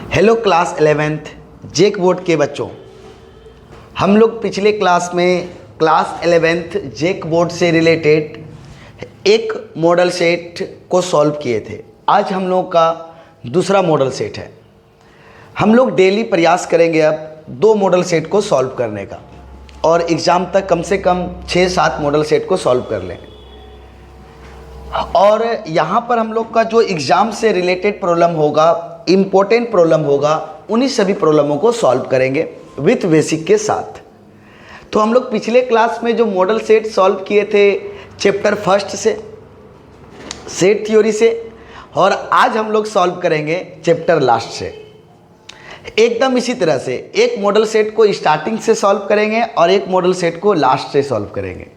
Hello class 11th जेक board के बच्चों, हम लोग पिछले क्लास में क्लास 11th जेक बोर्ड से रिलेटेड एक मॉडल सेट को सॉल्व किए थे। आज हम लोग का दूसरा मॉडल सेट है। हम लोग डेली प्रयास करेंगे अब दो मॉडल सेट को सॉल्व करने का और एग्ज़ाम तक कम से कम 6-7 मॉडल सेट को सॉल्व कर लें। और यहाँ पर हम लोग का जो एग्ज़ाम से रिलेटेड प्रॉब्लम होगा, इम्पोर्टेंट प्रॉब्लम होगा, उन्हीं सभी प्रॉब्लमों को सॉल्व करेंगे विथ बेसिक के साथ। तो हम लोग पिछले क्लास में जो मॉडल सेट सॉल्व किए थे चैप्टर फर्स्ट से, सेट थ्योरी से, और आज हम लोग सॉल्व करेंगे चैप्टर लास्ट से। एकदम इसी तरह से एक मॉडल सेट को स्टार्टिंग से सॉल्व करेंगे और एक मॉडल सेट को लास्ट से सॉल्व करेंगे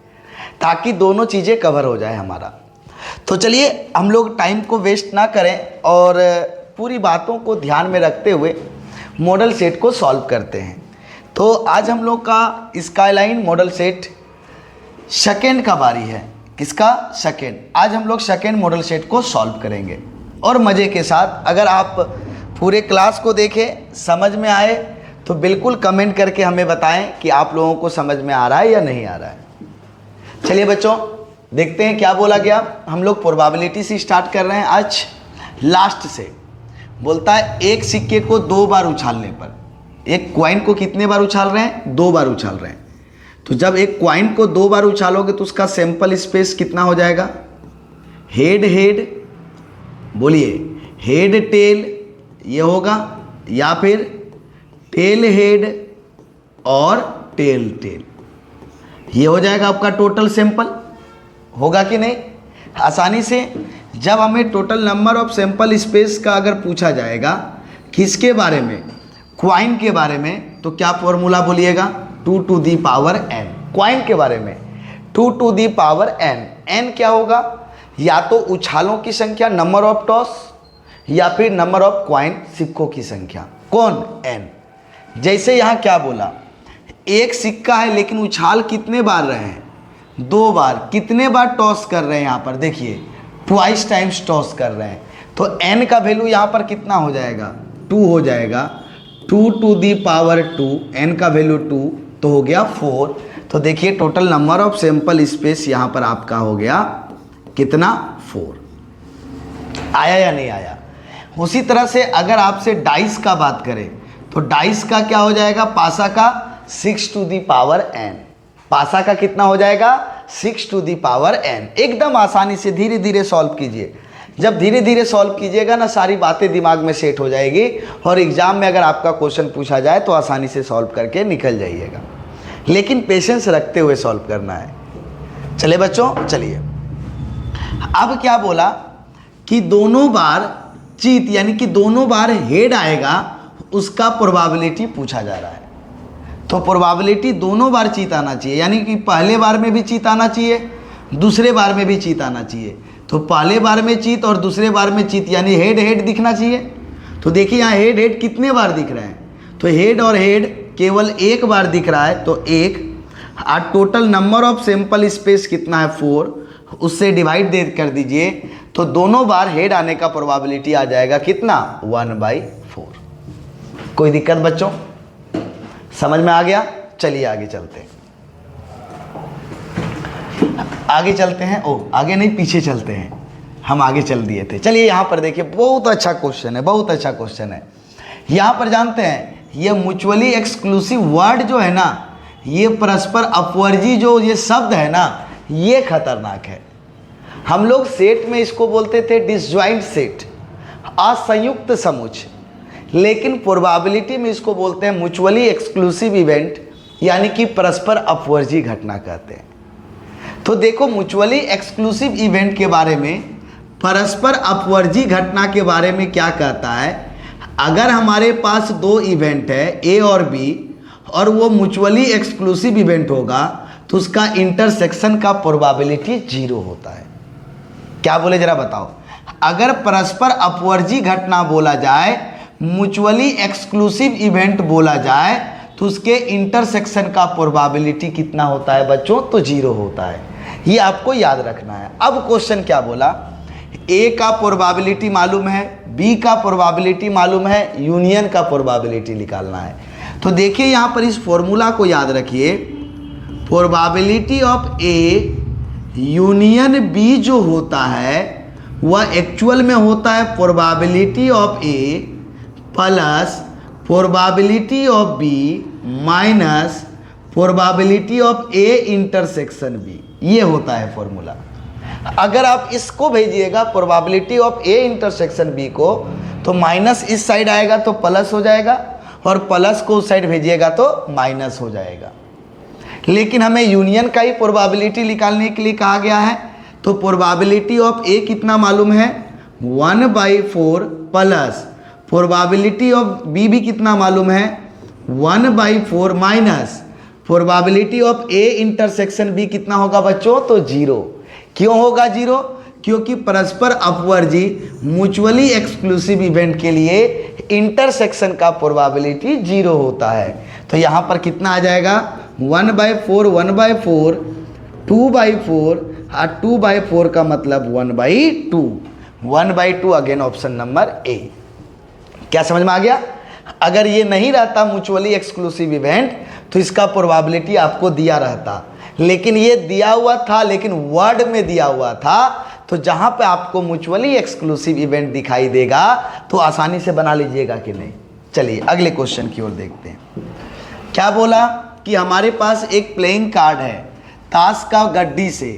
ताकि दोनों चीज़ें कवर हो जाए हमारा। तो चलिए हम लोग टाइम को वेस्ट ना करें और पूरी बातों को ध्यान में रखते हुए मॉडल सेट को सॉल्व करते हैं। तो आज हम लोग का स्काईलाइन मॉडल सेट सेकेंड का बारी है। किसका? सेकेंड। आज हम लोग सेकेंड मॉडल सेट को सॉल्व करेंगे और मज़े के साथ। अगर आप पूरे क्लास को देखें, समझ में आए तो बिल्कुल कमेंट करके हमें बताएं कि आप लोगों को समझ में आ रहा है या नहीं आ रहा है। चलिए बच्चों, देखते हैं क्या बोला गया। हम लोग प्रोबेबिलिटी से स्टार्ट कर रहे हैं। आज लास्ट से बोलता है एक सिक्के को 2 बार उछालने पर, एक कॉइन को कितने बार उछाल रहे हैं? 2 बार उछाल रहे हैं। तो जब एक कॉइन को 2 बार उछालोगे तो उसका सैंपल स्पेस कितना हो जाएगा? हेड हेड, बोलिए हेड टेल ये होगा, या फिर टेल हेड और टेल टेल, ये हो जाएगा आपका टोटल सैंपल। होगा कि नहीं? आसानी से जब हमें total number of sample space का अगर पूछा जाएगा किसके बारे में? क्वाइन के बारे में, तो क्या फॉर्मूला बोलिएगा? 2 to the power n। Coin के बारे में 2 to the power n। n क्या होगा? या तो उछालों की संख्या, नंबर ऑफ टॉस, या फिर नंबर ऑफ क्वाइन, सिक्कों की संख्या। कौन? n। जैसे यहाँ क्या बोला, एक सिक्का है लेकिन उछाल कितने बार रहे हैं? 2 बार। कितने बार टॉस कर रहे हैं? यहाँ पर देखिए ट्वाइस टाइम्स टॉस कर रहे हैं। तो n का वैल्यू यहाँ पर कितना हो जाएगा? 2 हो जाएगा। 2 to the power 2, n का वैल्यू 2 तो हो गया 4। तो देखिए total number of sample space यहाँ पर आपका हो गया कितना? 4। आया या नहीं आया? उसी तरह से अगर आपसे डाइस का बात करें तो डाइस का क्या हो जाएगा? पासा का 6 to the power n। पासा का कितना हो जाएगा? 6 to the power n। एकदम आसानी से धीरे धीरे सॉल्व कीजिए। जब धीरे धीरे सॉल्व कीजिएगा ना, सारी बातें दिमाग में सेट हो जाएगी और एग्जाम में अगर आपका क्वेश्चन पूछा जाए तो आसानी से सॉल्व करके निकल जाइएगा। लेकिन पेशेंस रखते हुए सॉल्व करना है। चले बच्चों, चलिए अब क्या बोला कि दोनों बार चीत, यानी कि दोनों बार हेड आएगा, उसका प्रोबेबिलिटी पूछा जा रहा है। तो प्रोबेबिलिटी दोनों बार चीत आना चाहिए, यानी कि पहले बार में भी चीत आना चाहिए, दूसरे बार में भी चीत आना चाहिए। तो पहले बार में चीत और दूसरे बार में चीत, यानी हेड हेड दिखना चाहिए। तो देखिए यहाँ हेड हेड कितने बार दिख रहे हैं? तो हेड और हेड केवल एक बार दिख रहा है, तो 1। और total number of sample space कितना है? 4। उससे डिवाइड दे कर दीजिए तो दोनों बार हेड आने का प्रोबेबिलिटी आ जाएगा कितना? 1/4। कोई दिक्कत बच्चों? समझ में आ गया? चलिए आगे चलते हैं। आगे चलते हैं। आगे नहीं, पीछे चलते हैं। हम आगे चल दिए थे। चलिए यहाँ पर देखिए, बहुत अच्छा क्वेश्चन है, बहुत अच्छा क्वेश्चन है। यहाँ पर जानते हैं ये म्यूचुअली एक्सक्लूसिव वर्ड जो है ना, ये परस्पर अपवर्जी जो ये शब्द है ना, ये खतरनाक है। हम लोग सेट में इसको बोलते थे डिसजॉइंट सेट, असंयुक्त समुच्चय, लेकिन प्रोबेबिलिटी में इसको बोलते हैं म्यूचुअली एक्सक्लूसिव इवेंट, यानी कि परस्पर अपवर्जी घटना कहते हैं। तो देखो म्यूचुअली एक्सक्लूसिव इवेंट के बारे में, परस्पर अपवर्जी घटना के बारे में क्या कहता है? अगर हमारे पास 2 इवेंट है ए और बी और वो म्यूचुअली एक्सक्लूसिव इवेंट होगा तो उसका इंटरसेक्शन का प्रोबेबिलिटी 0 होता है। क्या बोले जरा बताओ? अगर परस्पर अपवर्जी घटना बोला जाए, म्यूचुअली एक्सक्लूसिव इवेंट बोला जाए, तो उसके इंटरसेक्शन का प्रोबेबिलिटी कितना होता है बच्चों? तो 0 होता है। ये आपको याद रखना है। अब क्वेश्चन क्या बोला? ए का प्रोबेबिलिटी मालूम है, बी का प्रोबेबिलिटी मालूम है, यूनियन का प्रोबेबिलिटी निकालना है। तो देखिए यहाँ पर इस फॉर्मूला को याद रखिए, probability of A union B जो होता है वह एक्चुअल में होता है probability of A plus probability of B minus probability of A intersection B. ये होता है फॉर्मूला। अगर आप इसको भेजिएगा probability of A intersection B को, तो माइनस इस साइड आएगा तो प्लस हो जाएगा, और प्लस को उस साइड भेजिएगा तो माइनस हो जाएगा। लेकिन हमें यूनियन का ही प्रोबेबिलिटी निकालने के लिए कहा गया है, तो प्रोबेबिलिटी ऑफ ए कितना मालूम है 1/4 प्लस प्रोबेबिलिटी ऑफ बी भी कितना मालूम है 1/4 minus probability of A intersection B कितना होगा बच्चों, तो 0। क्यों होगा 0? क्योंकि परस्पर अपवर्जी म्यूचुअली एक्सक्लूसिव इवेंट के लिए इंटरसेक्शन का प्रोबेबिलिटी 0 होता है। तो यहाँ पर कितना आ जाएगा 1/4 1/4 2/4 और 2/4 का मतलब 1/2 1/2 अगेन ऑप्शन नंबर ए। क्या समझ में आ गया? अगर ये नहीं रहता म्यूचुअली एक्सक्लूसिव इवेंट तो इसका प्रोबेबिलिटी आपको दिया रहता, लेकिन ये दिया हुआ था, लेकिन वर्ड में दिया हुआ था। तो जहाँ पे आपको म्यूचुअली एक्सक्लूसिव इवेंट दिखाई देगा तो आसानी से बना लीजिएगा कि नहीं। चलिए अगले क्वेश्चन की ओर देखते हैं। क्या बोला कि हमारे पास एक प्लेइंग कार्ड है, ताश का गड्डी से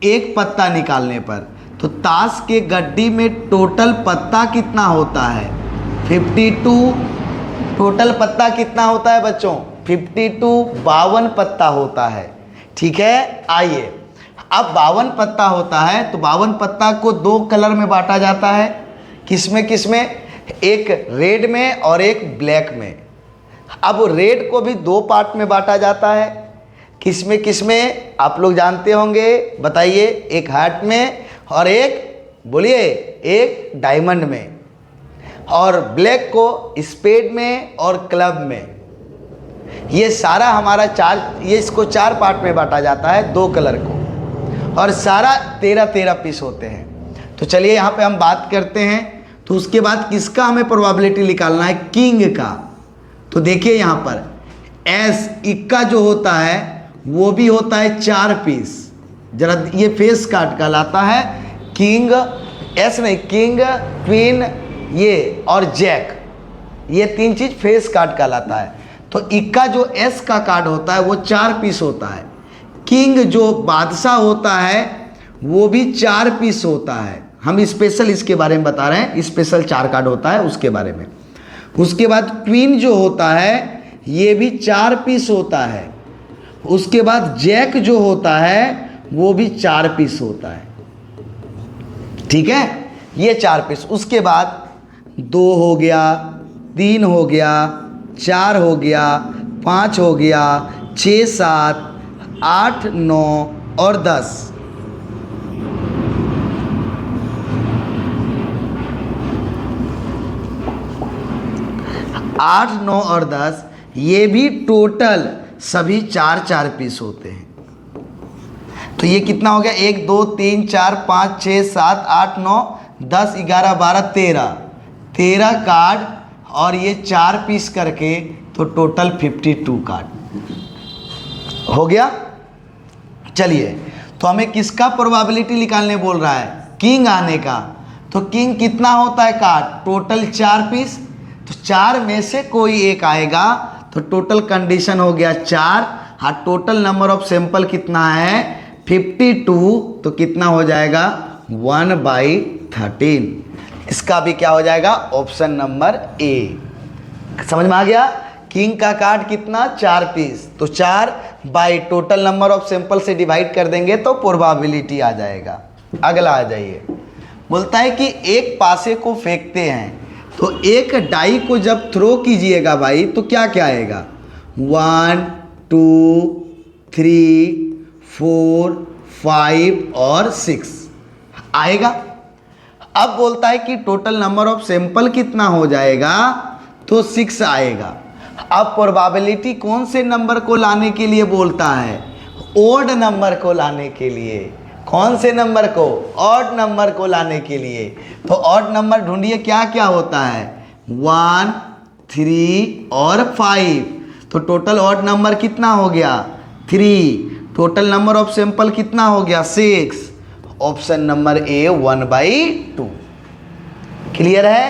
एक पत्ता निकालने पर, तो ताश के गड्डी में टोटल पत्ता कितना होता है 52। टोटल पत्ता कितना होता है बच्चों 52, 52 पत्ता होता है। ठीक है, आइए अब 52 पत्ता होता है तो 52 पत्ता को 2 कलर में बांटा जाता है। किसमें किसमें? एक रेड में और एक ब्लैक में। अब रेड को भी 2 पार्ट में बांटा जाता है। किसमें किसमें आप लोग जानते होंगे, बताइए। एक हार्ट में और एक, बोलिए, एक डायमंड में। और ब्लैक को स्पेड में और क्लब में। ये सारा हमारा ये इसको 4 पार्ट में बांटा जाता है, 2 कलर को, और सारा 13-13 पीस होते हैं। तो चलिए यहाँ पे हम बात करते हैं। तो उसके बाद किसका हमें प्रोबेबिलिटी निकालना है, किंग का। तो देखिए यहाँ पर एस इक्का जो होता है वो भी होता है 4 पीस। जरा ये फेस कार्ड कहलाता है किंग, एस नहीं, किंग, क्वीन, ये और जैक, ये 3 चीज फेस कार्ड कहलाता है। तो इक्का जो एस का कार्ड होता है वो 4 पीस होता है। किंग जो बादशाह होता है वो भी 4 पीस होता है। हम स्पेशल इसके बारे में बता रहे हैं, स्पेशल 4 कार्ड होता है उसके बारे में। उसके बाद क्वीन जो होता है ये भी 4 पीस होता है। उसके बाद जैक जो होता है वो भी 4 पीस होता है। ठीक है, ये 4 पीस। उसके बाद 2 हो गया, 3 हो गया, 4 हो गया, 5 हो गया, 6, 7, 8, 9 और 10। 8, 9 और 10 ये भी टोटल सभी 4-4 पीस होते हैं। तो ये कितना हो गया 1, 2, 3, 4, 5, 6, 7, 8, 9, 10, 11, 12, 13 कार्ड, और ये 4 पीस करके तो टोटल 52 कार्ड हो गया। चलिए, तो हमें किसका प्रोबेबिलिटी निकालने बोल रहा है, किंग आने का। तो किंग कितना होता है कार्ड, टोटल 4 पीस। तो 4 में से कोई एक आएगा तो टोटल कंडीशन हो गया 4। हाँ, टोटल नंबर ऑफ सैंपल कितना है 52। तो कितना हो जाएगा 1/13। इसका भी क्या हो जाएगा ऑप्शन नंबर ए। समझ में आ गया? किंग का कार्ड कितना 4 पीस, तो 4 by total number of sample से डिवाइड कर देंगे तो प्रोबेबिलिटी आ जाएगा। अगला आ जाइए, बोलता है कि एक पासे को फेंकते हैं तो एक डाई को जब थ्रो कीजिएगा भाई तो क्या क्या आएगा 1, 2, 3, 4, 5 और 6 आएगा। अब बोलता है कि टोटल नंबर ऑफ सैंपल कितना हो जाएगा, तो 6 आएगा। अब प्रोबेबिलिटी कौन से नंबर को लाने के लिए बोलता है, ओड नंबर को लाने के लिए। कौन से नंबर को? ऑड नंबर को लाने के लिए। तो ऑड नंबर ढूंढिए क्या क्या होता है, 1, 3 और 5। तो टोटल ऑड नंबर कितना हो गया, 3। टोटल नंबर ऑफ सैंपल कितना हो गया, 6। Option number A 1/2। क्लियर है?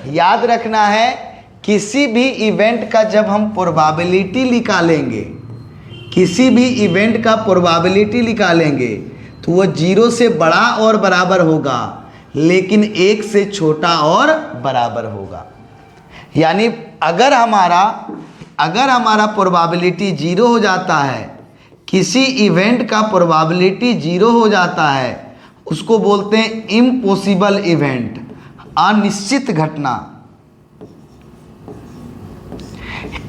याद रखना है किसी भी इवेंट का जब हम प्रोबेबिलिटी निकालेंगे, किसी भी इवेंट का प्रोबेबिलिटी निकालेंगे तो वो 0 से बड़ा और बराबर होगा, लेकिन 1 से छोटा और बराबर होगा। यानी अगर हमारा प्रोबेबिलिटी 0 हो जाता है, किसी इवेंट का प्रोबेबिलिटी 0 हो जाता है, उसको बोलते हैं इम्पॉसिबल इवेंट, अनिश्चित घटना।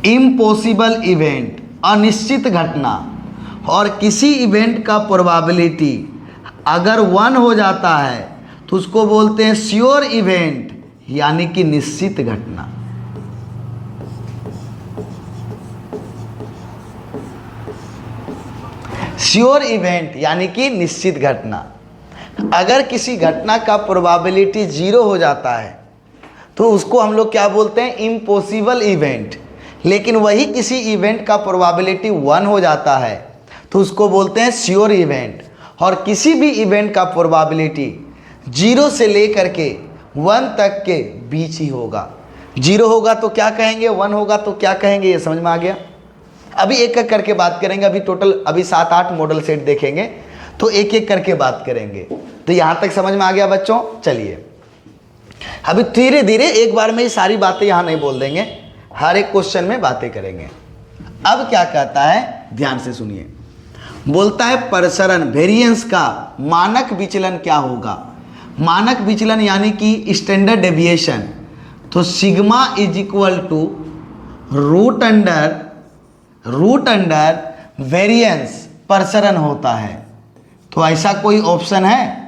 इम्पॉसिबल इवेंट, अनिश्चित घटना। और किसी इवेंट का प्रोबेबिलिटी अगर 1 हो जाता है तो उसको बोलते हैं श्योर इवेंट, यानी कि निश्चित घटना। श्योर इवेंट यानी कि निश्चित घटना। अगर किसी घटना का प्रोबेबिलिटी 0 हो जाता है तो उसको हम लोग क्या बोलते हैं, इम्पॉसिबल इवेंट। लेकिन वही किसी इवेंट का प्रोबेबिलिटी 1 हो जाता है तो उसको बोलते हैं श्योर इवेंट। और किसी भी इवेंट का प्रोबेबिलिटी 0 से लेकर के 1 तक के बीच ही होगा। 0 होगा तो क्या कहेंगे, 1 होगा तो क्या कहेंगे, ये समझ में आ गया? अभी एक एक करके बात करेंगे। अभी टोटल 7-8 मॉडल सेट देखेंगे तो एक एक करके बात करेंगे। तो यहाँ तक समझ में आ गया बच्चों? चलिए अभी धीरे धीरे एक बार में ये सारी बातें यहाँ नहीं बोल देंगे, हर एक क्वेश्चन में बातें करेंगे। अब क्या कहता है, ध्यान से सुनिए। बोलता है प्रसरण वेरिएंस का मानक विचलन क्या होगा। मानक विचलन यानी कि स्टैंडर्ड डेविएशन। तो sigma is equal to root under variance प्रसरण होता है। तो ऐसा कोई ऑप्शन है?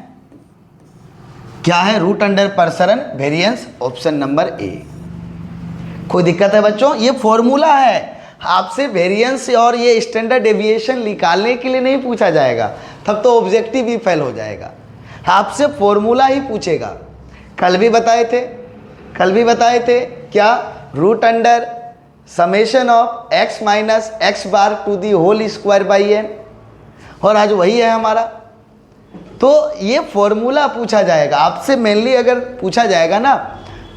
क्या है? रूट अंडर प्रसरण वेरिएंस, ऑप्शन नंबर ए। कोई दिक्कत है बच्चों? ये फॉर्मूला है, आपसे वेरिएंस और ये स्टैंडर्ड डेविएशन निकालने के लिए नहीं पूछा जाएगा, तब तो ऑब्जेक्टिव ही फेल हो जाएगा। आपसे फॉर्मूला ही पूछेगा। कल भी बताए थे क्या, root under summation of x minus x bar to the whole square by n, और आज वही है हमारा। तो ये फॉर्मूला पूछा जाएगा आपसे। मेनली अगर पूछा जाएगा ना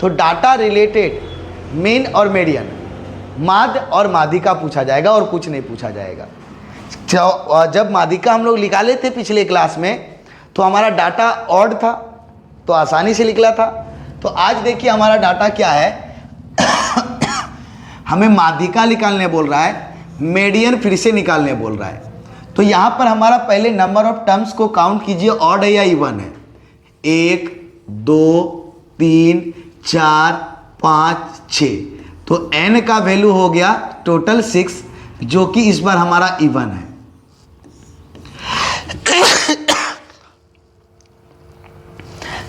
तो डाटा रिलेटेड मीन और मीडियन, माध्य और माध्यिका पूछा जाएगा, और कुछ नहीं पूछा जाएगा। जब माध्यिका हम लोग निकाले थे पिछले क्लास में तो हमारा डाटा ऑड था तो आसानी से निकला था। तो आज देखिए हमारा डाटा क्या है, हमें माध्यिका निकालने बोल रहा है, मीडियन फिर से निकालने बोल रहा है। तो यहाँ पर हमारा पहले नंबर ऑफ टर्म्स को काउंट कीजिए, ऑड है या इवन है। 1 2 3 4 5 6। तो n का वैल्यू हो गया टोटल 6, जो कि इस बार हमारा इवन है।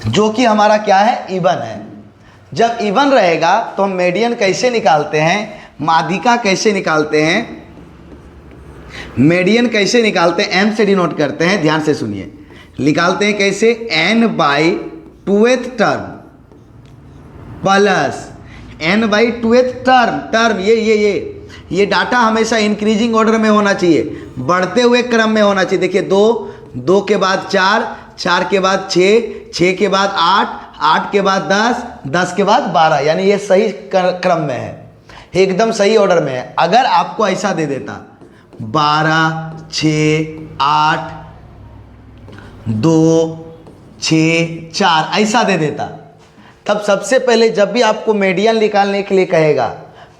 जो कि हमारा क्या है, इवन है। जब इवन रहेगा तो हम मीडियन कैसे निकालते हैं, माध्यिका कैसे निकालते हैं, मीडियन कैसे निकालते हैं, m से डिनोट करते हैं। ध्यान से सुनिए, निकालते हैं कैसे, n/2th term plus n/2th term. ये डाटा हमेशा इंक्रीजिंग ऑर्डर में होना चाहिए, बढ़ते हुए क्रम में होना चाहिए। देखिए 2 के बाद 4 के बाद 6 के बाद 8 के बाद 10 के बाद 12, यानी ये सही क्रम में है, एकदम सही ऑर्डर में है। अगर आपको ऐसा दे देता 12 6 8 2 6 4 ऐसा दे देता, तब सबसे पहले जब भी आपको मीडियन निकालने के लिए कहेगा,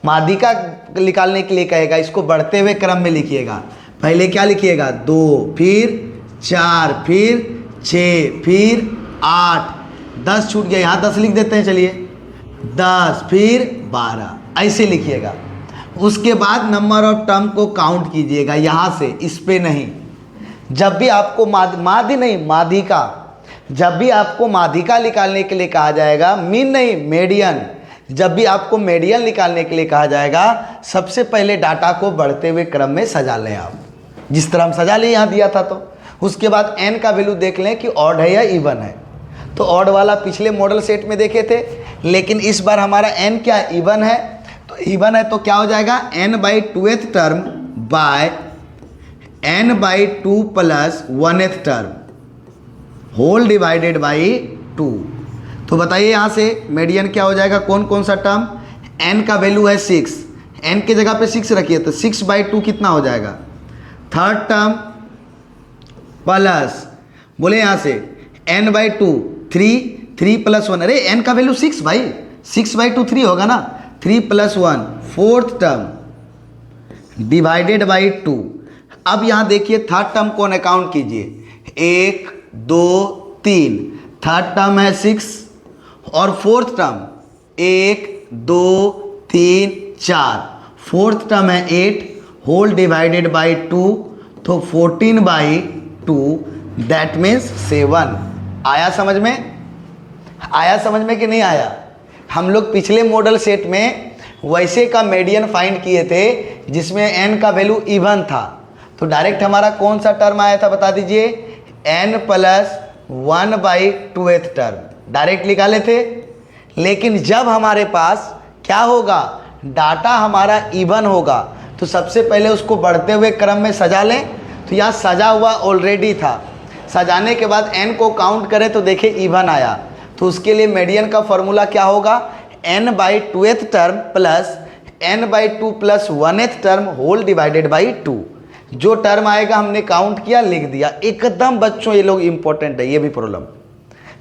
माध्यिका निकालने के लिए कहेगा, इसको बढ़ते हुए क्रम में लिखिएगा। पहले क्या लिखिएगा, 2 फिर 4 फिर 6 फिर 8, 10 छूट गया, यहाँ 10 लिख देते हैं। चलिए 10 फिर 12 ऐसे लिखिएगा। उसके बाद नंबर ऑफ टर्म को काउंट कीजिएगा यहाँ से, इस पे नहीं। जब भी आपको माध्यिका, जब भी आपको माध्यिका निकालने के लिए कहा जाएगा, मीन नहीं मीडियन, जब भी आपको मीडियन निकालने के लिए कहा जाएगा, सबसे पहले डाटा को बढ़ते हुए क्रम में सजा लें आप, जिस तरह हम सजा लिए यहाँ दिया था। तो उसके बाद n का वैल्यू देख लें कि ऑड है या इवन है। तो ऑड वाला पिछले मॉडल सेट में देखे थे, लेकिन इस बार हमारा n क्या इवन है, तो इवन है तो क्या हो जाएगा n/2th term by n/2 plus 1th term whole divided by 2। तो बताइए यहाँ से मीडियन क्या हो जाएगा, कौन कौन सा टर्म, n का वैल्यू है 6, n के जगह पे 6 रखिए तो 6/2 कितना हो जाएगा, थर्ड टर्म प्लस बोले यहाँ से n/2 3 प्लस 1, अरे n का वैल्यू 6 भाई, 6/2 3 होगा ना, 3 plus 1 fourth term divided by 2। अब यहाँ देखिए थर्ड टर्म कौन अकाउंट कीजिए, 1 2 3, थर्ड टर्म है 6 और फोर्थ टर्म 1 2 3 4, फोर्थ टर्म है 8 होल डिवाइडेड बाई 2, तो 14/2 दैट मीन्स 7। आया समझ में, आया समझ में कि नहीं आया। हम लोग पिछले मॉडल सेट में वैसे का मीडियन फाइंड किए थे जिसमें n का वैल्यू इवन था, तो डायरेक्ट हमारा कौन सा टर्म आया था बता दीजिए, n plus 1/2th term direct निकाले थे। लेकिन जब हमारे पास क्या होगा, डाटा हमारा इवन होगा, तो सबसे पहले उसको बढ़ते हुए क्रम में सजा लें। तो यहाँ सजा हुआ ऑलरेडी था, सजाने के बाद n को काउंट करें तो देखिए इवन आया, तो उसके लिए मीडियन का फॉर्मूला क्या होगा, n/2th term plus n/2 plus 1th term whole divided by 2। जो टर्म आएगा हमने काउंट किया लिख दिया, एकदम बच्चों ये लोग इंपॉर्टेंट है, ये भी प्रॉब्लम,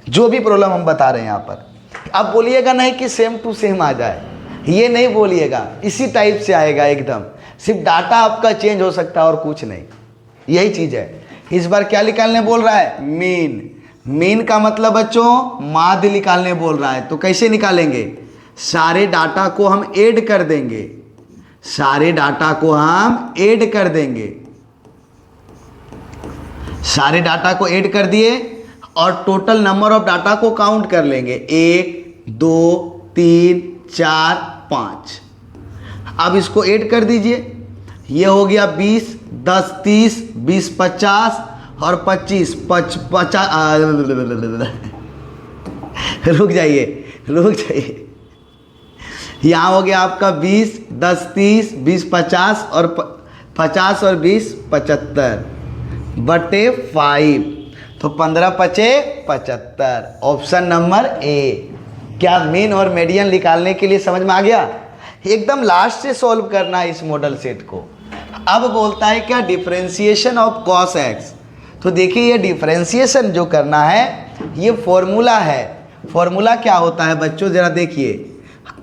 जो भी प्रॉब्लम हम बता रहे हैं यहाँ पर। अब बोलिएगा नहीं कि सेम टू सेम आ जाए, ये नहीं बोलिएगा, इसी टाइप से आएगा एकदम, सिर्फ डाटा आपका चेंज हो सकता है और कुछ नहीं, यही चीज़ है। इस बार क्या निकालने बोल रहा है, मीन। मीन का मतलब बच्चों माध्य निकालने बोल रहा है, तो कैसे निकालेंगे, सारे डाटा को हम ऐड कर देंगे, सारे डाटा को हम ऐड कर देंगे, सारे डाटा को ऐड कर दिए और टोटल नंबर ऑफ डाटा को काउंट कर लेंगे, 1 2 3 4 5। अब इसको ऐड कर दीजिए, ये हो गया 20 10 30 20 50 और 25 रुक जाइए, यहाँ हो गया आपका 20 10 30 20 50 और 50 और 20 75/5, तो 15×5 = 75। Option number A. क्या मीन और मीडियन निकालने के लिए समझ में आ गया, एकदम लास्ट से सॉल्व करना है इस मॉडल सेट को। अब बोलता है क्या, डिफरेंशिएशन ऑफ cos x। तो देखिए ये डिफरेंशिएशन जो करना है ये फॉर्मूला है। फॉर्मूला क्या होता है बच्चों, जरा देखिए,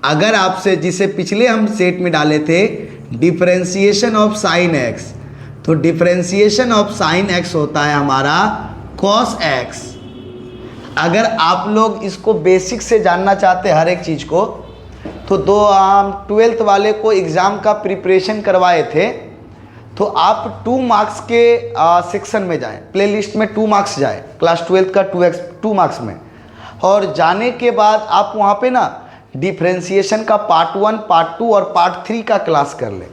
अगर आपसे जिसे पिछले हम सेट में डाले थे डिफरेंशिएशन ऑफ साइन x, तो डिफरेंशिएशन ऑफ साइन x होता है हमारा cos x। अगर आप लोग इसको बेसिक से जानना चाहते हैं हर एक चीज़ को, तो 12th वाले को एग्ज़ाम का प्रिपरेशन करवाए थे, तो आप 2 मार्क्स के सेक्शन में जाएं, प्लेलिस्ट में 2 मार्क्स जाएं, क्लास 12 का 2 मार्क्स में, और जाने के बाद आप वहाँ पे ना डिफरेंशिएशन का पार्ट 1 पार्ट 2 और पार्ट 3 का क्लास कर लें।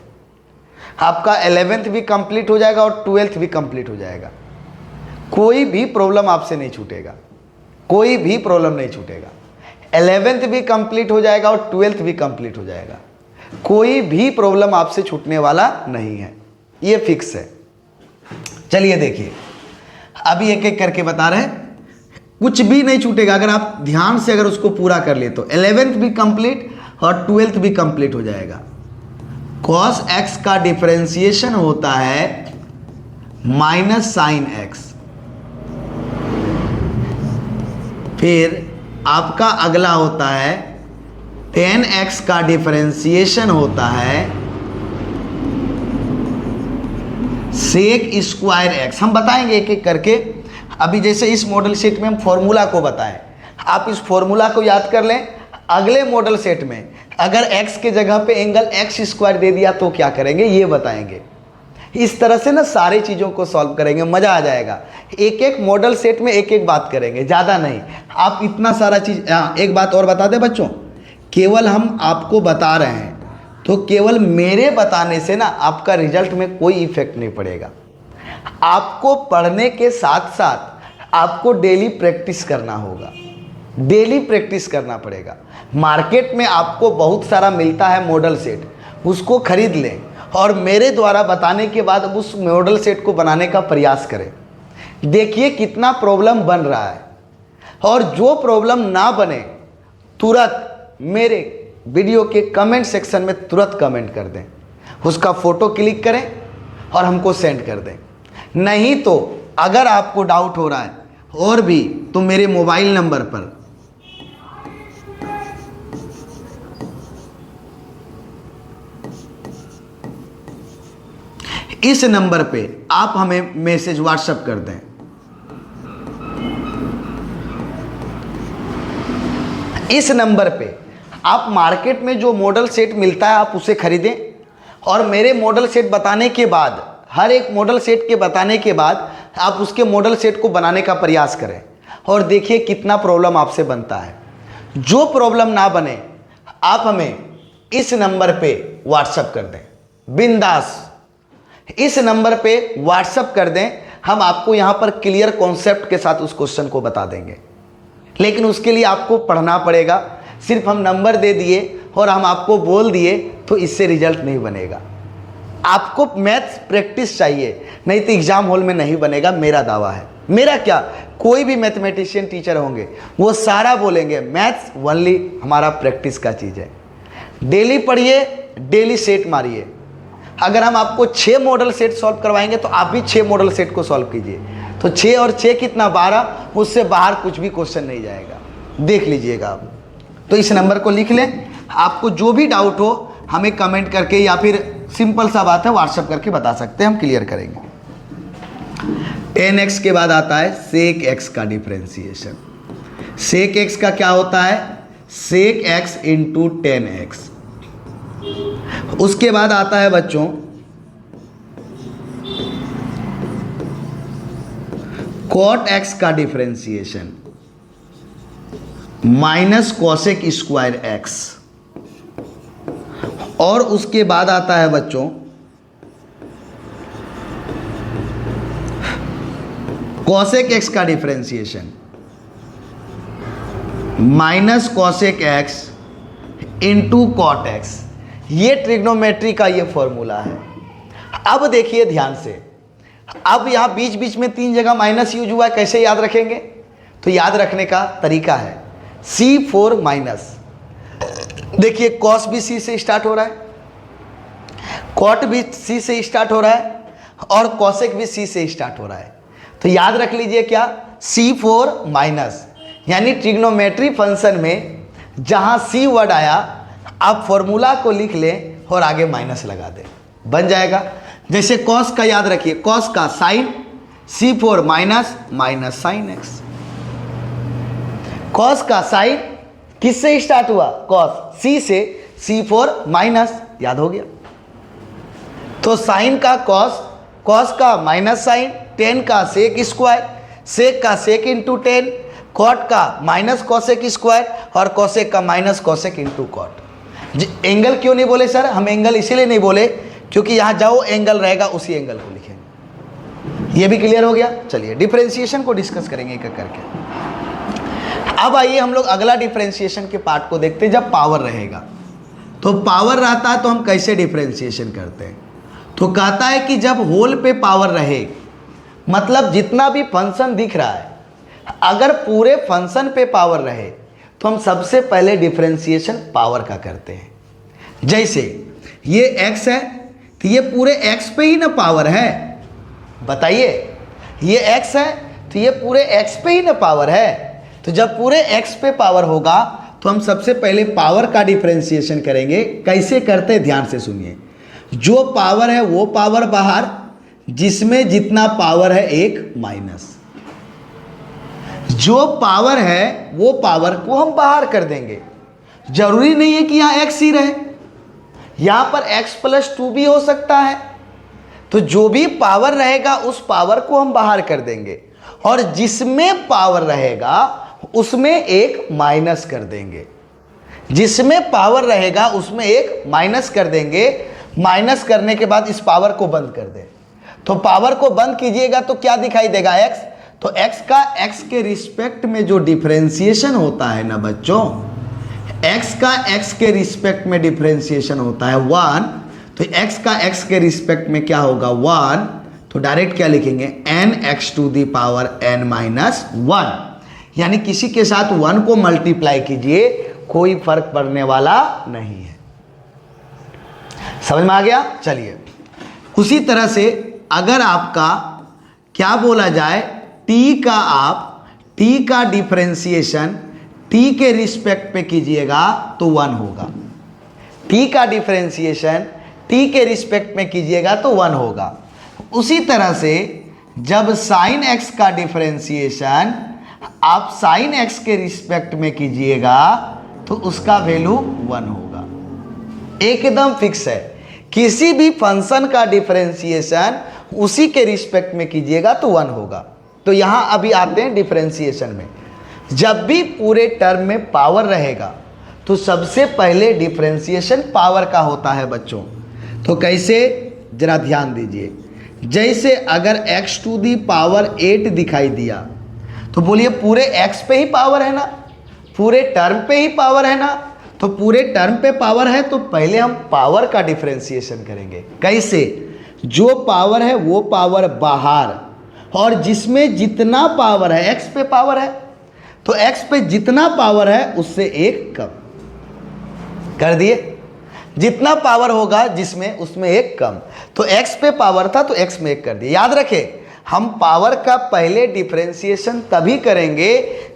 आपका 11th भी कंप्लीट हो जाएगा और 12th भी कंप्लीट हो जाएगा, कोई भी प्रॉब्लम आपसे नहीं छूटेगा, कोई भी प्रॉब्लम नहीं छूटेगा। 11th भी कंप्लीट हो जाएगा और 12th भी कंप्लीट हो जाएगा, कोई भी प्रॉब्लम आपसे छूटने वाला नहीं है, ये फिक्स है। चलिए देखिए, अभी एक एक करके बता रहे हैं, कुछ भी नहीं छूटेगा अगर आप ध्यान से अगर उसको पूरा कर ले तो। 11th भी कंप्लीट और 12th भी कंप्लीट हो जाएगा। cos x का डिफरेंशिएशन होता है माइनस साइन x। फिर आपका अगला होता है tan x का डिफरेंशिएशन होता है सेक स्क्वायर x। हम बताएंगे एक एक करके। अभी जैसे इस मॉडल सेट में हम फॉर्मूला को बताएं, आप इस फॉर्मूला को याद कर लें। अगले मॉडल सेट में अगर x के जगह पे एंगल x² दे दिया तो क्या करेंगे ये बताएंगे। इस तरह से ना सारी चीज़ों को सॉल्व करेंगे, मज़ा आ जाएगा। एक एक मॉडल सेट में एक एक बात करेंगे, ज़्यादा नहीं। आप इतना सारा चीज़, एक बात और बता दें बच्चों, केवल हम आपको बता रहे हैं तो केवल मेरे बताने से ना आपका रिजल्ट में कोई इफेक्ट नहीं पड़ेगा। आपको पढ़ने के साथ साथ आपको डेली प्रैक्टिस करना होगा, डेली प्रैक्टिस करना पड़ेगा। मार्केट में आपको बहुत सारा मिलता है मॉडल सेट, उसको खरीद लें और मेरे द्वारा बताने के बाद उस मॉडल सेट को बनाने का प्रयास करें। देखिए कितना प्रॉब्लम बन रहा है, और जो प्रॉब्लम ना बने तुरंत मेरे वीडियो के कमेंट सेक्शन में तुरंत कमेंट कर दें, उसका फ़ोटो क्लिक करें और हमको सेंड कर दें। नहीं तो अगर आपको डाउट हो रहा है और भी तो मेरे मोबाइल नंबर पर इस नंबर पे आप हमें मैसेज व्हाट्सएप कर दें। इस नंबर पे आप मार्केट में जो मॉडल सेट मिलता है आप उसे खरीदें, और मेरे मॉडल सेट बताने के बाद, हर एक मॉडल सेट के बताने के बाद आप उसके मॉडल सेट को बनाने का प्रयास करें और देखिए कितना प्रॉब्लम आपसे बनता है। जो प्रॉब्लम ना बने आप हमें इस नंबर पे व्हाट्सएप कर दें, बिंदास इस नंबर पे व्हाट्सएप कर दें। हम आपको यहाँ पर क्लियर कॉन्सेप्ट के साथ उस क्वेश्चन को बता देंगे, लेकिन उसके लिए आपको पढ़ना पड़ेगा। सिर्फ हम नंबर दे दिए और हम आपको बोल दिए तो इससे रिजल्ट नहीं बनेगा। आपको मैथ्स प्रैक्टिस चाहिए, नहीं तो एग्जाम हॉल में नहीं बनेगा, मेरा दावा है। मेरा क्या, कोई भी मैथमेटिशियन टीचर होंगे वो सारा बोलेंगे मैथ्स ओनली हमारा प्रैक्टिस का चीज़ है। डेली पढ़िए, डेली सेट मारिए। अगर हम आपको 6 मॉडल सेट सॉल्व करवाएंगे तो आप भी 6 मॉडल सेट को सॉल्व कीजिए, तो 6 और 6 कितना 12, उससे बाहर कुछ भी क्वेश्चन नहीं जाएगा, देख लीजिएगा आप। तो इस नंबर को लिख लें, आपको जो भी डाउट हो हमें कमेंट करके या फिर सिंपल सा बात है व्हाट्सएप करके बता सकते हैं, हम क्लियर करेंगे। 10x के बाद आता है sec x का डिफ्रेंसिएशन। sec x का क्या होता है, sec x इंटू 10x। उसके बाद आता है बच्चों cot x का differentiation, minus cosec square x। और उसके बाद आता है बच्चों कॉसेक x का differentiation, minus cosec x into cot x। ये ट्रिग्नोमेट्री का ये फॉर्मूला है। अब देखिए ध्यान से, अब यहाँ बीच बीच में 3 जगह माइनस यूज हुआ है, कैसे याद रखेंगे? तो याद रखने का तरीका है C4 माइनस। देखिए कॉस भी C से स्टार्ट हो रहा है, कॉट भी C से स्टार्ट हो रहा है, और कॉसेक भी C से स्टार्ट हो रहा है। तो याद रख लीजिए क्या, C4 माइनस, यानी ट्रिग्नोमेट्री फंक्शन में जहाँ C वर्ड आया आप फॉर्मूला को लिख लें और आगे माइनस लगा दें, बन जाएगा। जैसे कॉस का याद रखिए, कॉस का sine C4 minus minus sine x। Cos का साइन किससे स्टार्ट हुआ, कॉस C से, C4 माइनस, याद हो गया। तो साइन का कॉस, कॉस का माइनस साइन, 10 का सेक स्क्वायर, सेक का सेक इंटू 10, कॉट का माइनस कॉसेक स्क्वायर और कॉसेक का minus cosec into cot. Angle क्यों नहीं बोले सर, हम एंगल इसीलिए नहीं बोले क्योंकि यहाँ जो एंगल रहेगा उसी एंगल को लिखेंगे। ये भी क्लियर हो गया। चलिए डिफरेंशिएशन को डिस्कस करेंगे एक एक करके। अब आइए हम लोग अगला डिफरेंशिएशन के पार्ट को देखते हैं। जब पावर रहेगा, तो पावर रहता है तो हम कैसे डिफरेंशिएशन करते हैं? तो कहता है कि जब होल पे पावर रहे, मतलब जितना भी फंक्शन दिख रहा है अगर पूरे फंक्शन पे पावर रहे तो हम सबसे पहले डिफरेंशिएशन पावर का करते हैं। जैसे ये x है तो ये पूरे x पे ही ना पावर है, बताइए। ये x है तो ये पूरे x पे ही ना पावर है। तो जब पूरे x पे पावर होगा तो हम सबसे पहले पावर का डिफरेंशिएशन करेंगे। कैसे करते हैं ध्यान से सुनिए। जो पावर है वो पावर बाहर, जिसमें जितना पावर है एक माइनस। जो पावर है वो पावर को हम बाहर कर देंगे। जरूरी नहीं है कि यहाँ x ही रहे, यहाँ पर x+2 भी हो सकता है। तो जो भी पावर रहेगा उस पावर को हम बाहर कर देंगे, और जिसमें पावर रहेगा उसमें एक माइनस कर देंगे। जिसमें पावर रहेगा उसमें एक माइनस कर देंगे। माइनस करने के बाद इस पावर को बंद कर दें। तो पावर को बंद कीजिएगा तो क्या दिखाई देगा, x। तो x का x के रिस्पेक्ट में जो डिफरेंशिएशन होता है ना बच्चों, x का x के रिस्पेक्ट में डिफरेंशिएशन होता है 1, तो x का x के रिस्पेक्ट में क्या होगा 1, तो डायरेक्ट क्या लिखेंगे nx to the power n minus 1, यानी किसी के साथ 1 को मल्टीप्लाई कीजिए, कोई फर्क पड़ने वाला नहीं है। समझ में आ गया। चलिए उसी तरह से अगर आपका क्या बोला जाए t का डिफरेंशिएशन t के रिस्पेक्ट पे कीजिएगा तो 1 होगा, t का डिफरेंशिएशन t के रिस्पेक्ट में कीजिएगा तो 1 होगा। उसी तरह से जब साइन x का डिफरेंशिएशन आप साइन x के रिस्पेक्ट में कीजिएगा तो उसका वैल्यू 1 होगा, एकदम फिक्स है। किसी भी फंक्शन का डिफरेंशिएशन उसी के रिस्पेक्ट में कीजिएगा तो 1 होगा। तो यहां अभी आते हैं डिफरेंशिएशन में। जब भी पूरे टर्म में पावर रहेगा तो सबसे पहले डिफरेंशिएशन पावर का होता है बच्चों। तो कैसे, जरा ध्यान दीजिए। जैसे अगर x टू दी पावर 8 दिखाई दिया तो बोलिए पूरे x पे ही पावर है ना, पूरे टर्म पे ही पावर है ना। तो पूरे टर्म पे पावर है तो पहले हम पावर का डिफरेंशिएशन करेंगे। कैसे, जो पावर है वो पावर बाहर, और जिसमें जितना पावर है x पे पावर है तो x पे जितना पावर है उससे एक कम कर दिए, जितना पावर होगा जिसमें उसमें एक कम। तो x पे पावर था तो x में एक कर दिए। याद रखें हम पावर का पहले डिफरेंशिएशन तभी करेंगे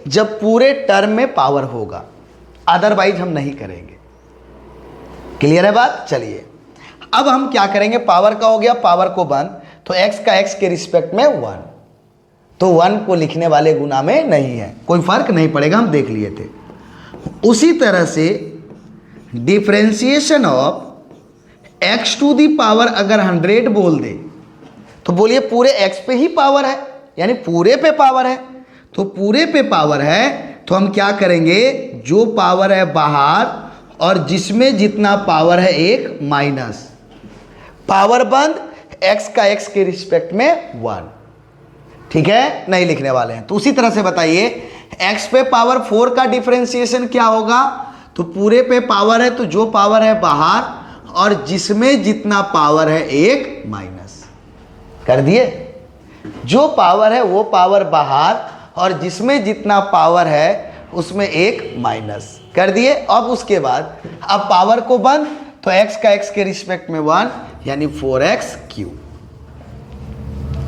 जब पूरे टर्म में पावर होगा, अदरवाइज हम नहीं करेंगे। क्लियर है बात। चलिए अब हम क्या करेंगे, पावर का हो गया, पावर को बंद, तो x का x के रिस्पेक्ट में 1, तो 1 को लिखने वाले गुना में नहीं है, कोई फर्क नहीं पड़ेगा, हम देख लिए थे। उसी तरह से differentiation of x to the power अगर 100 बोल दे तो बोलिए पूरे x पे ही पावर है, यानी पूरे पे पावर है। तो पूरे पे पावर है तो हम क्या करेंगे, जो पावर है बाहर और जिसमें जितना पावर है एक माइनस, पावर बंद, x का x के रिस्पेक्ट में 1। ठीक है, नहीं लिखने वाले हैं। तो उसी तरह से बताइए x पे पावर 4 का डिफरेंशिएशन क्या होगा, तो पूरे पे पावर है तो जो पावर है बाहर और जिसमें जितना पावर है एक माइनस कर दिए। जो पावर है वो पावर बाहर और जिसमें जितना पावर है उसमें एक माइनस कर दिए। अब उसके बाद अब पावर को बंद, तो x का x के रिस्पेक्ट में 1, यानी 4x क्यूब।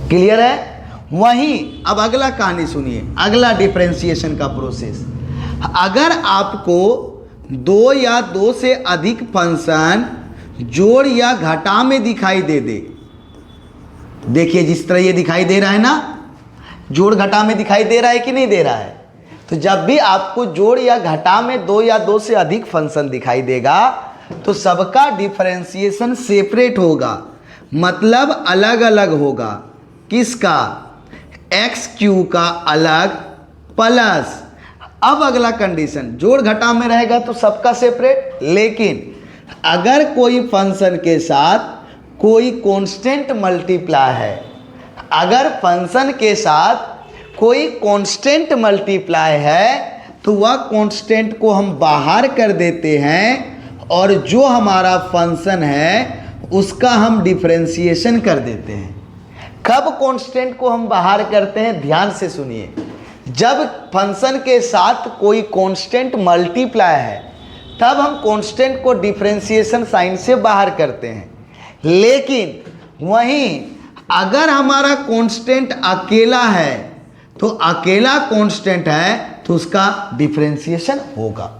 क्लियर है। वहीं अब अगला कहानी सुनिए, अगला डिफरेंशिएशन का प्रोसेस। अगर आपको 2 या 2 से अधिक फंक्शन जोड़ या घटा में दिखाई दे, देखिए जिस तरह ये दिखाई दे रहा है ना, जोड़ घटा में दिखाई दे रहा है कि नहीं दे रहा है। तो जब भी आपको जोड़ या घटा में 2 या 2 से अधिक फंक्शन दिखाई देगा तो सबका डिफरेंशिएशन सेपरेट होगा, मतलब अलग अलग होगा। किसका, एक्स क्यू का अलग, प्लस अब अगला कंडीशन, जोड़ घटा में रहेगा तो सबका सेपरेट, लेकिन अगर कोई फंक्शन के साथ कोई कांस्टेंट मल्टीप्लाई है, अगर फंक्शन के साथ कोई कांस्टेंट मल्टीप्लाई है तो वह कांस्टेंट को हम बाहर कर देते हैं और जो हमारा फंक्शन है उसका हम डिफरेंशिएशन कर देते हैं। कब कांस्टेंट को हम बाहर करते हैं, ध्यान से सुनिए। जब फंक्शन के साथ कोई कांस्टेंट मल्टीप्लाई है तब हम कांस्टेंट को डिफरेंशिएशन साइन से बाहर करते हैं, लेकिन वहीं अगर हमारा कांस्टेंट अकेला है तो अकेला कांस्टेंट है तो उसका डिफरेंशिएशन होगा।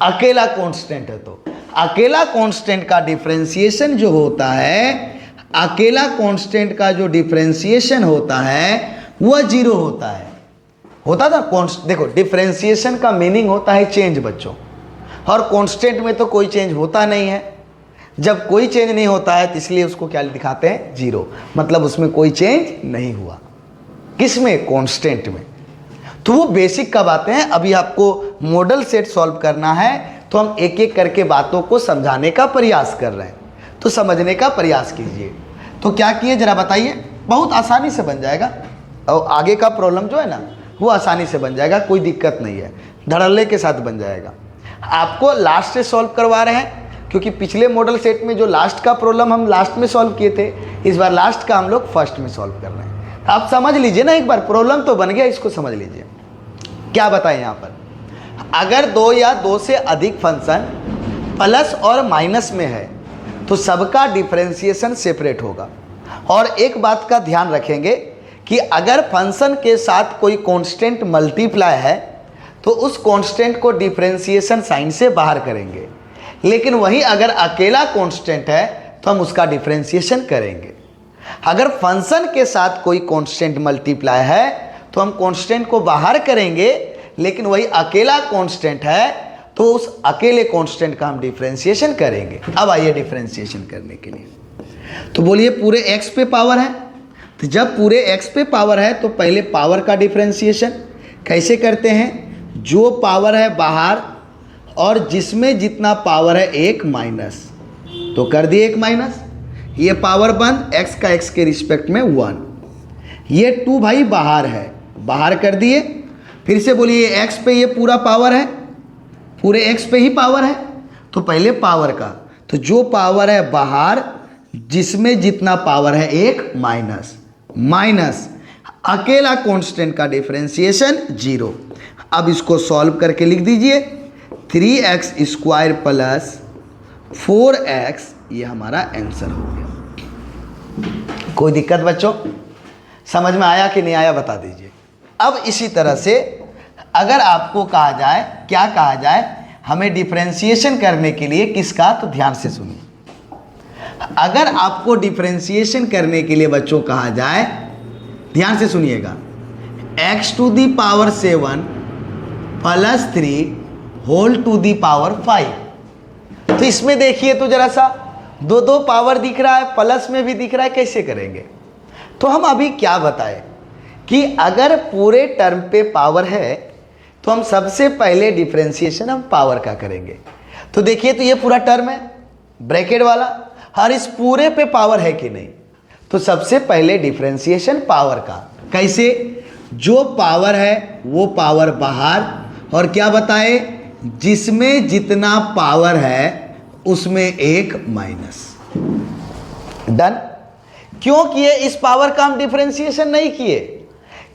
अकेला कांस्टेंट है तो अकेला कांस्टेंट का डिफरेंशिएशन जो होता है, अकेला कांस्टेंट का जो डिफरेंशिएशन होता है वह 0 होता है। होता था देखो डिफरेंशिएशन का मीनिंग होता है चेंज बच्चों, और कांस्टेंट में तो कोई चेंज होता नहीं है। जब कोई चेंज नहीं होता है तो इसलिए उसको क्या दिखाते हैं, 0, मतलब उसमें कोई चेंज नहीं हुआ। किसमें, कांस्टेंट में। तो वो बेसिक कब आते हैं, अभी आपको मॉडल सेट सॉल्व करना है तो हम एक एक करके बातों को समझाने का प्रयास कर रहे हैं, तो समझने का प्रयास कीजिए। तो क्या किए जरा बताइए, बहुत आसानी से बन जाएगा, और आगे का प्रॉब्लम जो है ना वो आसानी से बन जाएगा, कोई दिक्कत नहीं है, धड़ल्ले के साथ बन जाएगा। आपको लास्ट से सॉल्व करवा रहे हैं क्योंकि पिछले मॉडल सेट में जो लास्ट का प्रॉब्लम हम लास्ट में सॉल्व किए थे, इस बार लास्ट का हम लोग फर्स्ट में सॉल्व कर रहे हैं। आप समझ लीजिए ना, एक बार प्रॉब्लम तो बन गया, इसको समझ लीजिए। क्या बताएं यहाँ पर, अगर 2 या 2 से अधिक फंक्शन प्लस और माइनस में है तो सबका डिफरेंशिएशन सेपरेट होगा। और एक बात का ध्यान रखेंगे कि अगर फंक्शन के साथ कोई कांस्टेंट मल्टीप्लाई है तो उस कांस्टेंट को डिफरेंशिएशन साइन से बाहर करेंगे, लेकिन वही अगर अकेला कांस्टेंट है तो हम उसका डिफरेंशिएशन करेंगे। अगर फंक्शन के साथ कोई कांस्टेंट मल्टीप्लाई है तो हम कांस्टेंट को बाहर करेंगे, लेकिन वही अकेला कांस्टेंट है तो उस अकेले कांस्टेंट का हम डिफरेंशिएशन करेंगे। अब आइए डिफरेंशिएशन करने के लिए, तो बोलिए पूरे x पे पावर है, तो जब पूरे x पे पावर है तो पहले पावर का डिफरेंशिएशन कैसे करते हैं, जो पावर है बाहर और जिसमें जितना पावर है 1 माइनस, तो कर दिए 1 माइनस, ये पावर बंद, x का x के रिस्पेक्ट में 1, ये 2 भाई बाहर है, बाहर कर दिए। फिर से बोलिए x पे ये पूरा पावर है, पूरे x पे ही पावर है, तो पहले पावर का, तो जो पावर है बाहर जिसमें जितना पावर है 1 माइनस, माइनस अकेला कांस्टेंट का डिफरेंशिएशन 0। अब इसको सॉल्व करके लिख दीजिए 3x स्क्वायर प्लस 4x, ये हमारा आंसर हो गया। कोई दिक्कत बच्चों, समझ में आया कि नहीं आया बता दीजिए। अब इसी तरह से अगर आपको कहा जाए, क्या कहा जाए, हमें डिफरेंशिएशन करने के लिए किसका, तो ध्यान से सुनिए। अगर आपको डिफरेंशिएशन करने के लिए बच्चों कहा जाए, ध्यान से सुनिएगा, x to the power 7 plus 3 whole to the power 5, तो इसमें देखिए तो जरा सा दो पावर दिख रहा है, प्लस में भी दिख रहा है, कैसे करेंगे। तो हम अभी क्या बताएं कि अगर पूरे टर्म पे पावर है तो हम सबसे पहले डिफरेंशिएशन हम पावर का करेंगे। तो देखिए तो ये पूरा टर्म है ब्रैकेट वाला, और इस पूरे पे पावर है कि नहीं, तो सबसे पहले डिफरेंशिएशन पावर का कैसे, जो पावर है वो पावर बाहर, और क्या बताए, जिसमें जितना पावर है उसमें 1 माइनस। डन। क्यों किए इस पावर का हम डिफरेंशिएशन नहीं किए,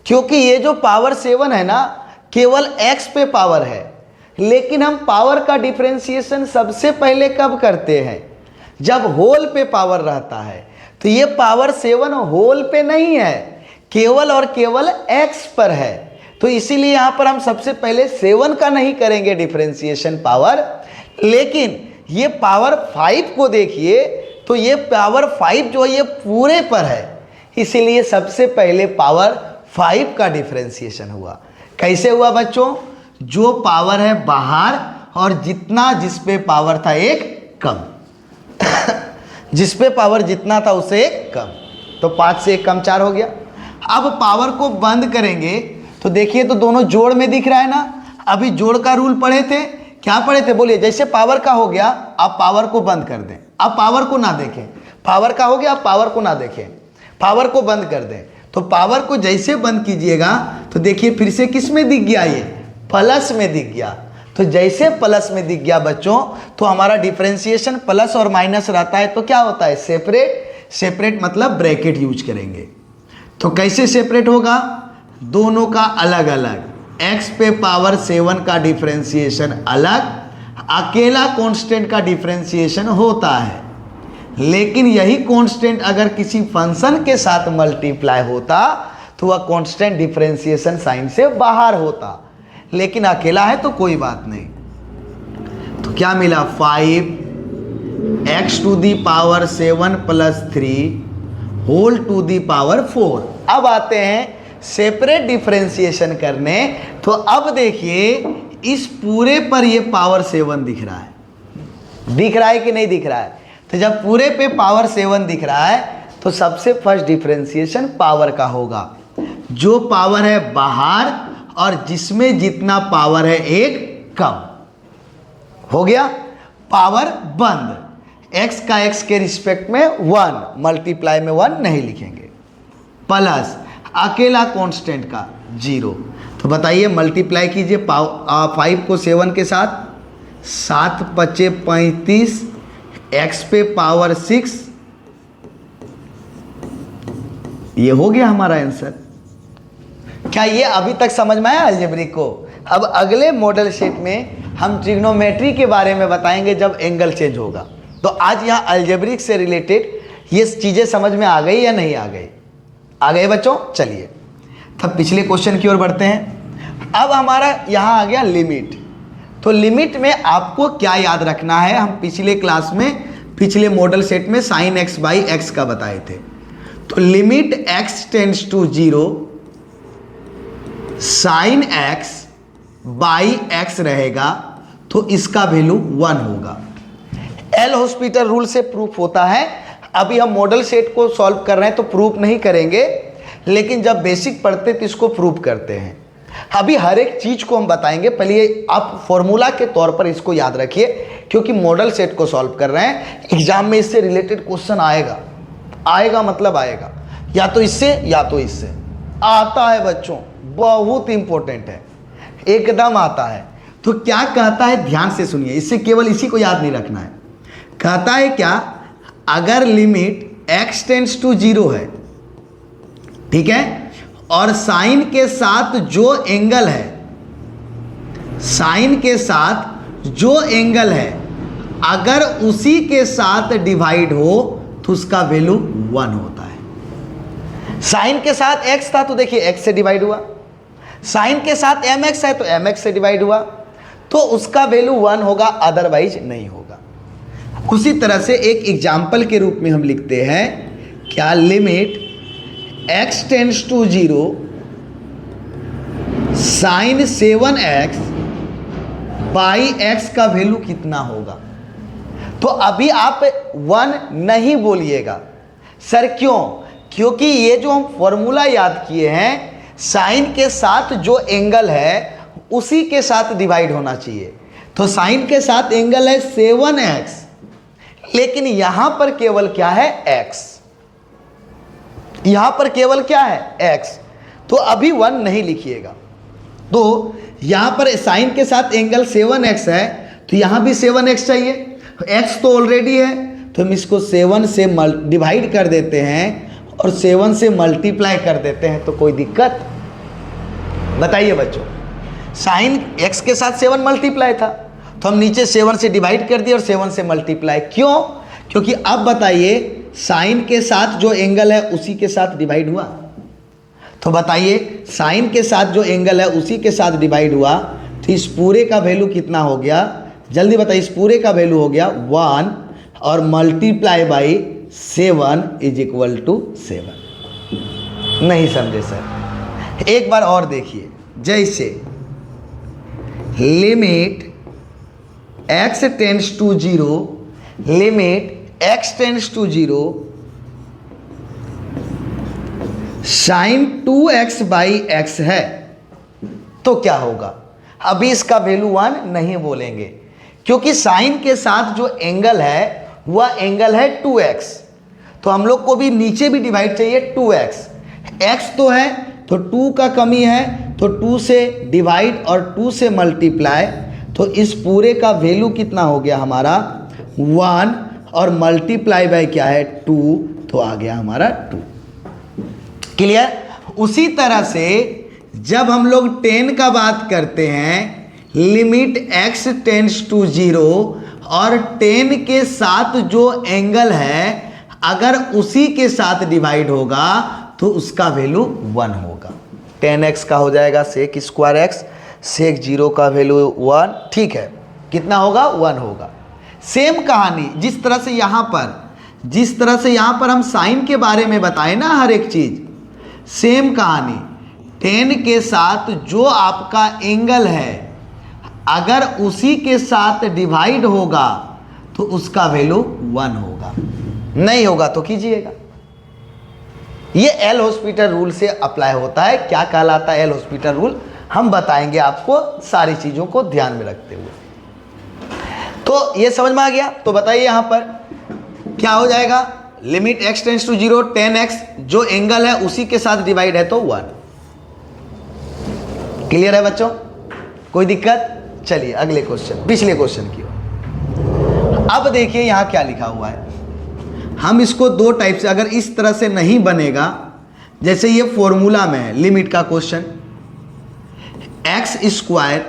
क्योंकि ये जो पावर 7 है ना केवल x पे पावर है, लेकिन हम पावर का डिफरेंशिएशन सबसे पहले कब करते हैं, जब होल पे पावर रहता है। तो ये पावर 7 होल पे नहीं है, केवल और केवल x पर है, तो इसीलिए यहां पर हम सबसे पहले 7 का नहीं करेंगे डिफरेंशिएशन पावर। लेकिन ये पावर 5 को देखिए तो ये पावर 5 जो है ये पूरे पर है, इसीलिए सबसे पहले पावर 5 का डिफरेंशिएशन हुआ। कैसे हुआ बच्चों, जो पावर है बाहर और जितना जिस पे पावर था 1 कम जिस पे पावर जितना था उससे 1 कम, तो 5 से 1 कम 4 हो गया। अब पावर को बंद करेंगे तो देखिए तो दोनों जोड़ में दिख रहा है ना, अभी जोड़ का रूल पढ़े थे, क्या पढ़े थे बोलिए, जैसे पावर का हो गया आप पावर को बंद कर दें, आप पावर को ना देखें, पावर का हो गया आप पावर को ना देखें, पावर को बंद कर दें। तो पावर को जैसे बंद कीजिएगा तो देखिए फिर से किस में दिख गया, ये प्लस में दिख गया। तो जैसे प्लस में दिख गया बच्चों तो हमारा डिफरेंशिएशन प्लस और माइनस रहता है तो क्या होता है सेपरेट, सेपरेट मतलब ब्रैकेट यूज करेंगे। तो कैसे सेपरेट होगा, दोनों का अलग अलग, x पे पावर 7 का डिफरेंशिएशन अलग, अकेला कांस्टेंट का डिफरेंशिएशन होता है। लेकिन यही कांस्टेंट अगर किसी फंक्शन के साथ मल्टीप्लाई होता तो वह कांस्टेंट डिफरेंशिएशन साइन से बाहर होता, लेकिन अकेला है तो कोई बात नहीं। तो क्या मिला 5x to the power 7 plus 3 whole to the power 4। अब आते हैं सेपरेट डिफरेंशिएशन करने। तो अब देखिए इस पूरे पर ये पावर 7 दिख रहा है, दिख रहा है कि नहीं दिख रहा है। तो जब पूरे पे पावर 7 दिख रहा है तो सबसे फर्स्ट डिफरेंशिएशन पावर का होगा, जो पावर है बाहर और जिसमें जितना पावर है 1 कम। हो गया पावर बंद, x का x के रिस्पेक्ट में 1, मल्टीप्लाई में 1 नहीं लिखेंगे, प्लस अकेला कांस्टेंट का 0। तो बताइए मल्टीप्लाई कीजिए 5 को 7 के साथ, 7 × 5 = 35, x पे पावर 6, ये हो गया हमारा आंसर। क्या ये अभी तक समझ में आया अलजेब्रिक को? अब अगले मॉडल सेट में हम ट्रिग्नोमेट्री के बारे में बताएंगे जब एंगल चेंज होगा। तो आज यहाँ अलजेब्रिक से रिलेटेड ये चीज़ें समझ में आ गई या नहीं आ गई? आ गए बच्चों? चलिए तब पिछले क्वेश्चन की ओर बढ़ते हैं। अब हमारा यहाँ आ गया लिमिट। तो लिमिट में आपको क्या याद रखना है? हम पिछले क्लास में पिछले मॉडल सेट में sin x/x का बताए थे। तो limit x tends to 0 sin x/x रहेगा, तो इसका वैल्यू 1 होगा। एल हॉस्पिटल रूल से प्रूफ होता है। अभी हम मॉडल सेट को सॉल्व कर रहे हैं तो प्रूफ नहीं करेंगे, लेकिन जब बेसिक पढ़ते तो इसको प्रूफ करते हैं। अभी हर एक चीज को हम बताएंगे, पहले आप फॉर्मूला के तौर पर इसको याद रखिए, क्योंकि मॉडल सेट को सॉल्व कर रहे हैं। एग्जाम में इससे रिलेटेड क्वेश्चन आएगा मतलब आएगा, या तो इससे या तो इससे आता है बच्चों, बहुत इंपॉर्टेंट है, एकदम आता है। तो क्या कहता है, ध्यान से सुनिए, इससे केवल इसी को याद नहीं रखना है। कहता है क्या, अगर लिमिट x टेंड्स टू 0 है, ठीक है, और साइन के साथ जो एंगल है, साइन के साथ जो एंगल है, अगर उसी के साथ डिवाइड हो तो उसका वैल्यू 1 होता है। साइन के साथ x था तो देखिए x से डिवाइड हुआ, साइन के साथ mx है तो mx से डिवाइड हुआ, तो उसका वैल्यू 1 होगा, अदरवाइज नहीं होगा। उसी तरह से एक एग्जाम्पल के रूप में हम लिखते हैं, क्या, limit x tends to 0 sin 7x/x का वैल्यू कितना होगा? तो अभी आप 1 नहीं बोलिएगा। सर क्यों? क्योंकि ये जो हम फॉर्मूला याद किए हैं, साइन के साथ जो एंगल है उसी के साथ डिवाइड होना चाहिए। तो साइन के साथ एंगल है 7x, लेकिन यहां पर केवल क्या है, x। यहां पर केवल क्या है, x। तो अभी 1 नहीं लिखिएगा। तो यहां पर साइन के साथ एंगल 7x है, तो यहां भी 7x चाहिए। x तो ऑलरेडी है, तो हम इसको 7 से डिवाइड कर देते हैं और 7 से मल्टीप्लाई कर देते हैं, तो कोई दिक्कत? बताइए बच्चों, साइन x के साथ 7 मल्टीप्लाई था, तो हम नीचे 7 से डिवाइड कर दिए और 7 से मल्टीप्लाई। क्यों? क्योंकि अब बताइए, साइन के साथ जो एंगल है उसी के साथ डिवाइड हुआ। तो बताइए, साइन के साथ जो एंगल है उसी के साथ डिवाइड हुआ, तो इस पूरे का वैल्यू कितना हो गया? जल्दी बताइए, इस पूरे का वैल्यू हो गया 1, और मल्टीप्लाई बाई 7 = 7। नहीं समझे सर? एक बार और देखिए, जैसे limit x tends to 0, limit x tends to 0 sin 2x/x है, तो क्या होगा? अभी इसका वैल्यू 1 नहीं बोलेंगे, क्योंकि साइन के साथ जो एंगल है वह एंगल है 2x। तो हम लोग को भी नीचे भी डिवाइड चाहिए 2x। x तो है, तो 2 का कमी है, तो 2 से डिवाइड और 2 से मल्टीप्लाई, तो इस पूरे का वैल्यू कितना हो गया हमारा? 1, और मल्टीप्लाई बाय क्या है? 2, तो आ गया हमारा 2। क्लियर? उसी तरह से जब हम लोग 10 का बात करते हैं, लिमिट x टेंड्स टू 0 और 10 के साथ जो एंगल है अगर उसी के साथ डिवाइड होगा तो उसका वैल्यू 1 होगा। 10x का हो जाएगा sec²x, sec 0 का वैल्यू 1, ठीक है, कितना होगा? 1 होगा। सेम कहानी जिस तरह से यहाँ पर हम साइन के बारे में बताए ना हर एक चीज, सेम कहानी 10 के साथ जो आपका एंगल है अगर उसी के साथ डिवाइड होगा तो उसका वैल्यू 1 होगा, नहीं होगा तो कीजिएगा। ये एल हॉस्पिटल रूल से अप्लाई होता है। क्या कहलाता है एल हॉस्पिटल रूल, हम बताएंगे आपको सारी चीज़ों को ध्यान में रखते हुए। तो ये समझ में आ गया। तो बताइए यहाँ पर क्या हो जाएगा, limit x tense to 0 10x, जो एंगल है उसी के साथ डिवाइड है तो 1। क्लियर है बच्चों, कोई दिक्कत? चलिए अगले क्वेश्चन, पिछले क्वेश्चन की ओर। अब देखिए यहाँ क्या लिखा हुआ है, हम इसको दो टाइप से, अगर इस तरह से नहीं बनेगा, जैसे ये फॉर्मूला में है लिमिट का question, x square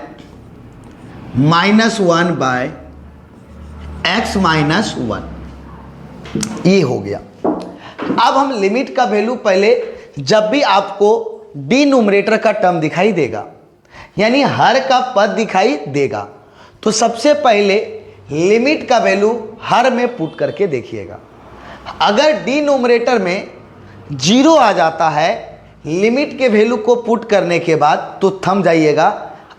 -1 by x -1, ये हो गया। अब हम लिमिट का वैल्यू पहले, जब भी आपको डिनोमिनेटर का टर्म दिखाई देगा, यानी हर का पद दिखाई देगा, तो सबसे पहले लिमिट का वैल्यू हर में पुट करके देखिएगा। अगर डिनोमिनेटर में 0 आ जाता है लिमिट के वैल्यू को पुट करने के बाद, तो थम जाइएगा,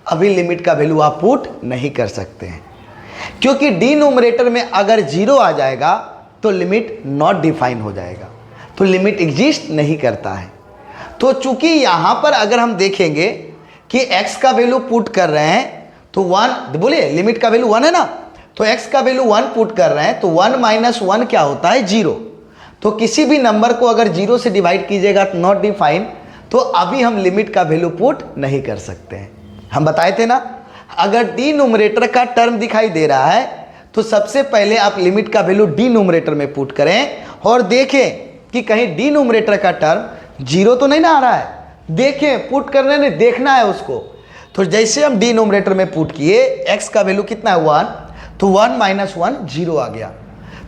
अभी लिमिट का वैल्यू आप पुट नहीं कर सकते हैं, क्योंकि डिनोमिनेटर में अगर 0 आ जाएगा तो लिमिट नॉट डिफाइन हो जाएगा, तो लिमिट एग्जिस्ट नहीं करता है। तो चूंकि यहां पर अगर हम देखेंगे कि x का वैल्यू पुट कर रहे हैं तो 1, बोलिए लिमिट का वैल्यू 1 है ना, तो x का वैल्यू 1 पुट कर रहे हैं तो 1 - 1 क्या होता है, 0। तो किसी भी नंबर को अगर 0 से डिवाइड कीजिएगा नॉट डिफाइन, तो अभी हम लिमिट का वैल्यू पुट नहीं कर सकते हैं। हम बताए थे ना, अगर डिनोमिनेटर का टर्म दिखाई दे रहा है तो सबसे पहले आप लिमिट का वैल्यू डिनोमिनेटर में पुट करें और देखें कि कहीं डिनोमिनेटर का टर्म 0 तो नहीं ना आ रहा है, देखें, पुट करने में देखना है उसको। तो जैसे हम डिनोमिनेटर में पुट किए, x का वैल्यू कितना है 1, तो 1 - 1 0 आ गया।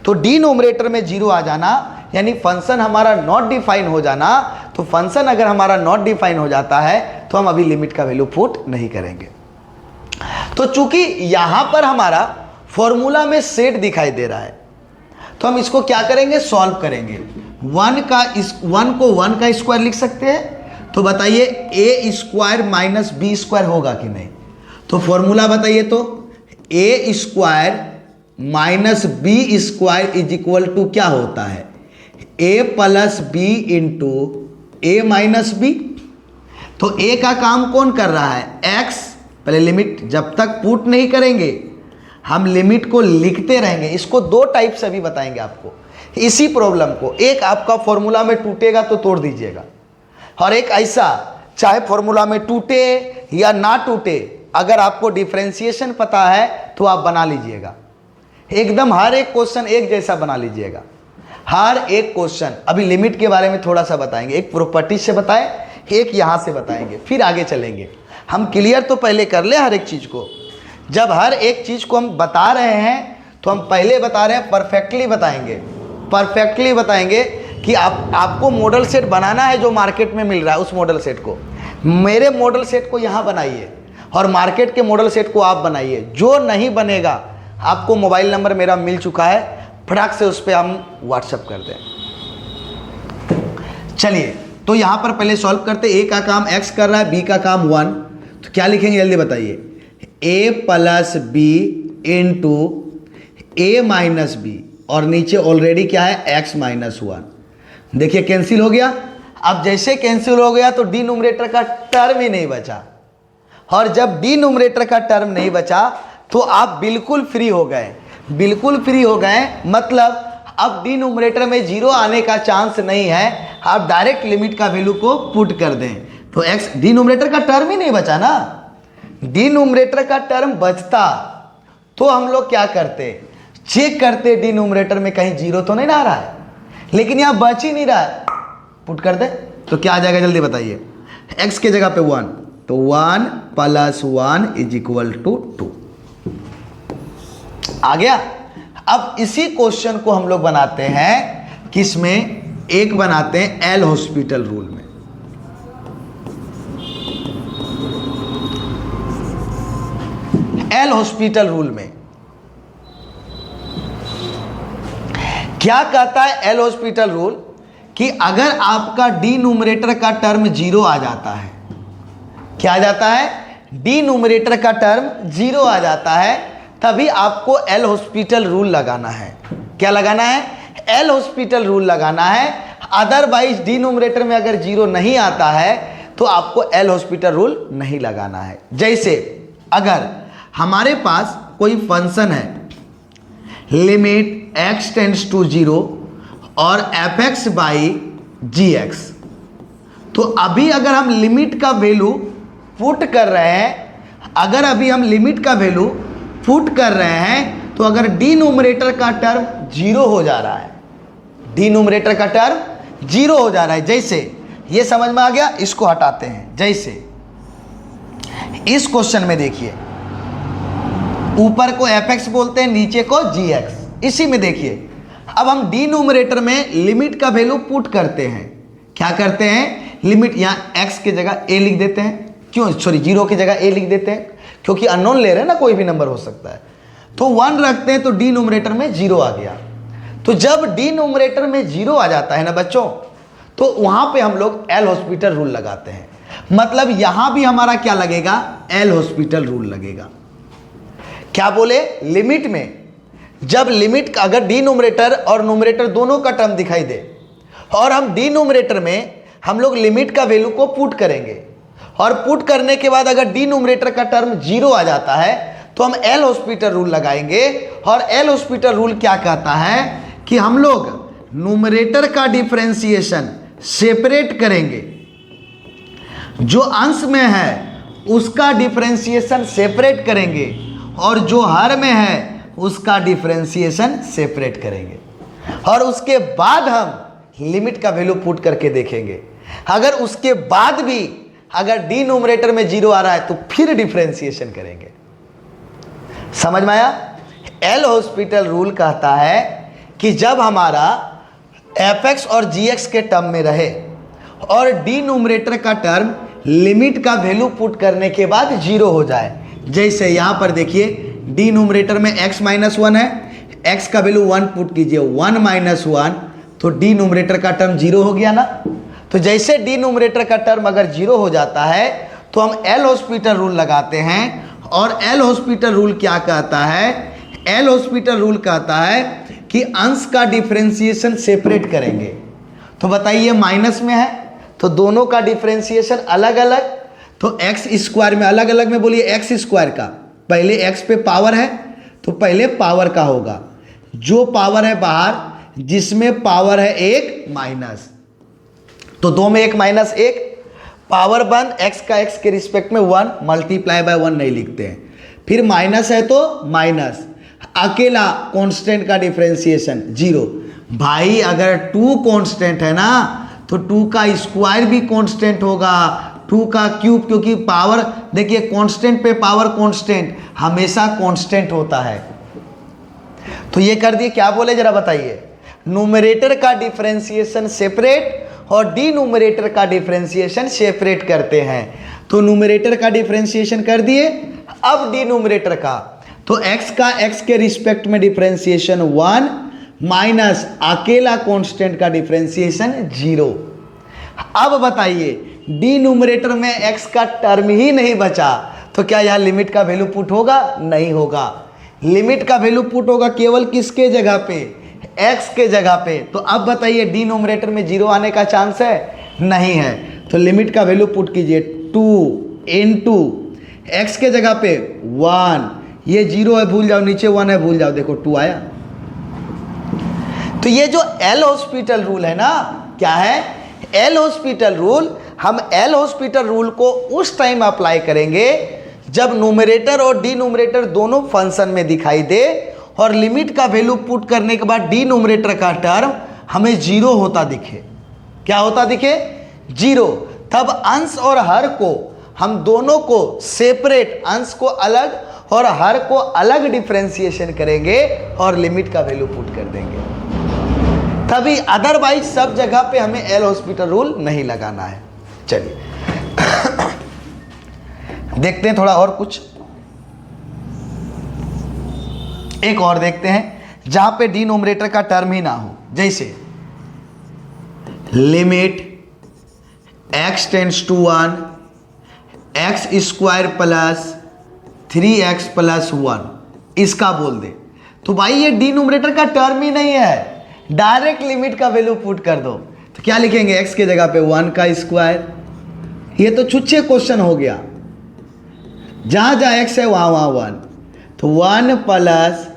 तो डिनोमिनेटर में 0 आ जाना यानी फंक्शन हमारा नॉट डिफाइन हो जाना। तो फंक्शन अगर हमारा नॉट डिफाइन हो जाता है तो हम अभी लिमिट का वैल्यू पुट नहीं करेंगे। तो चूंकि यहां पर हमारा फॉर्मूला में सेट दिखाई दे रहा है, तो हम इसको क्या करेंगे, सॉल्व करेंगे। 1 को 1 का स्क्वायर लिख सकते हैं, तो बताइए a स्क्वायर - b स्क्वायर होगा कि नहीं। तो फॉर्मूला बताइए, तो a square - b square is equal to क्या होता है, a + b into a - b। तो a का काम कौन कर रहा है, x। पहले लिमिट जब तक पुट नहीं करेंगे हम लिमिट को लिखते रहेंगे। इसको दो टाइप से भी बताएंगे आपको इसी प्रॉब्लम को। एक आपका फॉर्मूला में टूटेगा तो तोड़ दीजिएगा, और एक ऐसा चाहे फॉर्मूला में टूटे या ना टूटे, अगर आपको डिफरेंशिएशन पता है तो आप बना लीजिएगा। एकदम हर एक क्वेश्चन एक जैसा बना लीजिएगा, हर एक क्वेश्चन। अभी लिमिट के बारे में थोड़ा सा बताएंगे, एक प्रॉपर्टी से बताएं, एक यहाँ से बताएंगे, फिर आगे चलेंगे। हम क्लियर तो पहले कर ले हर एक चीज़ को। जब हर एक चीज़ को हम बता रहे हैं तो हम पहले बता रहे हैं, परफेक्टली बताएंगे, परफेक्टली बताएंगे कि आपको मॉडल सेट बनाना है जो मार्केट में मिल रहा है, उस मॉडल सेट को, मेरे मॉडल सेट को यहाँ बनाइए और मार्केट के मॉडल सेट को आप बनाइए। जो नहीं बनेगा, आपको मोबाइल नंबर मेरा मिल चुका है, फटाक से उस पर हम व्हाट्सएप कर दें। चलिए तो यहाँ पर पहले सॉल्व करते। a का काम x कर रहा है, b का काम 1, तो क्या लिखेंगे जल्दी बताइए, a + b into a - b, और नीचे ऑलरेडी क्या है x - 1। देखिए कैंसिल हो गया। अब जैसे कैंसिल हो गया तो डिनोमिनेटर का टर्म ही नहीं बचा, और जब डिनोमिनेटर का टर्म नहीं बचा तो आप बिल्कुल फ्री हो गए, बिल्कुल फ्री हो गए। मतलब अब डिनोमिनेटर में 0 आने का चांस नहीं है, आप डायरेक्ट लिमिट का वैल्यू को पुट कर दें तो x, डिनोमिनेटर का टर्म ही नहीं बचा ना। डिनोमिनेटर का टर्म बचता तो हम लोग क्या करते, चेक करते डिनोमिनेटर में कहीं 0 तो नहीं ना आ रहा है, लेकिन यहाँ बच ही नहीं रहा है, पुट कर दे तो क्या आ जाएगा जल्दी बताइए। x के जगह पे 1, तो 1 + 1 इज इक्वल टू 2 आ गया। अब इसी क्वेश्चन को हम लोग बनाते हैं किसमें, एक बनाते हैं एल हॉस्पिटल रूल में। एल हॉस्पिटल रूल में क्या कहता है एल हॉस्पिटल रूल, कि अगर आपका डिनोमिनेटर का टर्म 0 आ जाता है, क्या आ जाता है, डिनोमिनेटर का टर्म 0 आ जाता है, तभी आपको एल हॉस्पिटल रूल लगाना है। क्या लगाना है, एल हॉस्पिटल रूल लगाना है। अदरवाइज डिनोमिनेटर में अगर 0 नहीं आता है तो आपको एल हॉस्पिटल रूल नहीं लगाना है। जैसे अगर हमारे पास कोई फंक्शन है लिमिट x टेंड्स टू 0 और fx बाई gx। तो अभी अगर हम लिमिट का वैल्यू पुट कर रहे हैं, अगर अभी हम लिमिट का वैल्यू पुट कर रहे हैं तो अगर डिनोमिनेटर का टर्म 0 हो जा रहा है, डिनोमिनेटर का टर्म 0 हो जा रहा है, जैसे ये समझ में आ गया, इसको हटाते हैं। जैसे इस क्वेश्चन में देखिए, ऊपर को fx बोलते हैं, नीचे को gx। इसी में देखिए अब हम डिनोमिनेटर में लिमिट का वैल्यू पुट करते हैं। क्या करते हैं, लिमिट यहाँ x की जगह a लिख देते हैं, क्यों, सॉरी 0 की जगह a लिख देते हैं, क्योंकि अननोन ले रहे हैं ना, कोई भी नंबर हो सकता है। तो 1 रखते हैं तो डिनोमिनेटर में 0 आ गया। तो जब डिनोमिनेटर में 0 आ जाता है ना बच्चों, तो वहां पे हम लोग एल हॉस्पिटल रूल लगाते हैं। मतलब यहां भी हमारा क्या लगेगा, एल हॉस्पिटल रूल लगेगा। क्या बोले, लिमिट में जब लिमिट अगर डिनोमिनेटर और नोमिनेटर दोनों का टर्म दिखाई दे और हम डिनोमिनेटर में हम लोग लिमिट का वैल्यू को पुट करेंगे और पुट करने के बाद अगर डिनोमिनेटर का टर्म 0 आ जाता है तो हम एल हॉस्पिटल रूल लगाएंगे। और एल हॉस्पिटल रूल क्या कहता है कि हम लोग नोमिनेटर का डिफरेंशिएशन सेपरेट करेंगे, जो अंश में है उसका डिफरेंशिएशन सेपरेट करेंगे और जो हर में है उसका डिफरेंशिएशन सेपरेट करेंगे। और उसके बाद हम लिमिट का वैल्यू पुट करके देखेंगे। अगर उसके बाद भी अगर डिनोमिनेटर में 0 आ रहा है तो फिर डिफरेंशिएशन करेंगे। समझ में आया। एल हॉस्पिटल रूल कहता है कि जब हमारा fx और gx के टर्म में रहे और डिनोमिनेटर का टर्म लिमिट का वैल्यू पुट करने के बाद 0 हो जाए। जैसे यहां पर देखिए डिनोमिनेटर में x माइनस 1 है, x का वैल्यू 1 पुट कीजिए, 1 माइनस 1, तो डिनोमिनेटर का टर्म 0 हो गया ना। तो जैसे डिनोमिनेटर का टर्म अगर 0 हो जाता है तो हम एल हॉस्पिटल रूल लगाते हैं। और एल हॉस्पिटल रूल क्या कहता है, एल हॉस्पिटल रूल कहता है कि अंश का डिफरेंशिएशन सेपरेट करेंगे। तो बताइए माइनस में है तो दोनों का डिफरेंशिएशन अलग अलग, तो एक्स स्क्वायर में अलग अलग में बोलिए, एक्स स्क्वायर का पहले एक्स पे पावर है तो पहले पावर का होगा, जो पावर है बाहर जिसमें पावर है 1 माइनस, तो 2 में 1 माइनस 1, पावर 1 एक्स का एक्स के रिस्पेक्ट में 1 मल्टीप्लाई बाय 1 नहीं लिखते हैं, फिर माइनस है तो माइनस, अकेला कांस्टेंट का डिफरेंशिएशन 0। भाई अगर 2 कांस्टेंट है ना तो 2 का स्क्वायर भी कांस्टेंट होगा, 2 का क्यूब, क्योंकि पावर देखिए कांस्टेंट पे पावर कांस्टेंट हमेशा कांस्टेंट होता है। तो ये कर दिए, क्या बोले जरा बताइए, न्यूमरेटर का डिफरेंशिएशन सेपरेट और डिनोमिनेटर का डिफरेंशिएशन सेपरेट करते हैं। तो न्यूमरेटर का डिफरेंशिएशन कर दिए, अब डिनोमिनेटर का, तो x का x के रिस्पेक्ट में डिफरेंशिएशन 1 माइनस अकेला कांस्टेंट का डिफरेंशिएशन 0। अब बताइए डिनोमिनेटर में x का टर्म ही नहीं बचा तो क्या यह लिमिट का वैल्यू पुट होगा, नहीं होगा। लिमिट का वैल्यू पुट होगा केवल किसके जगह पे, x के जगह पे। तो अब बताइए डिनोमिनेटर में 0 आने का चांस है, नहीं है। तो लिमिट का वैल्यू पुट कीजिए 2 इंटू x के जगह पे 1, ये 0 है भूल जाओ, नीचे 1 है भूल जाओ, देखो 2 आया। तो ये जो एल हॉस्पिटल रूल है ना, क्या है, एल हॉस्पिटल रूल, हम एल हॉस्पिटल रूल को उस टाइम अप्लाई करेंगे जब न्यूमरेटर और डिनोमिनेटर दोनों फंक्शन में दिखाई दे और लिमिट का वैल्यू पुट करने के बाद डिनोमिनेटर का टर्म हमें 0 होता दिखे। क्या होता दिखे, 0। तब अंश और हर को हम दोनों को सेपरेट, अंश को अलग और हर को अलग डिफरेंशिएशन करेंगे और लिमिट का वैल्यू पुट कर देंगे तभी, अदरवाइज सब जगह पे हमें एल हॉस्पिटल रूल नहीं लगाना है। चलिए देखते हैं थोड़ा और कुछ, एक और देखते हैं जहां पे डिनोमिनेटर का टर्म ही ना हो। जैसे limit x tends to 1 x square plus 3x plus 1, इसका बोल दे तो भाई ये डिनोमिनेटर का टर्म ही नहीं है, डायरेक्ट लिमिट का वैल्यू पुट कर दो। तो क्या लिखेंगे, x के जगह पे 1 का स्क्वायर, ये तो छुच्छे क्वेश्चन हो गया, जहां जहां x है वहां 1, तो 1 प्लस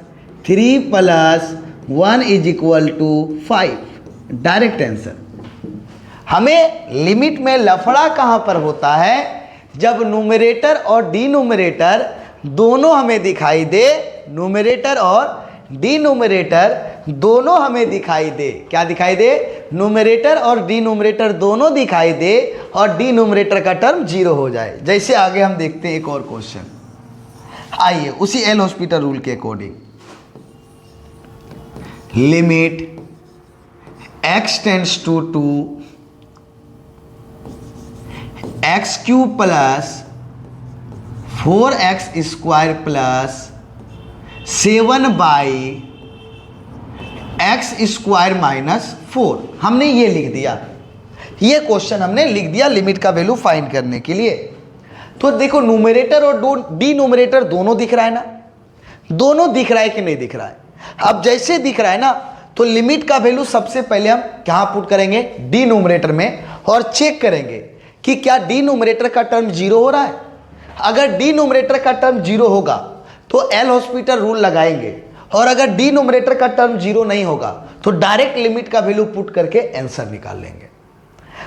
3 + 1 = 5। Direct answer. हमें लिमिट में लफड़ा कहाँ पर होता है? जब न्यूमरेटर और डिनोमिनेटर दोनों हमें दिखाई दे, न्यूमरेटर और डिनोमिनेटर दोनों हमें दिखाई दे। क्या दिखाई दे? न्यूमरेटर और डिनोमिनेटर दोनों दिखाई दे और डिनोमिनेटर का टर्म 0 हो जाए। जैसे आगे हम देखते हैं एक और क्वेश्चन। आइए उसी एल हॉस्पिटल रूल के according, limit x tends to 2 x³ + 4x² + 7/x² - 4। हमने ये लिख दिया, ये क्वेश्चन हमने लिख दिया लिमिट का वैल्यू फाइंड करने के लिए। तो देखो न्यूमरेटर और डिनोमिनेटर दोनों दिख रहा है ना, दोनों दिख रहा है कि नहीं दिख रहा है? अब जैसे दिख रहा है ना, तो लिमिट का वैल्यू सबसे पहले हम कहाँ पुट करेंगे? डिनोमिनेटर में, और चेक करेंगे कि क्या डिनोमिनेटर का टर्म 0 हो रहा है। अगर डिनोमिनेटर का टर्म 0 होगा तो एल हॉस्पिटल रूल लगाएंगे, और अगर डिनोमिनेटर का टर्म 0 नहीं होगा तो डायरेक्ट लिमिट का वैल्यू पुट करके आंसर निकाल लेंगे।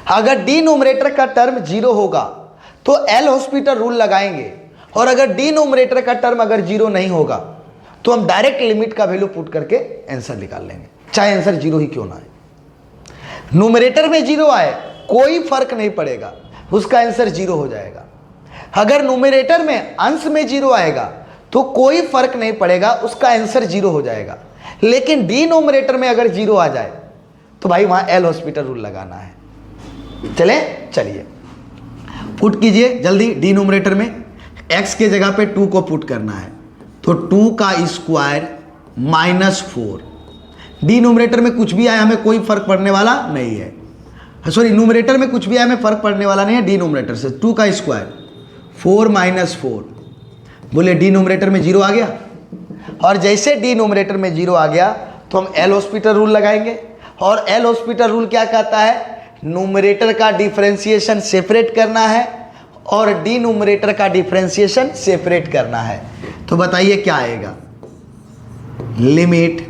अगर डिनोमिनेटर का टर्म 0 होगा तो एल हॉस्पिटल रूल लगाएंगे, और अगर डिनोमिनेटर का टर्म अगर 0 नहीं होगा तो हम डायरेक्ट लिमिट का वैल्यू पुट करके आंसर निकाल लेंगे, चाहे आंसर 0 ही क्यों ना आए। न्यूमरेटर में 0 आए कोई फर्क नहीं पड़ेगा, उसका आंसर 0 हो जाएगा। अगर न्यूमरेटर में अंश में 0 आएगा तो कोई फर्क नहीं पड़ेगा, उसका आंसर 0 हो जाएगा। लेकिन डिनोमिनेटर में अगर 0 आ जाए तो भाई वहां एल हॉस्पिटल रूल लगाना है। चलिए पुट कीजिए जल्दी। डिनोमिनेटर में x के जगह पे 2 को पुट करना है, तो 2 का स्क्वायर -4। डिनोमिनेटर में कुछ भी आया हमें कोई फर्क पड़ने वाला नहीं है, सॉरी न्यूमरेटर में कुछ भी आया हमें फर्क पड़ने वाला नहीं है। डिनोमिनेटर से 2 का स्क्वायर 4 - 4, बोले डिनोमिनेटर में 0 आ गया, और जैसे डिनोमिनेटर में 0 आ गया तो हम एल हॉस्पिटल रूल लगाएंगे। और एल हॉस्पिटल रूल क्या कहता है? न्यूमरेटर का डिफरेंशिएशन सेपरेट करना है और डिनोमिनेटर का डिफरेंशिएशन सेपरेट करना है। तो बताइए क्या आएगा? लिमिट,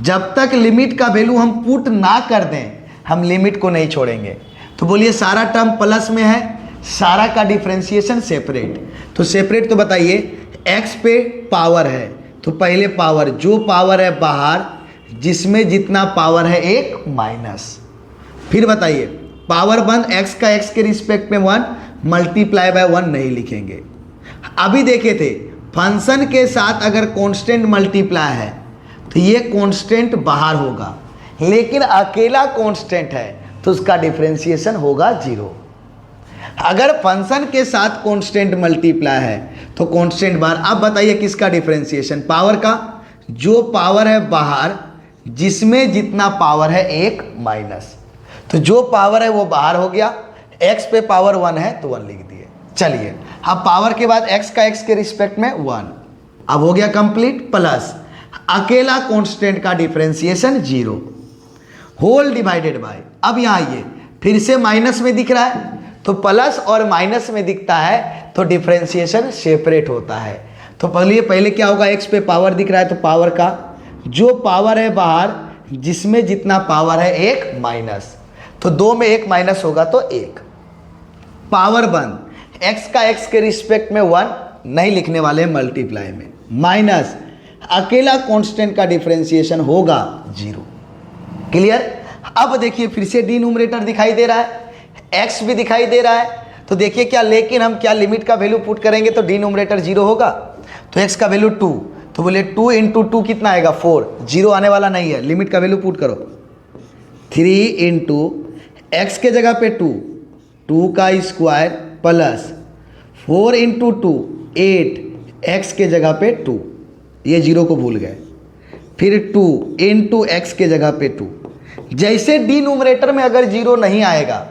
जब तक लिमिट का वैल्यू हम पुट ना कर दें हम लिमिट को नहीं छोड़ेंगे। तो बोलिए सारा टर्म प्लस में है, सारा का डिफरेंशिएशन सेपरेट। तो सेपरेट तो बताइए x पे पावर है, तो पहले पावर, जो पावर है बाहर जिसमें जितना पावर है 1 माइनस। फिर बताइए पावर 1, x का x के रिस्पेक्ट में 1 मल्टीप्लाई बाय 1 नहीं लिखेंगे। अभी देखे थे फंक्शन के साथ अगर कांस्टेंट मल्टीप्लाई है तो ये कांस्टेंट बाहर होगा, लेकिन अकेला कांस्टेंट है तो उसका डिफरेंशिएशन होगा 0। अगर फंक्शन के साथ कांस्टेंट मल्टीप्लाई है तो कांस्टेंट बाहर। अब बताइए किसका डिफरेंशिएशन? पावर का, जो पावर है बाहर जिसमें जितना पावर है 1 माइनस। तो जो पावर है वो बाहर हो गया, x पे पावर 1 है तो 1 लिख दिए। चलिए अब पावर के बाद x का x के रिस्पेक्ट में 1, अब हो गया कंप्लीट, प्लस अकेला कांस्टेंट का डिफरेंशिएशन 0 होल डिवाइडेड बाय। अब यहाँ आइए फिर से माइनस में दिख रहा है, तो प्लस और माइनस में दिखता है तो डिफरेंशिएशन सेपरेट होता है। तो पहले क्या होगा? x पे पावर दिख रहा है तो पावर का, जो पावर है बाहर जिसमें जितना पावर है 1 माइनस, तो 2 में 1 माइनस होगा तो 1। पावर 1, x का x के रिस्पेक्ट में 1 नहीं लिखने वाले मल्टीप्लाई में, माइनस अकेला कांस्टेंट का डिफरेंशिएशन होगा 0। क्लियर? अब देखिए फिर से डिनोमिनेटर दिखाई दे रहा है, x भी दिखाई दे रहा है, तो देखिए क्या, लेकिन हम क्या लिमिट का वैल्यू पुट करेंगे तो डिनोमिनेटर 0 होगा, तो x का वैल्यू 2, तो बोले 2 × 2 कितना आएगा? 4, 0 आने वाला नहीं है। लिमिट का वैल्यू पुट करो, 3 × x के जगह पे 2, 2 का स्क्वायर प्लस 4 × 2 8, x के जगह पे 2, ये 0 को भूल गए, फिर 2 × x के जगह पे 2। जैसे डिनोमिनेटर में अगर 0 नहीं आएगा,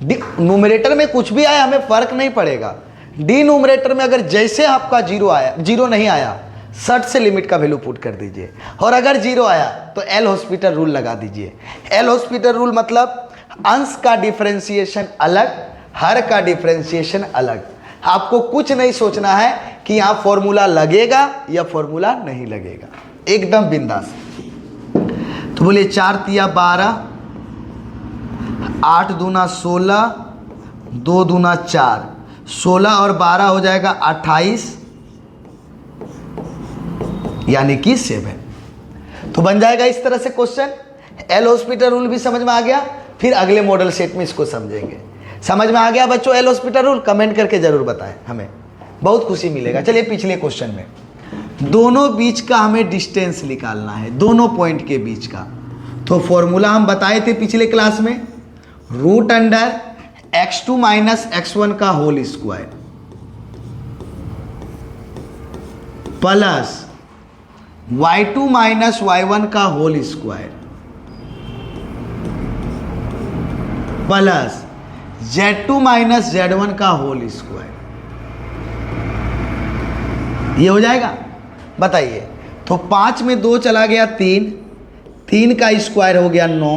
न्यूमरेटर में कुछ भी आया हमें फर्क नहीं पड़ेगा, डिनोमिनेटर में अगर जैसे आपका 0 आया, 0 नहीं आया, 60 से लिमिट का वैल्यू पुट कर दीजिए, और अगर 0 आया तो एल हॉस्पिटल रूल लगा दीजिए। एल हॉस्पिटल रूल मतलब अंश का डिफरेंशिएशन अलग, हर का डिफरेंशिएशन अलग। आपको कुछ नहीं सोचना है कि यहाँ फॉर्मूला लगेगा या फॉर्मूला नहीं लगेगा, एकदम बिंदास। तो बोलिए 4 तिया 12, 8 दूना 16, 2 दूना 4, 16 और 12 हो जाएगा 28, यानी कि 7। तो बन जाएगा इस तरह से क्वेश्चन। एल हॉस्पिटल रूल भी समझ में आ गया, फिर अगले मॉडल सेट में इसको समझेंगे। समझ में आ गया बच्चों एल हॉस्पिटल रूल? कमेंट करके जरूर बताएं, हमें बहुत खुशी मिलेगा। चलिए पिछले क्वेश्चन में दोनों बीच का हमें डिस्टेंस निकालना है, दोनों पॉइंट के बीच का। तो फॉर्मूला हम बताए थे पिछले क्लास में, root under x2 minus x1 का whole square plus y2 minus y1 का whole square plus z2 minus z1 का होल स्क्वायर, ये हो जाएगा। बताइए, तो 5 में 2 चला गया 3, 3 का स्क्वायर हो गया 9,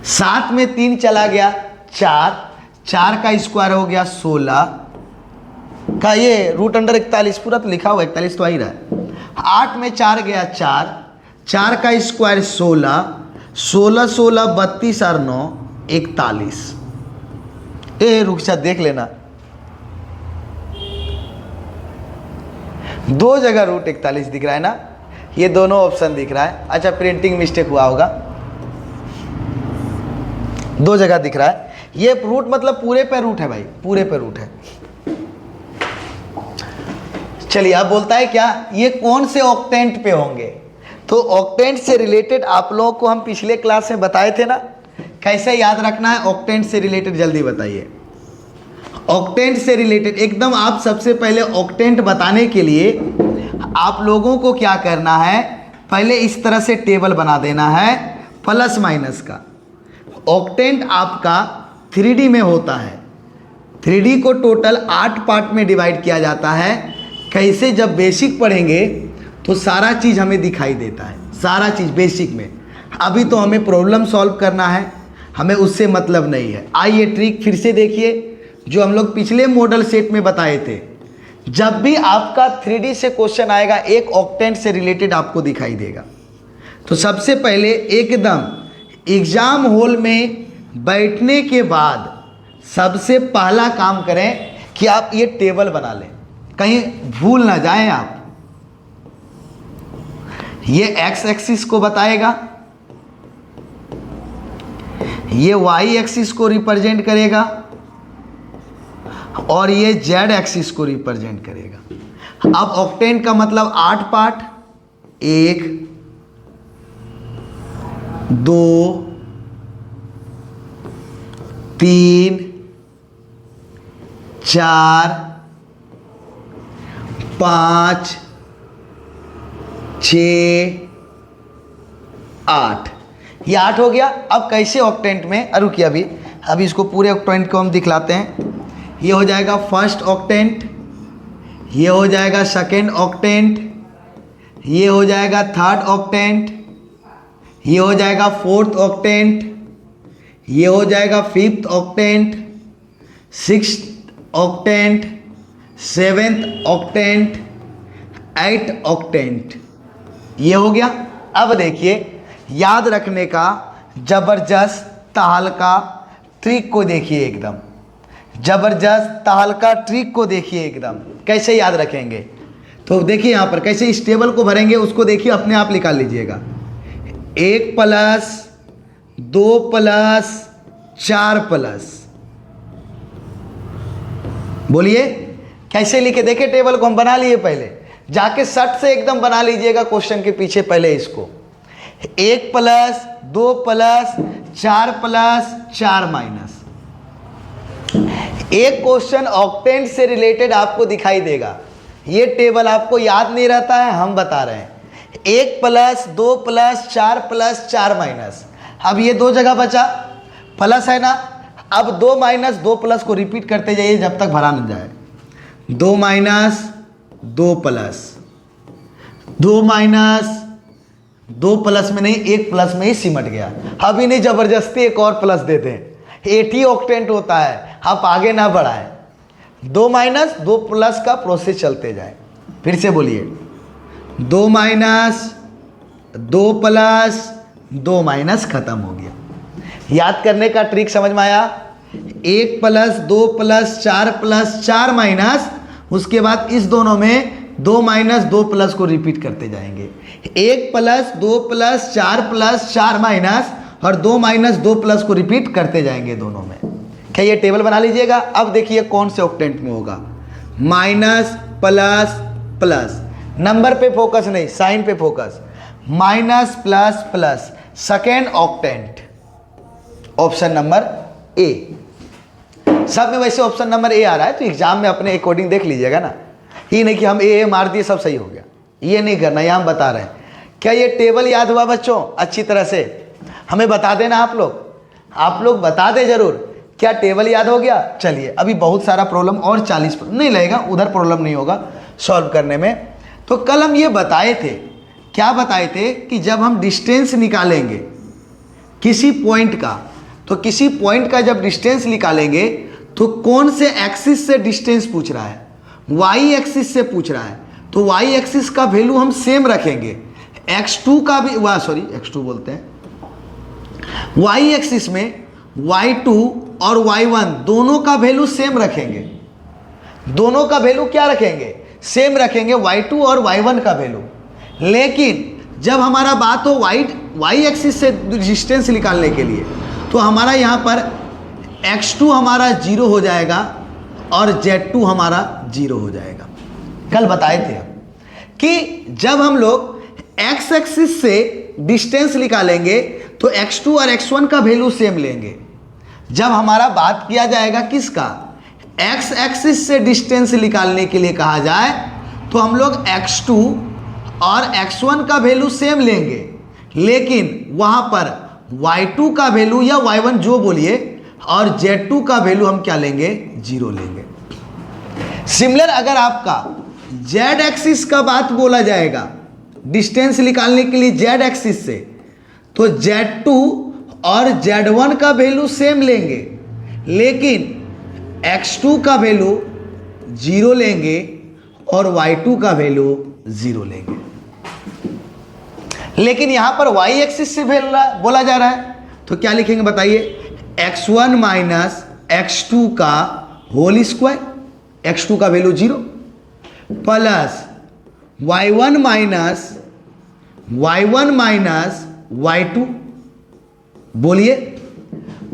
7 में 3 चला गया 4, 4 का स्क्वायर हो गया 16 का, ये रूट अंडर 41 पूरा तो लिखा हुआ 41 तो आ ही रहा है। 8 में 4 गया 4, 4 का स्क्वायर 16, 16 16 32 और 9 41। रुक जा देख लेना, दो जगह रूट 41 दिख रहा है ना, ये दोनों ऑप्शन दिख रहा है। अच्छा प्रिंटिंग मिस्टेक हुआ होगा, दो जगह दिख रहा है। ये रूट मतलब पूरे पे रूट है भाई, पूरे पे रूट है। चलिए अब बोलता है क्या, ये कौन से ऑक्टेंट पे होंगे? तो ऑक्टेंट से रिलेटेड आप लोगों को हम पिछले क्लास में बताए थे ना, कैसे याद रखना है ऑक्टेंट से रिलेटेड, जल्दी बताइए। ऑक्टेंट से रिलेटेड एकदम आप सबसे पहले ऑक्टेंट बताने के लिए आप लोगों को क्या करना है, पहले इस तरह से टेबल बना देना है प्लस माइनस का। ऑक्टेंट आपका 3D में होता है, 3D को टोटल 8 पार्ट में डिवाइड किया जाता है। कैसे, जब बेसिक पढ़ेंगे तो सारा चीज़ हमें दिखाई देता है, सारा चीज़ बेसिक में। अभी तो हमें प्रॉब्लम सॉल्व करना है, हमें उससे मतलब नहीं है। आइए ट्रिक फिर से देखिए जो हम लोग पिछले मॉडल सेट में बताए थे। जब भी आपका 3D से क्वेश्चन आएगा एक ऑक्टेंट से रिलेटेड आपको दिखाई देगा। तो सबसे पहले एकदम एग्जाम हॉल में बैठने के बाद सबसे पहला काम करें कि आप ये टेबल बना लें, कहीं भूल ना जाएं आप। ये एक्स एक्सिस को बताएगा, ये वाई एक्सिस को रिप्रेजेंट करेगा और ये जेड एक्सिस को रिप्रेजेंट करेगा। अब ऑक्टेंट का मतलब 8 पार्ट, 1 2 3 4 5 6 8, ये 8 हो गया। अब कैसे ऑक्टेंट में, रुकिए अभी इसको पूरे ऑक्टेंट को हम दिखलाते हैं। ये हो जाएगा फर्स्ट ऑक्टेंट, ये हो जाएगा सेकेंड ऑक्टेंट, ये हो जाएगा थर्ड ऑक्टेंट, ये हो जाएगा फोर्थ ऑक्टेंट, ये हो जाएगा fifth octant, sixth octant, seventh octant, eight octant, ये हो गया। अब देखिए याद रखने का जबरदस्त तहलका ट्रिक को देखिए, एकदम जबरदस्त तहलका ट्रिक को देखिए एकदम, कैसे याद रखेंगे। तो देखिए यहाँ पर कैसे इस टेबल को भरेंगे उसको देखिए, अपने आप निकाल लीजिएगा। 1 प्लस 2 प्लस 4 प्लस, बोलिए कैसे लिखे, देखिए टेबल को हम बना लिए। पहले जाके सट से एकदम बना लीजिएगा क्वेश्चन के पीछे, पहले इसको 1 प्लस 2 प्लस 4 प्लस 4 माइनस। एक क्वेश्चन ऑक्टेंट से रिलेटेड आपको दिखाई देगा, ये टेबल आपको याद नहीं रहता है, हम बता रहे हैं। 1 प्लस 2 प्लस 4 प्लस 4 माइनस, अब ये 2 जगह बचा, प्लस है ना। अब 2 माइनस 2 प्लस को रिपीट करते जाइए जब तक भरा न जाए। 2 माइनस 2 प्लस, 2 माइनस 2 प्लस में नहीं, 1 प्लस में ही सिमट गया। अब इन्हें जबरदस्ती एक और प्लस देते हैं, 8 ही ऑक्टेंट होता है, आप आगे ना बढ़ाएं। 2 माइनस 2 प्लस का प्रोसेस चलते जाए। फिर से बोलिए, 2 माइनस 2 प्लस 2 माइनस, खत्म हो गया। याद करने का ट्रिक समझ में आया? 1 प्लस 2 प्लस 4 माइनस, उसके बाद इस दोनों में 2 माइनस 2 प्लस को रिपीट करते जाएंगे। 1 प्लस 2 प्लस 4 माइनस और 2 माइनस 2 प्लस को रिपीट करते जाएंगे दोनों में। क्या ये टेबल बना लीजिएगा? अब देखिए कौन से ऑक्टेंट में होगा। माइनस प्लस प्लस, नंबर पे फोकस नहीं, साइन पे focus. Minus plus plus, second octant, option number A. सब में वैसे ऑप्शन नंबर ए आ रहा है, तो एग्जाम में अपने अकॉर्डिंग देख लीजिएगा ना, ये नहीं कि हम ए मार दिए सब सही हो गया, ये नहीं करना। यहाँ हम बता रहे हैं। क्या ये टेबल याद हुआ बच्चों? अच्छी तरह से हमें बता देना आप लोग बता दे जरूर। क्या टेबल याद हो गया? चलिए, अभी बहुत सारा प्रॉब्लम और 40 नहीं लगेगा, उधर प्रॉब्लम नहीं होगा सॉल्व करने में। तो कल हम ये बताए थे, क्या बताए थे कि जब हम डिस्टेंस निकालेंगे किसी पॉइंट का, तो किसी पॉइंट का जब डिस्टेंस निकालेंगे तो कौन से एक्सिस से डिस्टेंस पूछ रहा है? वाई एक्सिस से पूछ रहा है। तो वाई एक्सिस का वैल्यू हम सेम रखेंगे, x2 का भी x2 बोलते हैं, वाई एक्सिस में y2 और y1 दोनों का वैल्यू सेम रखेंगे। दोनों का वैल्यू क्या रखेंगे? सेम रखेंगे, y2 और y1 का वैल्यू। लेकिन जब हमारा बात हो वाई एक्सिस से डिस्टेंस निकालने के लिए, तो हमारा यहाँ पर x2 हमारा 0 हो जाएगा और z2 हमारा 0 हो जाएगा। कल बताए थे हम कि जब हम लोग x एक्सिस से डिस्टेंस निकालेंगे तो x2 और x1 का वैल्यू सेम लेंगे। जब हमारा बात किया जाएगा किसका? x एक्सिस से डिस्टेंस निकालने के लिए कहा जाए तो हम लोग x2 और x1 का वैल्यू सेम लेंगे, लेकिन वहां पर y2 का वैल्यू या y1 जो बोलिए, और z2 का वैल्यू हम क्या लेंगे? 0 लेंगे। सिमिलर अगर आपका z एक्सिस का बात बोला जाएगा डिस्टेंस निकालने के लिए z एक्सिस से, तो z2 और z1 का वैल्यू सेम लेंगे, लेकिन x2 का वैल्यू 0 लेंगे और y2 का वैल्यू 0 लेंगे। लेकिन यहां पर y एक्सिस से बोला जा रहा है, तो क्या लिखेंगे बताइए? x1 माइनस x2 का होल स्क्वायर, x2 का value 0, plus y1 minus y2। बोलिए,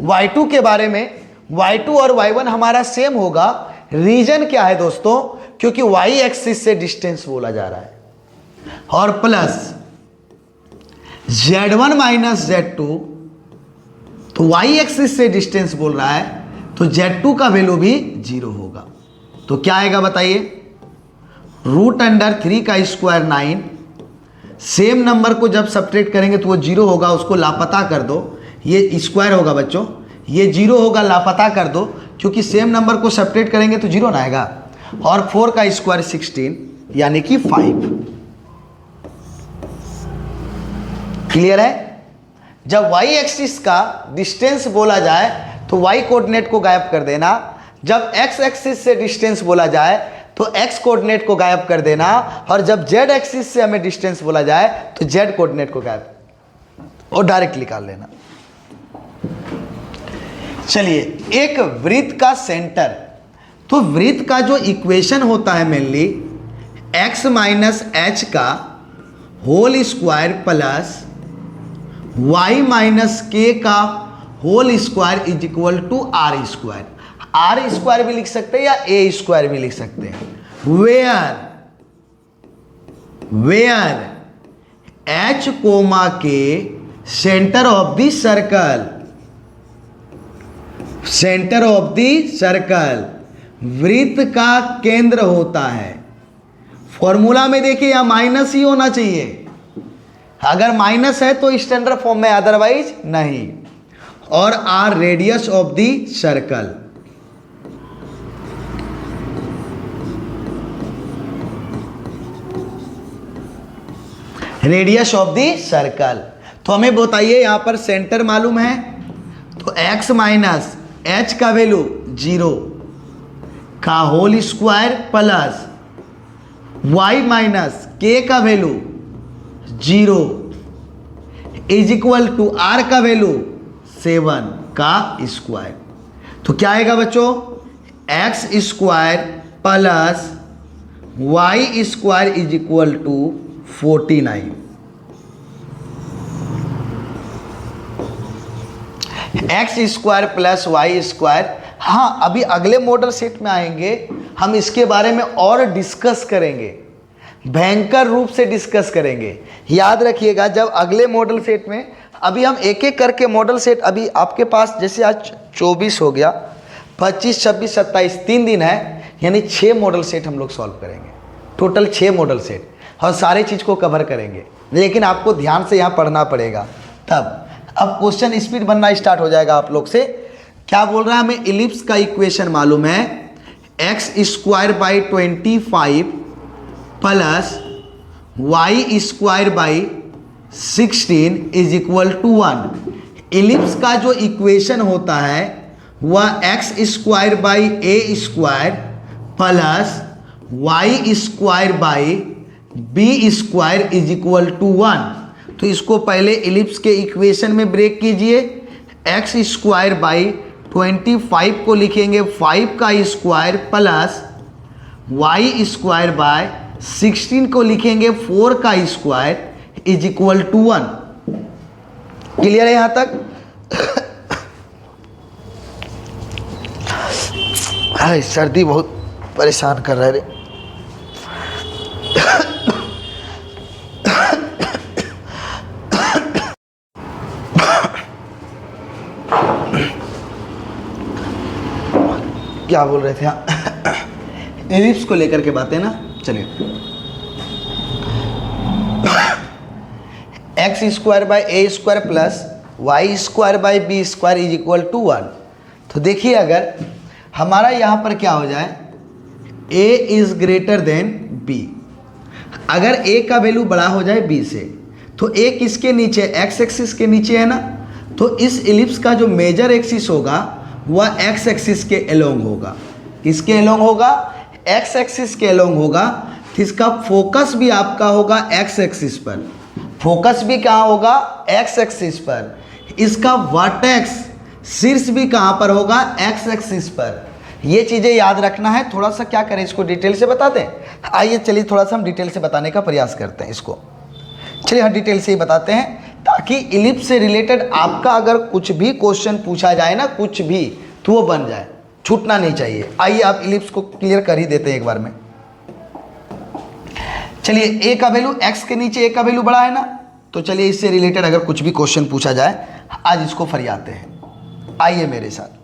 y2 के बारे में, y2 और y1 हमारा सेम होगा। रीजन क्या है दोस्तों? क्योंकि y एक्सिस से डिस्टेंस बोला जा रहा है, और प्लस z1 माइनस z2, तो y एक्सिस से डिस्टेंस बोल रहा है, तो z2 का वैल्यू भी 0 होगा। तो क्या आएगा बताइए? √3 का स्क्वायर 9। सेम नंबर को जब सब्ट्रैक्ट करेंगे तो वो 0 होगा, उसको लापता कर दो। ये स्क्वायर होगा बच्चों, ये 0 होगा, लापता कर दो, क्योंकि सेम नंबर को सब्ट्रैक्ट करेंगे तो 0 ना आएगा। और 4 का स्क्वायर 16 यानी कि 5। क्लियर है? जब y एक्सिस का डिस्टेंस बोला जाए तो y कोऑर्डिनेट को गायब कर देना, जब x एक्सिस से डिस्टेंस बोला जाए तो x कोऑर्डिनेट को गायब कर देना, और जब z एक्सिस से हमें डिस्टेंस बोला जाए तो z कोऑर्डिनेट को गायब और डायरेक्ट निकाल लेना। चलिए, एक वृत्त का सेंटर, तो वृत्त का जो इक्वेशन होता है मेनली x माइनस एच का whole square plus y minus k का whole square is equal to r square. R square भी लिख सकते हैं या ए स्क्वायर भी लिख सकते हैं। वेयर एच कोमा के centre of the circle, centre of the circle वृत्त का केंद्र होता है। फॉर्मूला में देखिए यहां माइनस ही होना चाहिए, अगर माइनस है तो स्टैंडर्ड फॉर्म में, अदरवाइज नहीं। और r radius of the circle, radius of the circle. तो हमें बताइए, यहां पर सेंटर मालूम है, तो x माइनस एच का वैल्यू 0, का whole square plus y minus k का value 0 is equal to r का वैल्यू 7 का स्क्वायर। तो क्या आएगा बच्चों, x square plus y square is equal to 49। X square plus y square. हाँ, अभी अगले मॉडल सेट में आएंगे, हम इसके बारे में और डिस्कस करेंगे, भयंकर रूप से डिस्कस करेंगे। याद रखिएगा, जब अगले मॉडल सेट में, अभी हम एक एक करके मॉडल सेट, अभी आपके पास जैसे आज 24 हो गया, 25, 26, 27 3 दिन है, यानी 6 मॉडल सेट हम लोग सॉल्व करेंगे, टोटल 6 मॉडल सेट, और सारे चीज़ को कवर करेंगे। लेकिन आपको ध्यान से यहाँ पढ़ना पड़ेगा, तब अब क्वेश्चन स्पीड बनना स्टार्ट हो जाएगा आप लोग से। क्या बोल रहा है, हमें इलिप्स का इक्वेशन मालूम है, x square by 25 plus y square by 16 is equal to 1। Ellipse का जो इक्वेशन होता है वह x square by a square plus y square by b square is equal to 1। तो इसको पहले इलिप्स के इक्वेशन में ब्रेक कीजिए। एक्स स्क्वायर बाई 25 को लिखेंगे 5 का square plus y square by 16 को लिखेंगे 4 का square is equal to 1। Clear है यहां तक? हाय, सर्दी बहुत परेशान कर रहा है। क्या बोल रहे थे इलिप्स को लेकर के बातें ना, चलिए। X square by a square plus y square by b square is equal to 1। तो देखिए, अगर हमारा यहाँ पर क्या हो जाए, a is greater then b, अगर a का वैल्यू बड़ा हो जाए b से, तो a किसके नीचे, x एक्सिस के नीचे है ना, तो इस इलिप्स का जो मेजर एक्सिस होगा वह x एक्सिस के एलोंग होगा। किसके एलोंग होगा? x एक्सिस के एलोंग होगा। तो इसका फोकस भी आपका होगा x एक्सिस पर, फोकस भी कहाँ होगा? x एक्सिस पर। इसका वर्टेक्स, शीर्ष भी कहाँ पर होगा? x एक्सिस पर। ये चीज़ें याद रखना है। थोड़ा सा क्या करें, इसको डिटेल से बताते हैं। आइए चलिए थोड़ा सा हम डिटेल से बताने का प्रयास करते हैं इसको। चलिए हम डिटेल से ही बताते हैं, ताकि इलिप्स से रिलेटेड आपका अगर कुछ भी क्वेश्चन पूछा जाए ना, कुछ भी, तो वो बन जाए, छूटना नहीं चाहिए। आइए आप इलिप्स को क्लियर कर ही देते हैं एक बार में। चलिए, a का वैल्यू, x के नीचे a का वैल्यू बड़ा है ना, तो चलिए इससे रिलेटेड अगर कुछ भी क्वेश्चन पूछा जाए, आज इसको फरियाते हैं। आइए मेरे साथ।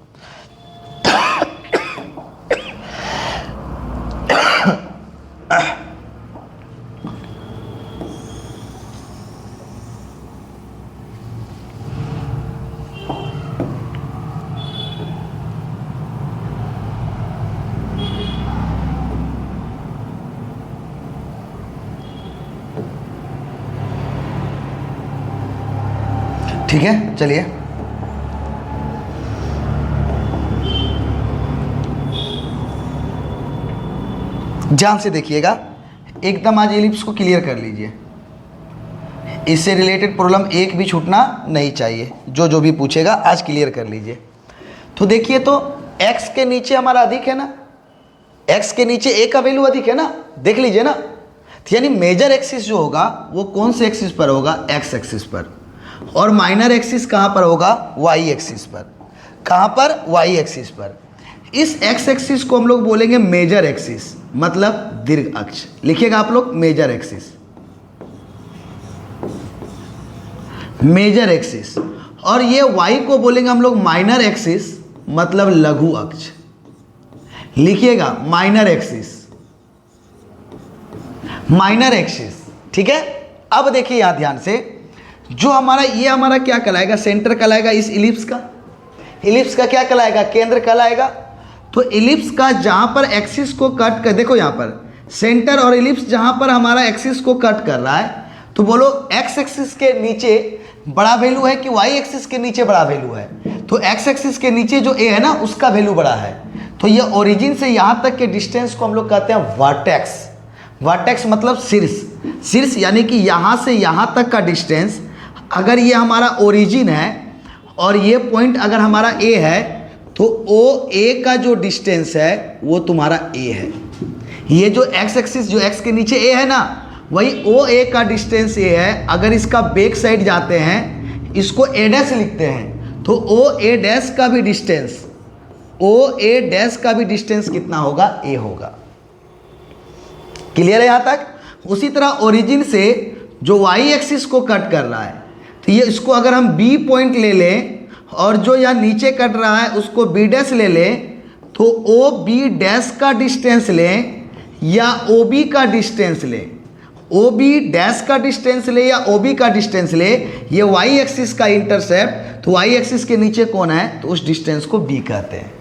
ठीक है, चलिए। ध्यान से देखिएगा, एकदम आज इलिप्स को क्लियर कर लीजिए। इससे रिलेटेड प्रॉब्लम एक भी छूटना नहीं चाहिए, जो भी पूछेगा आज क्लियर कर लीजिए। तो देखिए, तो x के नीचे हमारा अधिक है ना, x के नीचे a का वैल्यू अधिक है ना, देख लीजिए ना। तो यानी मेजर एक्सिस जो होगा वो कौन से एक्सिस पर होगा? x एक्सिस पर। और माइनर एक्सिस कहाँ पर होगा? y एक्सिस पर। कहाँ पर? y एक्सिस पर। इस x एक्सिस को हम लोग बोलेंगे मेजर एक्सिस, मतलब दीर्घ अक्ष। लिखिएगा आप लोग, मेजर एक्सिस, मेजर एक्सिस। और ये y को बोलेंगे हम लोग माइनर एक्सिस, मतलब लघु अक्ष। लिखिएगा, माइनर एक्सिस, माइनर एक्सिस। ठीक है। अब देखिए यहां ध्यान से, जो हमारा ये हमारा क्या कहलाएगा? सेंटर कहलाएगा इस इलिप्स का। इलिप्स का क्या कहलाएगा? केंद्र कहलाएगा। तो इलिप्स का जहां पर एक्सिस को कट कर, देखो यहां पर सेंटर और इलिप्स जहां पर हमारा एक्सिस को कट कर रहा है, तो बोलो एक्स एक्सिस के नीचे बड़ा वैल्यू है कि वाई एक्सिस के नीचे बड़ा वैल्यू है? तो एक्स एक्सिस के नीचे जो ए है ना, उसका वैल्यू बड़ा है। तो ये ओरिजिन से यहाँ तक के डिस्टेंस को हम लोग कहते हैं वर्टेक्स। वर्टेक्स मतलब शीर्ष, शीर्ष यानी कि यहाँ से यहाँ तक का डिस्टेंस। अगर ये हमारा ओरिजिन है और ये पॉइंट अगर हमारा ए है, तो ओ ए का जो डिस्टेंस है वो तुम्हारा ए है। ये जो एक्स एक्सिस, जो एक्स के नीचे ए है ना, वही ओ ए का डिस्टेंस ए है। अगर इसका बैक साइड जाते हैं, इसको ए डैश लिखते हैं, तो ओ ए डैश का भी डिस्टेंस, ओ ए डैश का भी डिस्टेंस कितना होगा? ए होगा। क्लियर है यहाँ तक? उसी तरह ओरिजिन से जो वाई एक्सिस को कट कर रहा है, तो ये इसको अगर हम बी पॉइंट ले लें और जो यहाँ नीचे कट रहा है उसको बी डैश ले लें, तो ओ बी डैश का डिस्टेंस लें या ओ बी का डिस्टेंस लें, ओ बी डैश का डिस्टेंस ले या ओ बी का डिस्टेंस ले, ये वाई एक्सिस का इंटरसेप्ट, तो वाई एक्सिस के नीचे कौन है? तो उस डिस्टेंस को बी कहते हैं।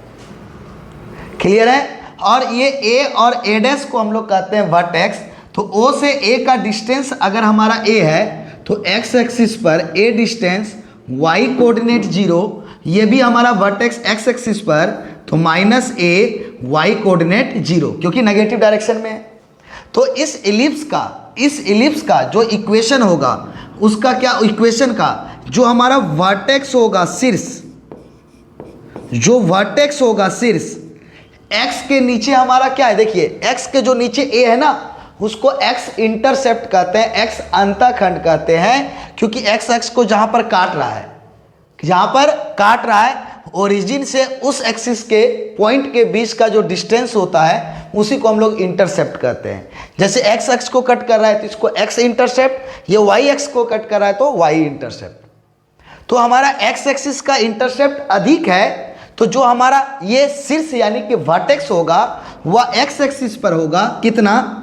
क्लियर है? और ये ए और ए डैश को हम लोग कहते हैं वर्टेक्स। तो ओ से ए का डिस्टेंस अगर हमारा ए है, तो एक्स एक्सिस पर ए डिस्टेंस, वाई कोऑर्डिनेट 0, ये भी हमारा वर्टेक्स एक्स एक्सिस पर, तो माइनस ए वाई कोऑर्डिनेट 0, क्योंकि नेगेटिव डायरेक्शन में है। तो इस इलिप्स का जो इक्वेशन होगा, उसका क्या इक्वेशन का, जो हमारा वर्टेक्स होगा शीर्ष, जो वर्टेक्स होगा शीर्ष, एक्स के नीचे हमारा क्या है? देखिए एक्स के जो नीचे ए है ना, उसको एक्स इंटरसेप्ट कहते हैं, एक्स अंतःखंड कहते हैं, क्योंकि एक्स एक्स को जहां पर काट रहा है, जहां पर काट रहा है, ओरिजिन से उस एक्सिस के पॉइंट के बीच का जो डिस्टेंस होता है, उसी को हम लोग इंटरसेप्ट कहते हैं। जैसे एक्स एक्स को कट कर रहा है तो इसको एक्स इंटरसेप्ट, ये वाई एक्स को कट कर रहा है तो वाई इंटरसेप्ट। तो हमारा एक्स एक्सिस का इंटरसेप्ट अधिक है, तो जो हमारा ये शीर्ष यानी कि वर्टेक्स होगा वह एक्स एक्सिस पर होगा कितना?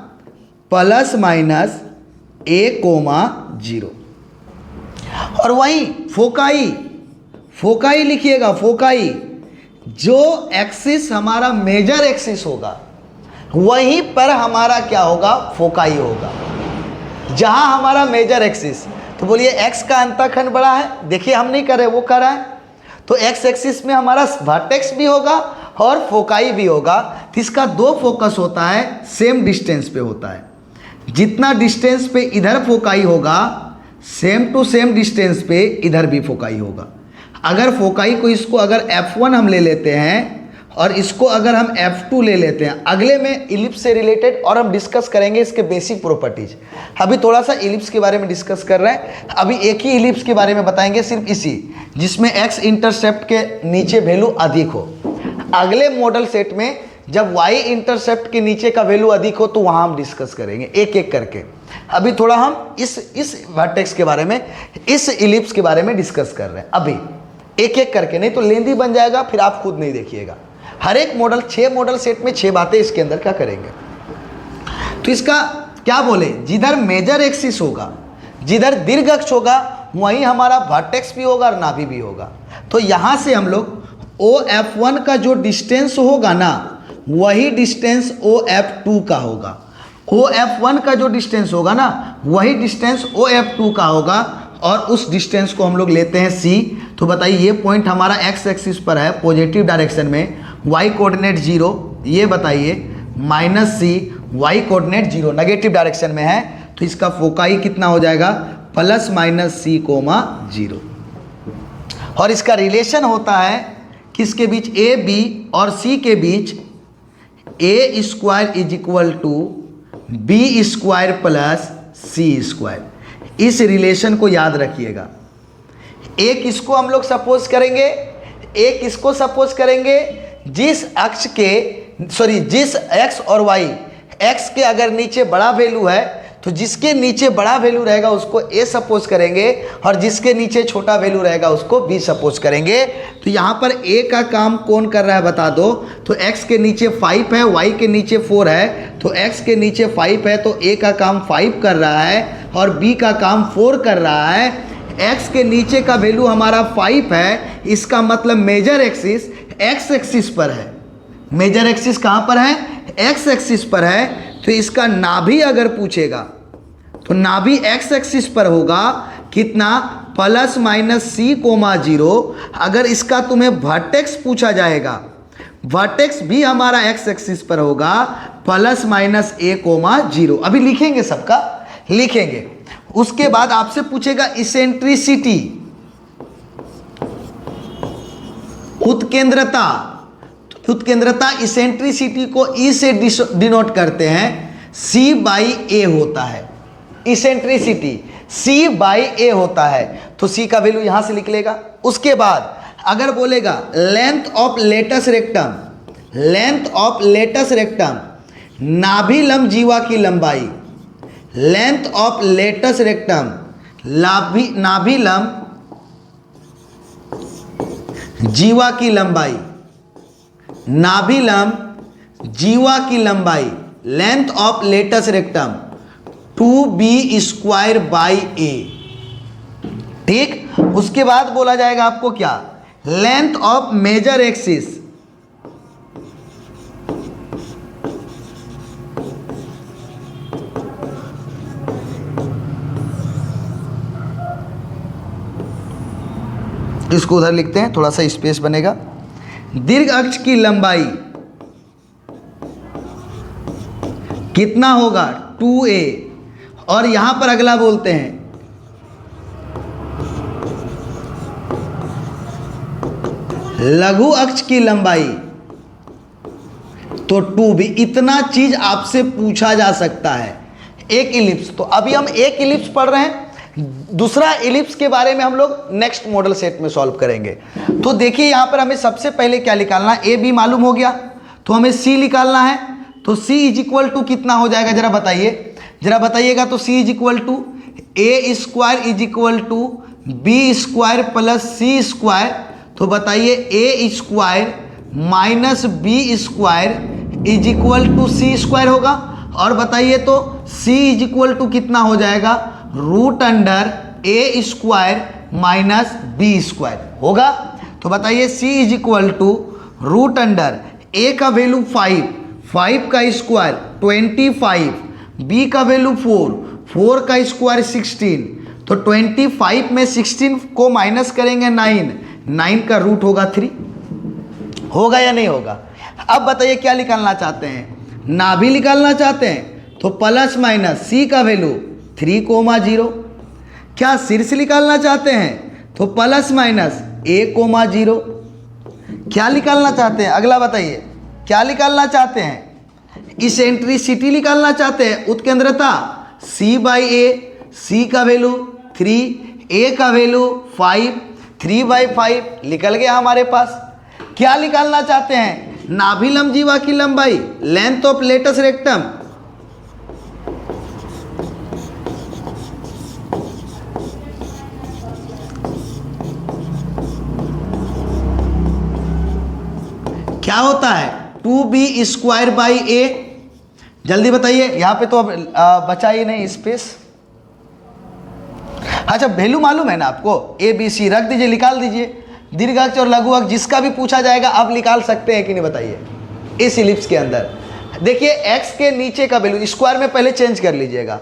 प्लस माइनस ए कोमा 0। और वही फोकाई लिखिएगा, फोकाई जो एक्सिस हमारा मेजर एक्सिस होगा, वहीं पर हमारा क्या होगा? फोकाई होगा। जहां हमारा मेजर एक्सिस, तो बोलिए एक्स का अंतःखंड बड़ा है, देखिए हम नहीं कर रहे, वो कर रहा है, तो एक्स एक्सिस में हमारा वर्टेक्स भी होगा और फोकाई भी होगा। तो इसका दो फोकस होता है, सेम डिस्टेंस पे होता है। जितना डिस्टेंस पे इधर फोकाई होगा, सेम टू सेम डिस्टेंस पे इधर भी फोकाई होगा। अगर फोकाई को, इसको अगर F1 हम ले लेते हैं और इसको अगर हम F2 ले लेते हैं, अगले में इलिप्स से रिलेटेड और हम डिस्कस करेंगे इसके बेसिक प्रॉपर्टीज। अभी थोड़ा सा इलिप्स के बारे में डिस्कस कर रहे हैं, अभी एक ही इलिप्स के बारे में बताएंगे, सिर्फ इसी, जिसमें एक्स इंटरसेप्ट के नीचे वैल्यू अधिक हो। अगले मॉडल सेट में जब वाई इंटरसेप्ट के नीचे का वैल्यू अधिक हो, तो वहाँ हम डिस्कस करेंगे एक एक करके। अभी थोड़ा हम इस वर्टेक्स के बारे में, इस इलिप्स के बारे में डिस्कस कर रहे हैं, अभी एक एक करके, नहीं तो लेंदी बन जाएगा, फिर आप खुद नहीं देखिएगा। हर एक मॉडल, 6 मॉडल सेट में 6 बातें इसके अंदर क्या करेंगे। तो इसका क्या बोले, जिधर मेजर एक्सिस होगा, जिधर दीर्घ अक्ष होगा, वहीं हमारा वर्टेक्स भी होगा और नाभि भी होगा। तो यहाँ से हम लोग OF1 का जो डिस्टेंस होगा ना, वही डिस्टेंस OF2 का होगा। OF1 का जो डिस्टेंस होगा ना, वही डिस्टेंस OF2 का होगा, और उस डिस्टेंस को हम लोग लेते हैं C। तो बताइए ये पॉइंट हमारा एक्स एक्सिस पर है पॉजिटिव डायरेक्शन में, वाई कोऑर्डिनेट 0, ये बताइए minus C, y coordinate 0 negative direction में है, तो इसका फोकाई कितना हो जाएगा? Plus minus C comma 0। और इसका रिलेशन होता है किसके बीच? ए बी और सी के बीच, A square is equal to B square plus C square. इस रिलेशन को याद रखिएगा। एक इसको हम लोग सपोज करेंगे, एक इसको सपोज करेंगे, जिस अक्ष के, जिस एक्स और वाई, एक्स के अगर नीचे बड़ा वैल्यू है तो जिसके नीचे बड़ा वैल्यू रहेगा उसको ए सपोज करेंगे, और जिसके नीचे छोटा वैल्यू रहेगा उसको बी सपोज करेंगे। तो यहाँ पर ए का काम कौन कर रहा है बता दो। तो एक्स के नीचे 5 है, वाई के नीचे 4 है, तो एक्स के नीचे 5 है तो ए का काम 5 कर रहा है और बी का काम 4 कर रहा है। एक्स के नीचे का वैल्यू हमारा 5 है, इसका मतलब मेजर एक्सिस एक्स एक्सिस पर है। मेजर एक्सिस कहाँ पर है? एक्स एक्सिस पर है। तो इसका नाभि अगर पूछेगा तो नाभि एक्स एक्सिस पर होगा कितना? Plus minus C comma 0। अगर इसका तुम्हें वर्टेक्स पूछा जाएगा, वर्टेक्स भी हमारा एक्स एक्सिस पर होगा प्लस माइनस ए कोमा 0। अभी लिखेंगे, सबका लिखेंगे। उसके बाद आपसे पूछेगा इसेंट्रिसिटी, उत्केंद्रता। उत्केंद्रता इसेंट्रिसिटी को ई से डिनोट करते हैं, सी बाई ए होता है। इसेंट्रिसिटी सी बाई ए होता है, तो सी का वैल्यू यहां से लिख लेगा। उसके बाद अगर बोलेगा length of latus rectum, length of latus rectum, नाभि लंब जीवा की लंबाई, लेंथ ऑफ लेटस रेक्टम, नाभि लंब जीवा की लंबाई, नाभि लंब जीवा की लंबाई, length of latus rectum 2b square by a. ठीक, उसके बाद बोला जाएगा आपको क्या, लेंथ ऑफ मेजर एक्सिस, इसको उधर लिखते हैं, थोड़ा सा स्पेस बनेगा। दीर्घ अक्ष की लंबाई कितना होगा 2a, और यहां पर अगला बोलते हैं लघु अक्ष की लंबाई तो 2b। इतना चीज आपसे पूछा जा सकता है। एक इलिप्स, तो अभी हम एक इलिप्स पढ़ रहे हैं, दूसरा इलिप्स के बारे में हम लोग नेक्स्ट मॉडल सेट में सॉल्व करेंगे। तो देखिए यहां पर हमें सबसे पहले क्या निकालना है, ए बी मालूम हो गया, तो हमें सी निकालना है। तो सी इज इक्वल टू कितना हो जाएगा, जरा बताइए, जरा बताइएगा। तो c is equal to a square is equal to B square plus C square. तो बताइए a square minus b square is equal to c square होगा। और बताइए तो सी इज इक्वल टू कितना हो जाएगा, root under a square minus b square होगा। तो बताइए c is equal to root under a का वैल्यू 5, 5 का स्क्वायर 25, बी का वैल्यू 4, 4 का स्क्वायर 16। तो 25 में 16 को माइनस करेंगे 9, 9 का रूट होगा 3। होगा या नहीं होगा। अब बताइए क्या निकालना चाहते हैं, नाभि निकालना चाहते हैं, तो प्लस माइनस सी का वैल्यू 3,0। क्या शीर्ष निकालना चाहते हैं, तो प्लस माइनस a,0। क्या निकालना चाहते हैं, अगला बताइए क्या निकालना चाहते हैं, इसेंट्रिसिटी निकालना चाहते हैं, उत्केंद्रता c बाई ए, सी का वैल्यू 3, a का वैल्यू 5, 3/5 निकल गया हमारे पास। क्या निकालना चाहते हैं, नाभि लंब जीवा की लंबाई, लेंथ ऑफ लेटस रेक्टम, क्या होता है 2b स्क्वायर बाई ए। जल्दी बताइए, यहां पे तो अब बचा ही नहीं स्पेस। अच्छा वैल्यू मालूम है ना आपको, ए बी सी रख दीजिए, निकाल दीजिए। दीर्घ अक्ष और लघु अक्ष जिसका भी पूछा जाएगा आप निकाल सकते हैं कि नहीं बताइए। इस इलिप्स के अंदर देखिए x के नीचे का वैल्यू स्क्वायर में पहले चेंज कर लीजिएगा,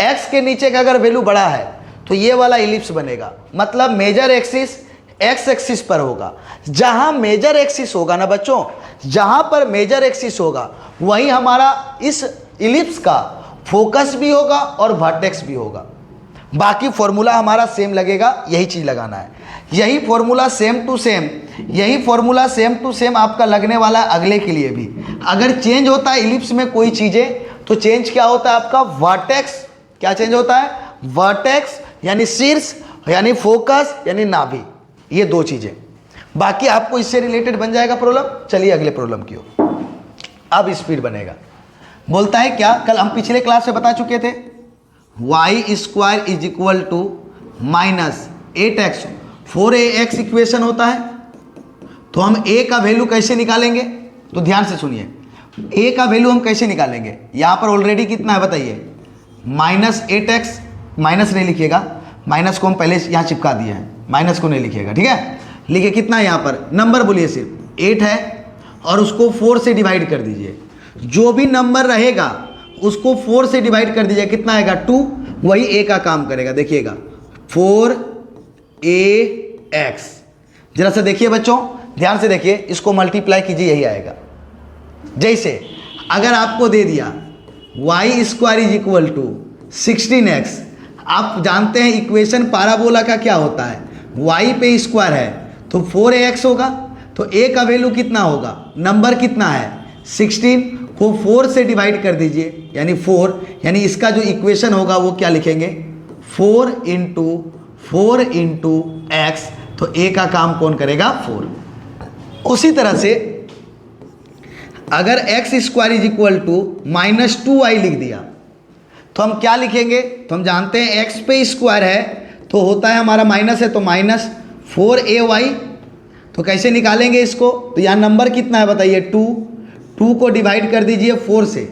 x के नीचे का अगर वैल्यू बड़ा है तो ये वाला इलिप्स बनेगा, मतलब मेजर एक्सिस एक्स एक्सिस पर होगा। जहां मेजर एक्सिस होगा ना बच्चों, जहां पर मेजर एक्सिस होगा वहीं हमारा इस इलिप्स का फोकस भी होगा और वर्टेक्स भी होगा। बाकी फॉर्मूला हमारा सेम लगेगा, यही चीज लगाना है। यही फॉर्मूला सेम टू सेम, यही फॉर्मूला सेम टू सेम आपका लगने वाला है अगले के लिए भी। अगर चेंज होता है इलिप्स में कोई चीजें तो चेंज क्या होता है आपका, वर्टेक्स। क्या चेंज होता है, वर्टेक्स यानी शीर्ष, यानी फोकस यानी नाभि, ये दो चीजें। बाकी आपको इससे रिलेटेड बन जाएगा प्रॉब्लम। चलिए अगले प्रॉब्लम की ओर। अब स्पीड बनेगा। बोलता है क्या, कल हम पिछले क्लास में बता चुके थे, y square is equal to minus 8x, 4ax equation होता है। तो हम a का वैल्यू कैसे निकालेंगे, तो ध्यान से सुनिए, a का वैल्यू हम कैसे निकालेंगे। यहां पर ऑलरेडी कितना है बताइए, -8x, माइनस नहीं लिखिएगा, माइनस को हम पहले यहां चिपका दिए हैं, माइनस को नहीं लिखिएगा, ठीक है। लिखिए कितना है यहां पर, नंबर बोलिए, सिर्फ 8 है और उसको 4 से डिवाइड कर दीजिए। जो भी नंबर रहेगा उसको 4 से डिवाइड कर दीजिए, कितना आएगा 2, वही a का काम करेगा। देखिएगा 4ax, जरा सा देखिए बच्चों, ध्यान से देखिए, इसको मल्टीप्लाई कीजिए, यही आएगा। जैसे अगर आपको दे दिया y square is equal to 16x, आप जानते हैं इक्वेशन पैराबोला का क्या होता है, y पे स्क्वायर है तो 4ax होगा, तो a का वैल्यू कितना होगा, नंबर कितना है 16 को 4 से डिवाइड कर दीजिए, यानी 4, यानी इसका जो इक्वेशन होगा वो क्या लिखेंगे 4 इंटू एक्स, तो a का काम कौन करेगा 4। उसी तरह से अगर x square is equal to -2y लिख दिया तो हम क्या लिखेंगे, तो हम जानते हैं x पे स्क्वायर है तो होता है हमारा माइनस है तो -4ay, तो कैसे निकालेंगे इसको, तो यहाँ नंबर कितना है बताइए 2 को डिवाइड कर दीजिए 4 से,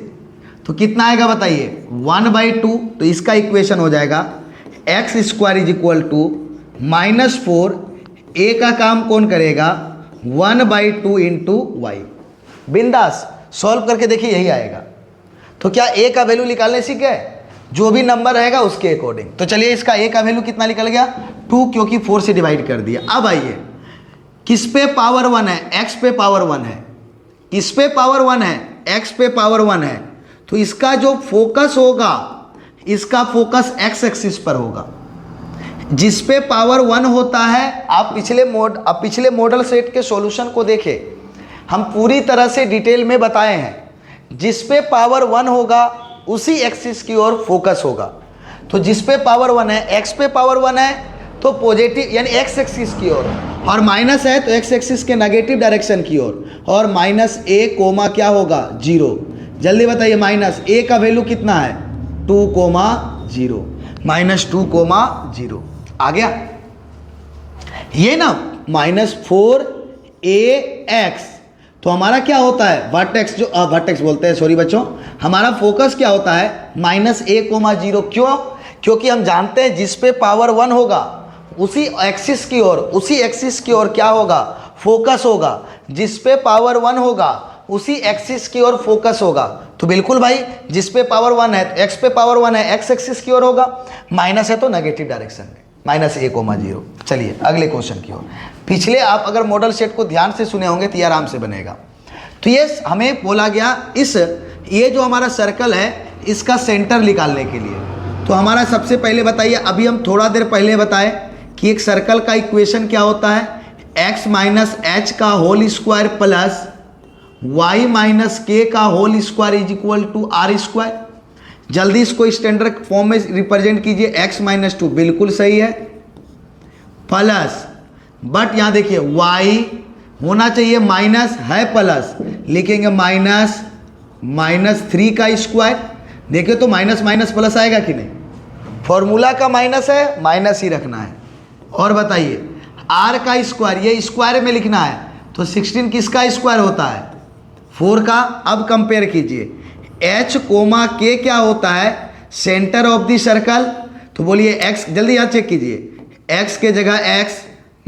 तो कितना आएगा बताइए 1/2, तो इसका इक्वेशन हो जाएगा x square is equal to -4, a का काम कौन करेगा 1/2 इंटू वाई। बिंदास सॉल्व करके देखिए, यही आएगा। तो क्या a का वैल्यू निकालने सीख गए, जो भी नंबर रहेगा उसके अकॉर्डिंग। तो चलिए इसका a का वैल्यू कितना निकल गया 2, क्योंकि 4 से डिवाइड कर दिया। अब आइए किस पे पावर 1 है, x पे पावर 1 है, किस पे पावर 1 है, x पे पावर 1 है, तो इसका जो फोकस होगा, इसका फोकस x एक्सिस पर होगा। जिस पे पावर 1 होता है, आप पिछले मॉडल सेट के सॉल्यूशन को देखें, हम पूरी तरह से डिटेल में बताए हैं। जिस पे पावर 1 होगा उसी एक्सिस की ओर फोकस होगा। तो जिस पे पावर 1 है, x पे पावर 1 है तो पॉजिटिव यानी x एक्सिस की ओर, और माइनस है तो x एक्सिस के नेगेटिव डायरेक्शन की ओर, और -a कोमा क्या होगा 0। जल्दी बताइए -a का वैल्यू कितना है 2, -2, आ गया ये ना -4ax, तो हमारा क्या होता है वर्टेक्स बोलते हैं, सॉरी बच्चों, हमारा फोकस क्या होता है -a, 0। क्यों, क्योंकि हम जानते हैं जिस पे पावर 1 होगा उसी एक्सिस की ओर क्या होगा फोकस होगा। जिस पे पावर 1 होगा उसी एक्सिस की ओर फोकस होगा। तो बिल्कुल भाई, जिस पे पावर 1 है तो x पे पावर 1 है, x एक्सिस की ओर होगा, माइनस है तो नेगेटिव डायरेक्शन में -a, 0। चलिए अगले क्वेश्चन की ओर। पिछले आप अगर मॉडल सेट को ध्यान से सुने होंगे तो ये आराम से बनेगा। तो ये हमें बोला गया ये जो हमारा सर्कल है इसका सेंटर निकालने के लिए। तो हमारा सबसे पहले बताइए, अभी हम थोड़ा देर पहले बताए कि एक सर्कल का इक्वेशन क्या होता है, x माइनस एच का whole square plus y minus k का whole square is equal to r square. जल्दी इसको स्टैंडर्ड फॉर्म में रिप्रेजेंट कीजिए, x माइनस 2 बिल्कुल सही है, प्लस बट यहाँ देखिए y होना चाहिए माइनस है प्लस, लिखेंगे -3 का स्क्वायर। देखिए तो माइनस माइनस प्लस आएगा कि नहीं, फॉर्मूला का माइनस है, माइनस ही रखना है। और बताइए r का स्क्वायर, ये स्क्वायर में लिखना है, तो 16 किसका स्क्वायर होता है 4 का। अब कंपेयर कीजिए h कोमा k क्या होता है सेंटर ऑफ द सर्कल, तो बोलिए x, जल्दी यहाँ चेक कीजिए, x के जगह x,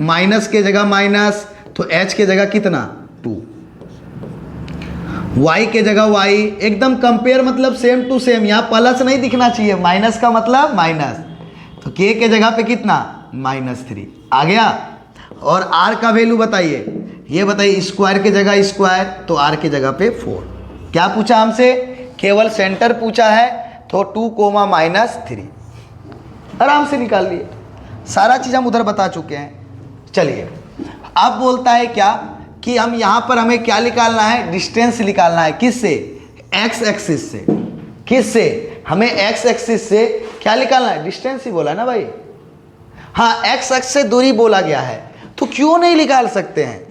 माइनस के जगह माइनस, तो h के जगह कितना 2, y के जगह y, एकदम कंपेयर मतलब सेम टू सेम। यहाँ प्लस नहीं दिखना चाहिए, माइनस का मतलब माइनस, तो k के जगह पे कितना -3 आ गया। और r का वैल्यू बताइए, ये बताइए स्क्वायर के जगह स्क्वायर, तो r के जगह पे 4। क्या पूछा हमसे, केवल सेंटर पूछा है, तो 2, -3 आराम से निकाल लिए। सारा चीज़ हम उधर बता चुके हैं। चलिए अब बोलता है क्या कि हम यहाँ पर हमें क्या निकालना है, डिस्टेंस निकालना है। किससे, x एक्सिस से। किससे, हमें x एक्सिस से क्या निकालना है, डिस्टेंस ही बोला ना भाई। हाँ, x एक्सिस से दूरी बोला गया है, तो क्यों नहीं निकाल सकते हैं।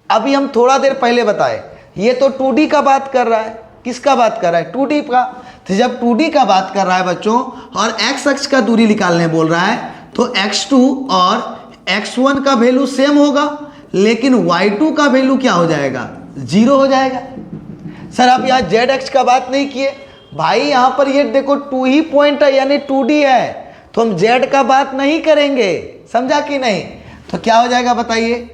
अभी हम थोड़ा देर पहले बताए, ये तो 2D का बात कर रहा है। किसका बात कर रहा है, 2D का। तो जब 2D का बात कर रहा है बच्चों और x अक्ष का दूरी निकालने बोल रहा है, तो x2 और x1 का वैल्यू सेम होगा, लेकिन y2 का वैल्यू क्या हो जाएगा 0 हो जाएगा। सर आप यहाँ z अक्ष का बात नहीं किए भाई, यहाँ पर ये देखो 2 ही पॉइंट है यानी 2D है, तो हम z का बात नहीं करेंगे, समझा कि नहीं। तो क्या हो जाएगा बताइए,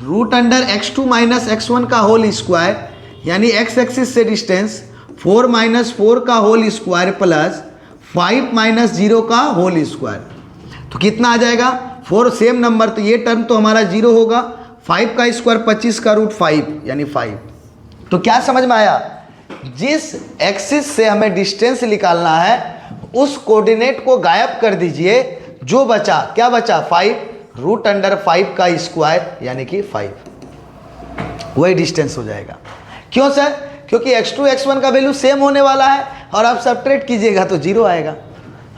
√x2 माइनस x1 का होल स्क्वायर, यानी x एक्सिस से डिस्टेंस 4 - 4 का होल स्क्वायर प्लस 5 - 0 का होल स्क्वायर। तो कितना आ जाएगा 4, सेम नंबर, तो ये टर्म तो हमारा 0 होगा, 5 का स्क्वायर 25 का रूट 5 यानी 5। तो क्या समझ में आया, जिस एक्सिस से हमें डिस्टेंस निकालना है उस कोऑर्डिनेट को गायब कर दीजिए, जो बचा क्या बचा 5, रूट अंडर 5 का स्क्वायर यानी कि 5, वही डिस्टेंस हो जाएगा। क्यों सर? क्योंकि x2 x1 का वैल्यू सेम होने वाला है और आप सब्ट्रैक्ट कीजिएगा तो 0 आएगा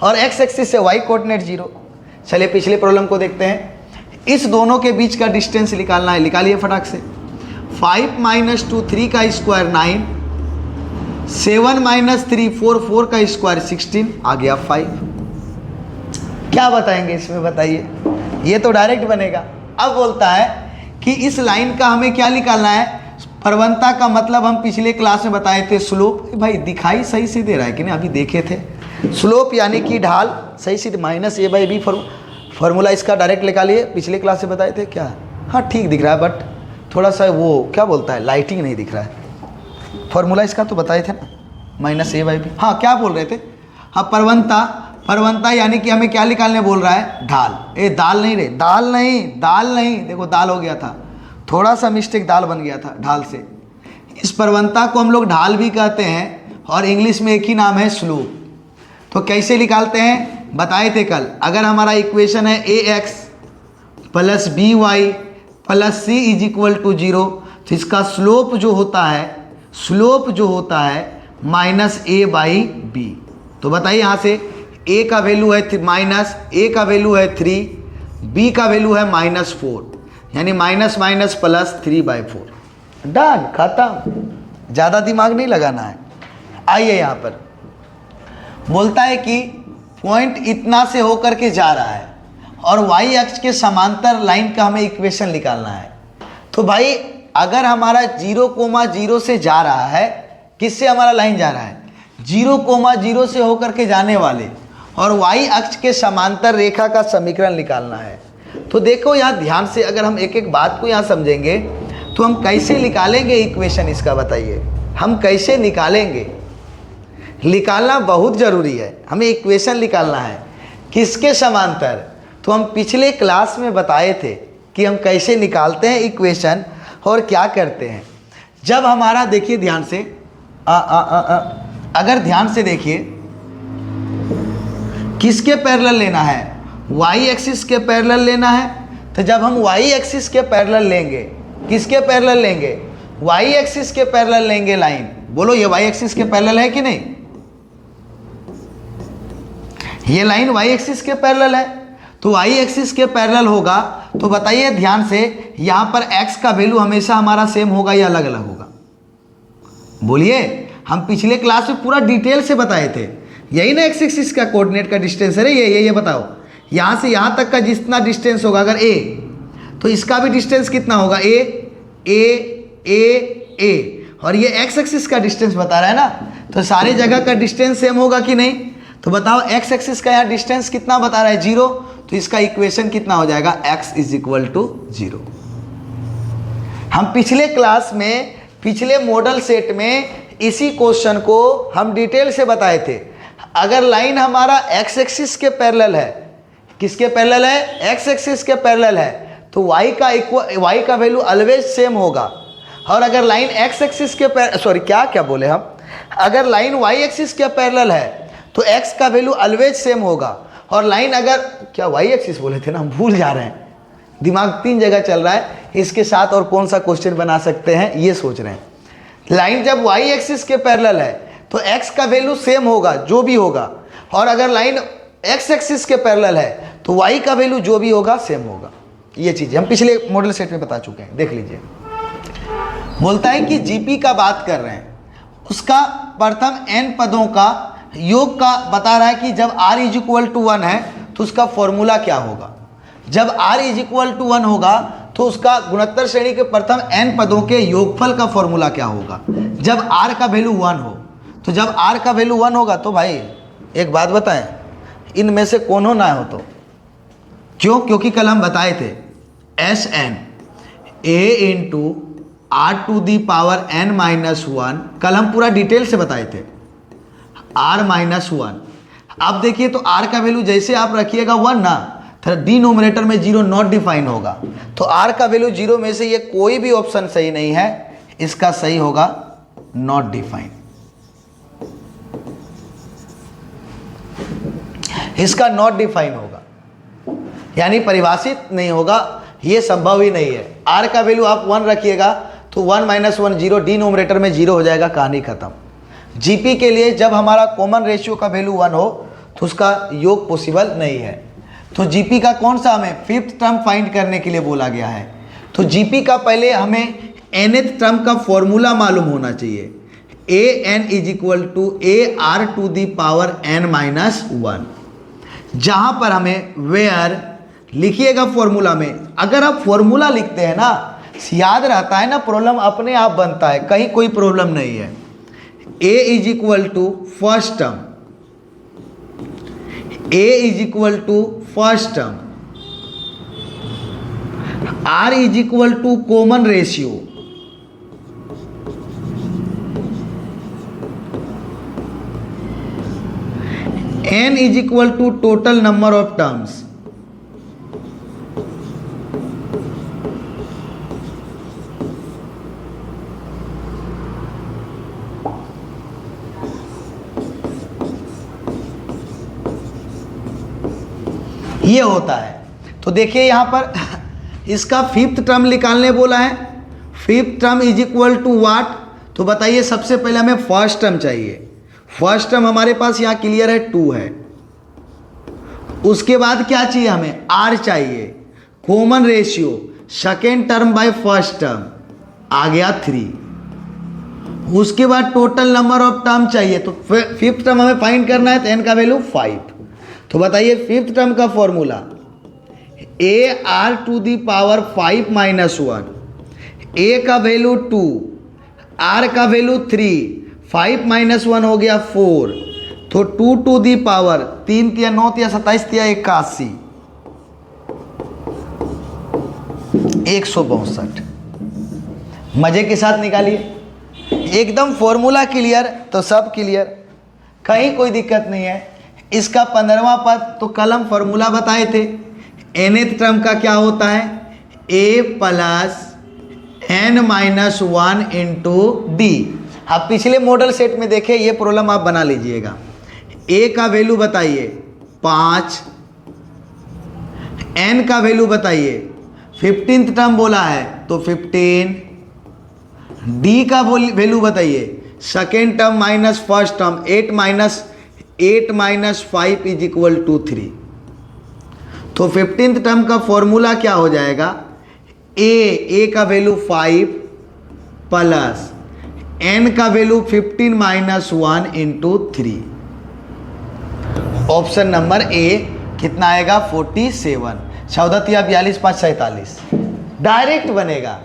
और x एक्सिस से y कोऑर्डिनेट 0। चलिए पिछले प्रॉब्लम को देखते हैं। इस दोनों के बीच का डिस्टेंस निकालना है, निकालिए फटाक से। 5 - 2 3 का स्क्वायर 9, 7 - 3 4 4 का स्क्वायर 16 आ गया 5। क्या बताएंगे इसमें बताइए, ये तो डायरेक्ट बनेगा। अब बोलता है कि इस लाइन का हमें क्या निकालना है, प्रवणता का मतलब हम पिछले क्लास में बताए थे स्लोप। भाई दिखाई सही से दे रहा है कि नहीं, अभी देखे थे। स्लोप यानी कि ढाल सही से -a/b फॉर्मूला इसका डायरेक्ट निकालिए, पिछले क्लास से बताए थे क्या। हाँ ठीक दिख रहा है बट थोड़ा सा वो क्या बोलता है, लाइटिंग नहीं दिख रहा है। फॉर्मूला इसका तो बताए थे ना, -a/b। हाँ क्या बोल रहे थे, हाँ प्रवणता यानी कि हमें क्या निकालने बोल रहा है, ढाल। दाल नहीं रे, दाल नहीं, देखो दाल हो गया था, थोड़ा सा मिस्टेक, दाल बन गया था ढाल से। इस प्रवणता को हम लोग ढाल भी कहते हैं और इंग्लिश में एक ही नाम है स्लोप। तो कैसे निकालते हैं बताए थे कल। अगर हमारा इक्वेशन है ax + by + c = 0, तो इसका स्लोप जो होता है -a/b। तो बताइए यहाँ से a का वैल्यू है -a का वैल्यू है 3, b का वैल्यू है -4, यानी माइनस प्लस 3/4। डन, खत्म, ज़्यादा दिमाग नहीं लगाना है। आइए यहाँ पर बोलता है कि पॉइंट इतना से होकर के जा रहा है और y अक्ष के समांतर लाइन का हमें इक्वेशन निकालना है। तो भाई अगर हमारा 0,0 से जा रहा है, किससे हमारा लाइन जा रहा है, 0,0 से होकर के जाने वाले, और y अक्ष के समांतर रेखा का समीकरण निकालना है। तो देखो यहाँ ध्यान से, अगर हम एक एक बात को यहाँ समझेंगे तो हम कैसे निकालेंगे इक्वेशन, इसका बताइए हम कैसे निकालेंगे। निकालना बहुत ज़रूरी है, हमें इक्वेशन निकालना है किसके समांतर। तो हम पिछले क्लास में बताए थे कि हम कैसे निकालते हैं इक्वेशन और क्या करते हैं। जब हमारा देखिए ध्यान से, अगर ध्यान से देखिए किसके पैरेलल लेना है, y एक्सिस के पैरेलल लेना है। तो जब हम y एक्सिस के पैरेलल लेंगे, किसके पैरेलल लेंगे, y एक्सिस के पैरेलल लेंगे लाइन। बोलो ये y एक्सिस के पैरेलल है कि नहीं, ये लाइन y एक्सिस के पैरेलल है। तो y एक्सिस के पैरेलल होगा तो बताइए ध्यान से, यहाँ पर x का वैल्यू हमेशा हमारा सेम होगा या अलग अलग होगा, बोलिए। हम पिछले क्लास में पूरा डिटेल से बताए थे, यही ना x एक्सिस का कोऑर्डिनेट का डिस्टेंस है। ये बताओ, यहाँ से यहाँ तक का जितना डिस्टेंस होगा अगर a, तो इसका भी डिस्टेंस कितना होगा, a, और ये x एक्सिस का डिस्टेंस बता रहा है ना, तो सारे जगह का डिस्टेंस सेम होगा कि नहीं। तो बताओ x एक्सिस का यहाँ डिस्टेंस कितना बता रहा है, 0, तो इसका इक्वेशन कितना हो जाएगा, x = 0। हम पिछले क्लास में, पिछले मॉडल सेट में इसी क्वेश्चन को हम डिटेल से बताए थे। अगर लाइन हमारा x एक्सिस के पैरेलल है, किसके पैरेलल है, x एक्सिस के पैरेलल है, तो y का वैल्यू ऑलवेज सेम होगा। और अगर लाइन x एक्सिस के अगर लाइन y एक्सिस के पैरेलल है तो x का वैल्यू ऑलवेज सेम होगा। और लाइन अगर क्या y एक्सिस बोले थे ना, हम भूल जा रहे हैं, दिमाग 3 जगह चल रहा है, इसके साथ और कौन सा क्वेश्चन बना सकते हैं ये सोच रहे हैं। लाइन जब y एक्सिस के पैरेलल है तो x का वैल्यू सेम होगा जो भी होगा, और अगर लाइन x एक्सिस के पैरेलल है तो y का वैल्यू जो भी होगा सेम होगा। ये चीज़ हम पिछले मॉडल सेट में बता चुके हैं, देख लीजिए। बोलता है कि जीपी का बात कर रहे हैं, उसका प्रथम n पदों का योग का बता रहा है कि जब r = 1 है तो उसका फॉर्मूला क्या होगा। जब r = 1 होगा तो उसका गुणोत्तर श्रेणी के प्रथम n पदों के योगफल का फॉर्मूला क्या होगा, जब r का वैल्यू 1 हो। तो जब r का वैल्यू 1 होगा तो भाई एक बात बताएं, इनमें से कौन हो ना हो तो क्यों, क्योंकि कल हम बताए थे Sn a × r⁻n−1, कल हम पूरा डिटेल से बताए थे r-1। अब देखिए तो r का वैल्यू जैसे आप रखिएगा 1 ना, तो डिनोमिनेटर में 0 नॉट डिफाइन होगा, तो r का वैल्यू 0 में से ये कोई भी ऑप्शन सही नहीं है, इसका सही होगा नॉट डिफाइन। इसका नॉट डिफाइन होगा यानी परिभाषित नहीं होगा, ये संभव ही नहीं है। r का वैल्यू आप 1 रखिएगा तो 1 - 1 0, डिनोमिनेटर में 0 हो जाएगा, कहानी खत्म। जीपी के लिए जब हमारा कॉमन रेशियो का वैल्यू 1 हो तो उसका योग पॉसिबल नहीं है। तो जीपी का कौन सा हमें फिफ्थ टर्म फाइंड करने के लिए बोला गया है, तो जीपी का पहले हमें nth टर्म का फॉर्मूला मालूम होना चाहिए। an = ar⁴n-1, जहाँ पर हमें वेयर लिखिएगा फॉर्मूला में। अगर आप फॉर्मूला लिखते हैं ना, याद रहता है ना, प्रॉब्लम अपने आप बनता है, कहीं कोई प्रॉब्लम नहीं है। a = first term, a = first term, r = common ratio, n = total number of terms, ये होता है। तो देखिए यहाँ पर इसका फिफ्थ टर्म निकालने बोला है। फिफ्थ टर्म = व्हाट, तो बताइए सबसे पहले हमें फर्स्ट टर्म चाहिए। फर्स्ट टर्म हमारे पास यहाँ क्लियर है 2 है। उसके बाद क्या चाहिए हमें, r चाहिए, common ratio second term by first term आ गया 3। उसके बाद टोटल नंबर ऑफ टर्म चाहिए, तो फिफ्थ टर्म हमें फाइंड करना है, तो n का वैल्यू 5। तो बताइए फिफ्थ टर्म का फॉर्मूला ar⁵ - 1, a का वैल्यू 2, r का वैल्यू 3, 5 - 1 हो गया 4, तो 2 टू दी पावर 3 × 9 × 27 × 81, 162। मजे के साथ निकालिए, एकदम फॉर्मूला क्लियर तो सब क्लियर, कहीं कोई दिक्कत नहीं है। इसका 15वां पद तो कलम फॉर्मूला बताए थे। nth टर्म का क्या होता है, a + n-1 × d। आप पिछले मॉडल सेट में देखें, ये प्रॉब्लम आप बना लीजिएगा। a का वैल्यू बताइए 5, n का वैल्यू बताइए, 15th टर्म बोला है तो 15, d का वैल्यू बताइए second term minus first term, 8 - 5 = 3। तो 15th टर्म का फॉर्मूला क्या हो जाएगा, a का वैल्यू 5 प्लस n का वैल्यू 15 - 1 × 3। ऑप्शन नंबर ए कितना आएगा, 47। 14 × 42 = 5 × 47 डायरेक्ट बनेगा,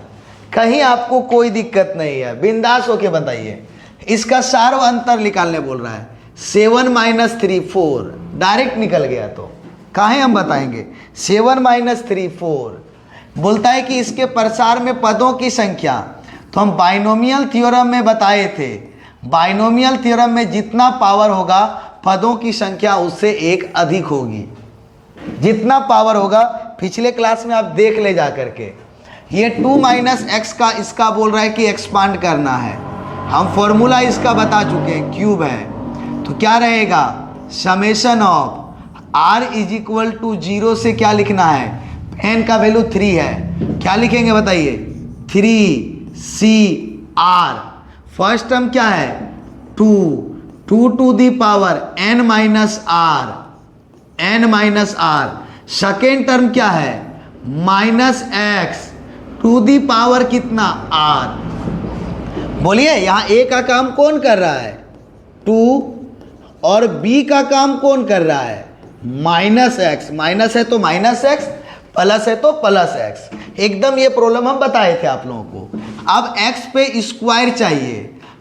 कहीं आपको कोई दिक्कत नहीं है, बिंदास होके बताइए। इसका सार्व अंतर निकालने बोल रहा है, 7 - 3 4, डायरेक्ट निकल गया। तो काहे हम बताएंगे, 7 - 3 4 बोलता है कि इसके प्रसार में पदों की संख्या, तो हम बाइनोमियल थ्योरम में बताए थे, बाइनोमियल थ्योरम में जितना पावर होगा पदों की संख्या उससे 1 अधिक होगी। जितना पावर होगा, पिछले क्लास में आप देख ले जा करके, ये 2 - x का इसका बोल रहा है कि एक्सपांड करना है, हम फॉर्मूला इसका बता चुके हैं, क्यूब है। तो क्या रहेगा, समेशन ऑफ r = 0 से क्या लिखना है, n का वैल्यू 3 है, क्या लिखेंगे बताइए, 3CR। फर्स्ट टर्म क्या है 2 to the power n - r। Second term क्या है -x टू दी पावर कितना r। बोलिए यहाँ a का काम कौन कर रहा है 2, और b का काम कौन कर रहा है -x। माइनस है तो -x, प्लस है तो +x। एकदम ये प्रॉब्लम हम बताए थे आप लोगों को। अब x पे स्क्वायर चाहिए,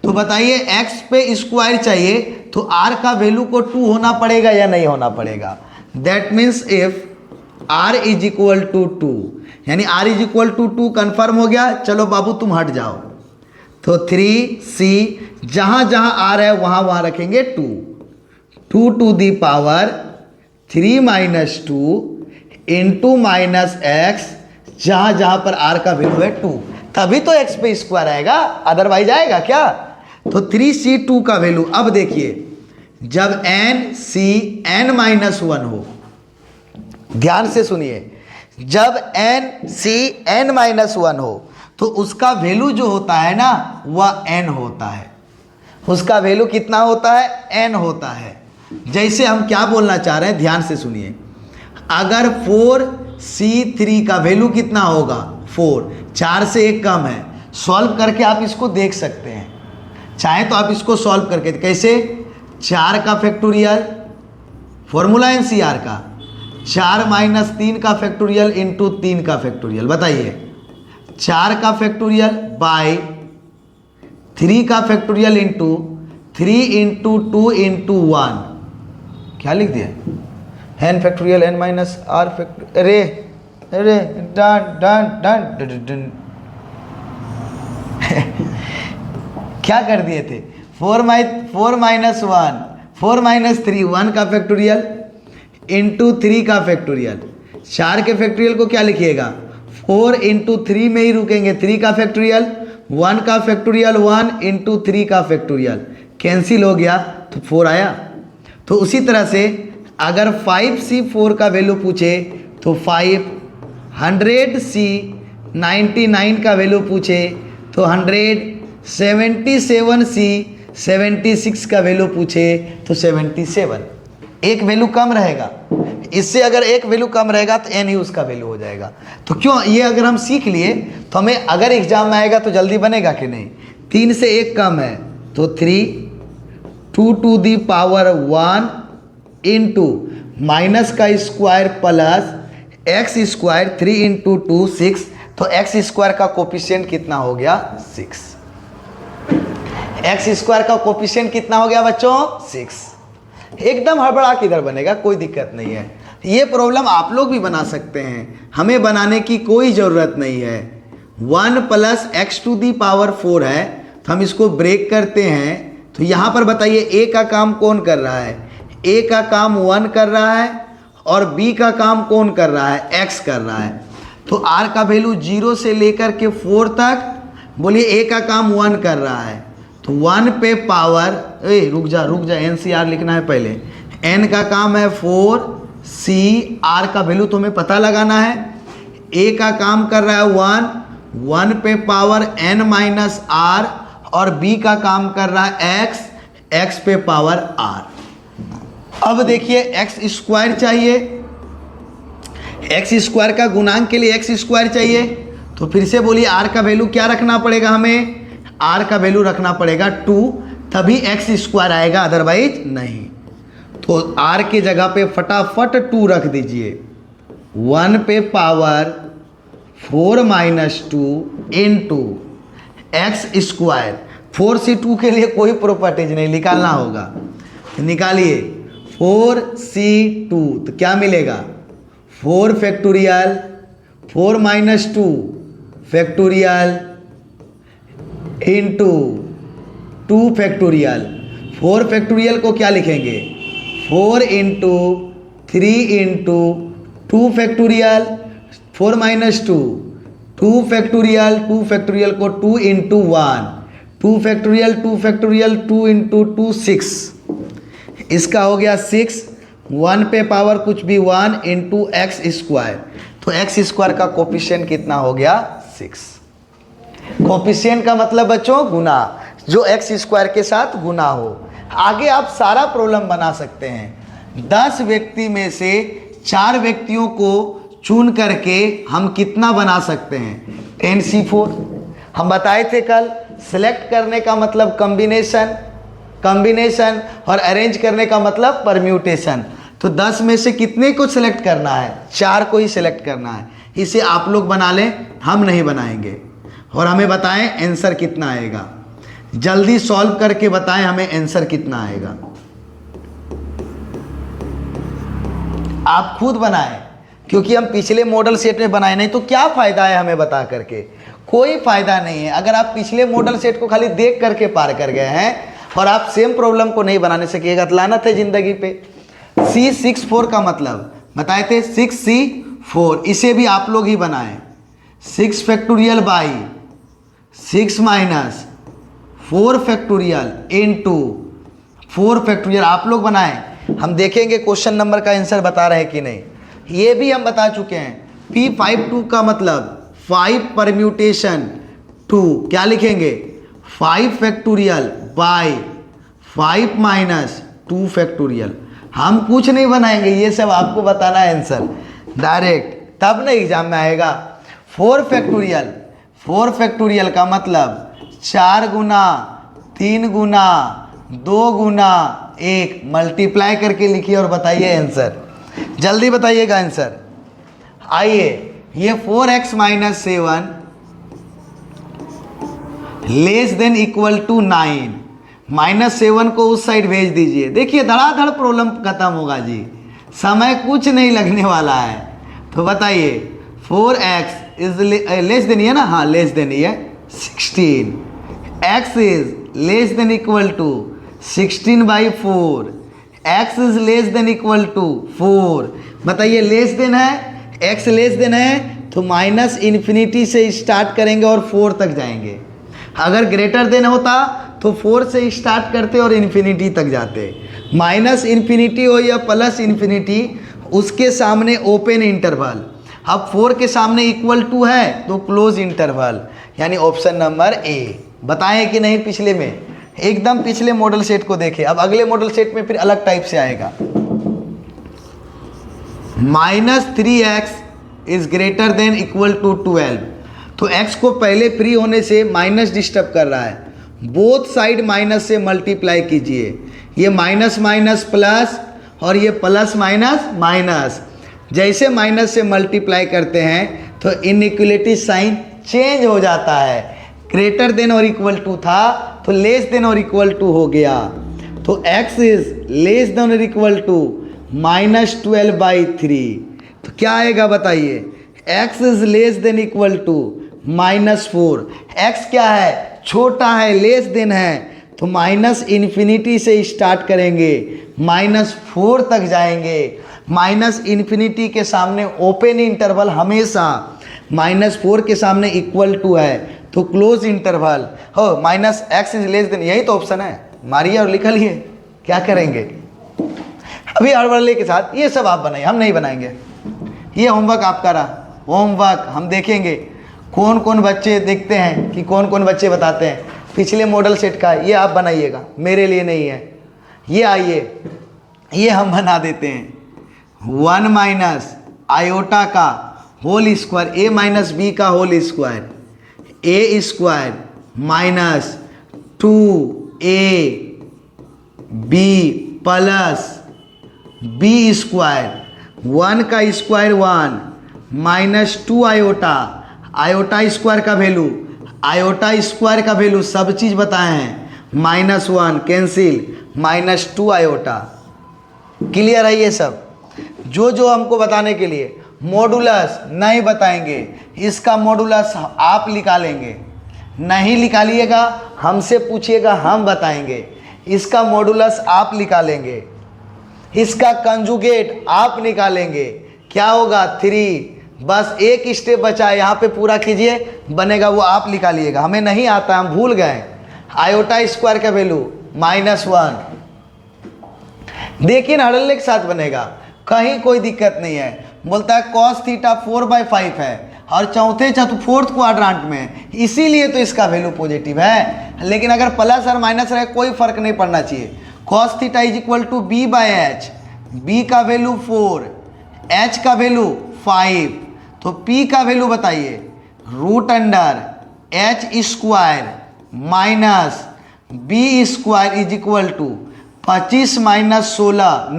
तो बताइए x पे स्क्वायर चाहिए तो r का वैल्यू को 2 होना पड़ेगा या नहीं होना पड़ेगा। दैट मीन्स इफ r = 2, यानी r = 2 कन्फर्म हो गया। चलो बाबू तुम हट जाओ, तो 3C जहाँ जहाँ r है वहाँ रखेंगे 2 to the power 3 - 2 into minus x, जहाँ जहाँ पर r का वैल्यू है 2, तभी तो x पे स्क्वायर आएगा, अदरवाइज आएगा क्या? तो 3c2 का वैल्यू, अब देखिए जब n(c(n-1 हो, ध्यान से सुनिए, जब n(c(n-1 हो तो उसका वैल्यू जो होता है ना वह n होता है, उसका वैल्यू कितना होता है? n होता है। जैसे हम क्या बोलना चाह रहे हैं, ध्यान से सुनिए, अगर 4c3 का वैल्यू कितना होगा? 4, 4 से 1 कम है, सॉल्व करके आप इसको देख सकते हैं, चाहे तो आप इसको सॉल्व करके, कैसे? 4 का फैक्टोरियल, फॉर्मूला एनसीआर का, 4 माइनस 3 का फैक्टोरियल इंटू 3 का फैक्टोरियल, बताइए 4 का फैक्टोरियल बाय 3 का फैक्टोरियल इंटू 3 इंटू 2 इंटू 1, क्या लिख दिया? n factorial n minus r factorial, अरे अरे डन डन डन डन क्या कर दिए थे? 4 माइनस 1, 4 माइनस 3, 1 का फैक्टोरियल इंटू 3 का फैक्टोरियल, 4 के फैक्टोरियल को क्या लिखिएगा? 4 इंटू 3 में ही रुकेंगे, 3 का फैक्टोरियल, 1 का फैक्टोरियल 1 इंटू 3 का फैक्टोरियल, कैंसिल हो गया तो 4 आया। तो उसी तरह से अगर 5c4 का वैल्यू पूछे तो 5, 100c99 का वैल्यू पूछे तो 100, 77c76 का वैल्यू पूछे तो 77, एक वैल्यू कम रहेगा, इससे अगर एक वैल्यू कम रहेगा तो n ही उसका वैल्यू हो जाएगा। तो क्यों, ये अगर हम सीख लिए तो हमें अगर एग्जाम में आएगा तो जल्दी बनेगा कि नहीं? 3 से 1 कम है तो 3, 2 to the power 1 into minus का square plus x square, 3 into 2 6, तो एक्स स्क्वायर का कोफिशिएंट कितना हो गया? 6। एक्स स्क्वायर का कोफिशिएंट कितना हो गया बच्चों? 6। एकदम हड़बड़ा किधर बनेगा, कोई दिक्कत नहीं है, ये प्रॉब्लम आप लोग भी बना सकते हैं, हमें बनाने की कोई ज़रूरत नहीं है। 1 plus x to the power 4 है, तो हम इसको ब्रेक करते हैं, तो यहाँ पर बताइए ए का काम कौन कर रहा है? ए का काम 1 कर रहा है और बी का काम कौन कर रहा है? एक्स कर रहा है। तो आर का वैल्यू 0 से लेकर के 4 तक, बोलिए ए का काम 1 कर रहा है, तो 1 पे पावर, रुक जा एनसीआर लिखना है पहले, n का काम है 4, सी आर का वैल्यू तुम्हें पता लगाना है, ए का काम कर रहा है 1 पे पावर n माइनस आर, और बी का काम कर रहा है x पे पावर r। अब देखिए एक्स स्क्वायर चाहिए, एक्स स्क्वायर का गुणांक के लिए एक्स स्क्वायर चाहिए, तो फिर से बोलिए आर का वैल्यू क्या रखना पड़ेगा हमें? आर का वैल्यू रखना पड़ेगा 2, तभी एक्स स्क्वायर आएगा, अदरवाइज नहीं। तो आर के जगह पे फटाफट 2 रख दीजिए, 1 पे power 4 minus 2 into x square, 4 से 2 के लिए कोई प्रॉपर्टीज नहीं, निकालना होगा, तो निकालिए 4c2, तो क्या मिलेगा? 4 factorial, 4 minus 2 factorial into 2 factorial, 4 factorial को क्या लिखेंगे? 4 into 3 into 2 factorial, 4 minus 2 2 factorial, 2 factorial को 2 इंटू 1, 2 फैक्टोरियल 2 फैक्टोरियल 2 इंटू 2 6, इसका हो गया 6, 1 पे पावर कुछ भी 1 इंटू एक्स स्क्वायर, तो एक्स स्क्वायर का कोफिशिएंट कितना हो गया? 6। कोफिशिएंट का मतलब बच्चों गुना, जो एक्स स्क्वायर के साथ गुना हो। आगे आप सारा प्रॉब्लम बना सकते हैं। 10 व्यक्ति में से 4 व्यक्तियों को चुन करके हम कितना बना सकते हैं? 10c4 हम बताए थे कल। सिलेक्ट करने का मतलब कॉम्बिनेशन और अरेंज करने का मतलब परम्यूटेशन। तो 10 में से कितने को सिलेक्ट करना है? 4 को ही सिलेक्ट करना है। इसे आप लोग बना लें, हम नहीं बनाएंगे। और हमें बताएं आंसर कितना आएगा, जल्दी सॉल्व करके बताएं हमें आंसर कितना आएगा। आप खुद बनाएं, क्योंकि हम पिछले मॉडल सेट में बनाए नहीं तो क्या फ़ायदा है हमें बता करके? कोई फ़ायदा नहीं है। अगर आप पिछले मॉडल सेट को खाली देख करके पार कर गए हैं और आप सेम प्रॉब्लम को नहीं बनाने सकिएगा तो लानत है ज़िंदगी पे। C64 का मतलब बताए थे, 6C 4, इसे भी आप लोग ही बनाएं। 6 factorial by 6 minus 4 factorial into 4 factorial आप लोग बनाएं। हम देखेंगे क्वेश्चन नंबर का आंसर बता रहे हैं कि नहीं। ये भी हम बता चुके हैं। P52 का मतलब 5 परम्यूटेशन 2, क्या लिखेंगे 5 फैक्टोरियल बाई 5 माइनस 2 फैक्टोरियल। हम कुछ नहीं बनाएंगे, ये सब आपको बताना है आंसर डायरेक्ट, तब ना एग्जाम में आएगा। 4 फैक्टोरियल, 4 फैक्टोरियल का मतलब 4 गुना 3 गुना 2 गुना 1 मल्टीप्लाई करके लिखिए और बताइए आंसर, जल्दी बताइएगा आंसर। आइए, ये 4x माइनस 7 लेस देन इक्वल टू 9, -7 को उस साइड भेज दीजिए। देखिए धड़ाधड़ प्रॉब्लम खत्म होगा जी, समय कुछ नहीं लगने वाला है। तो बताइए 4x इज लेस देन, ये ना, हाँ लेस देन ये 16, x is less than equal to 16/4, x is less than equal to 4। बताइए लेस देन है, x लेस देन है तो माइनस इन्फिनिटी से स्टार्ट करेंगे और 4 तक जाएंगे। अगर ग्रेटर देन होता तो 4 से स्टार्ट करते और इन्फिनिटी तक जाते। माइनस इन्फिनिटी हो या प्लस इन्फिनिटी, उसके सामने ओपन इंटरवल। अब 4 के सामने इक्वल टू है तो क्लोज इंटरवल, यानी ऑप्शन नंबर ए। बताएं कि नहीं, पिछले में एकदम पिछले मॉडल सेट को देखें। अब अगले मॉडल सेट में फिर अलग टाइप से आएगा। -3x is greater than equal to 12, तो x को पहले फ्री होने से माइनस डिस्टर्ब कर रहा है। बोथ साइड माइनस से मल्टीप्लाई कीजिए, ये माइनस माइनस प्लस और ये प्लस माइनस माइनस। जैसे माइनस से मल्टीप्लाई करते हैं तो इनइक्वलिटी साइन चेंज हो जाता है। ग्रेटर देन और इक्वल टू था तो लेस देन और इक्वल टू हो गया। तो x इज लेस देन और इक्वल टू -12/3, तो क्या आएगा बताइए। x is less than equal to -4। x क्या है, छोटा है, लेस देन है, तो माइनस इन्फिनिटी से स्टार्ट करेंगे, -4 तक जाएंगे। माइनस इन्फिनिटी के सामने ओपन इंटरवल हमेशा, -4 के सामने इक्वल टू है तो क्लोज इंटरवल हो, -x इज लेस देन, यही तो ऑप्शन है। मारिए और लिख लिए, क्या करेंगे। अभी हड़बड़ले के साथ ये सब आप बनाइए, हम नहीं बनाएंगे। ये होमवर्क आपका रहा, होमवर्क हम देखेंगे कौन कौन बच्चे देखते हैं कि कौन कौन बच्चे बताते हैं। पिछले मॉडल सेट का ये आप बनाइएगा, मेरे लिए नहीं है। ये आइए, ये हम बना देते हैं। 1 माइनस आयोटा का whole square, a minus b का whole square, a square minus 2ab plus b square, 1 का square 1 minus 2 iota, iota square का वैल्यू, आयोटा स्क्वायर का वैल्यू सब चीज़ बताए हैं, -1 कैंसिल, -2 आयोटा। क्लियर है ये सब। जो जो हमको बताने के लिए मॉडुलस नहीं बताएंगे, इसका मॉडुलस आप निकालेंगे, नहीं निकालिएगा हमसे पूछिएगा, हम बताएंगे। इसका मॉडुलस आप निकालेंगे, इसका कंजुगेट आप निकालेंगे। क्या होगा 3, बस एक स्टेप बचा है, यहाँ पे पूरा कीजिए, बनेगा वो आप निकालिएगा। हमें नहीं आता, हम भूल गए। आयोटा स्क्वायर का वैल्यू -1, देखिए ना हड़ल्ले के साथ बनेगा, कहीं कोई दिक्कत नहीं है। बोलता है cos थीटा 4/5 है और चौथे फोर्थ क्वाड्रांट में, इसीलिए तो इसका वैल्यू पॉजिटिव है। लेकिन अगर प्लस और माइनस रहे कोई फर्क नहीं पड़ना चाहिए। cos theta is equal to b/h, b का वैल्यू 4, h का वैल्यू 5, तो p का वैल्यू बताइए, √h square minus b square is equal to 25 minus 16,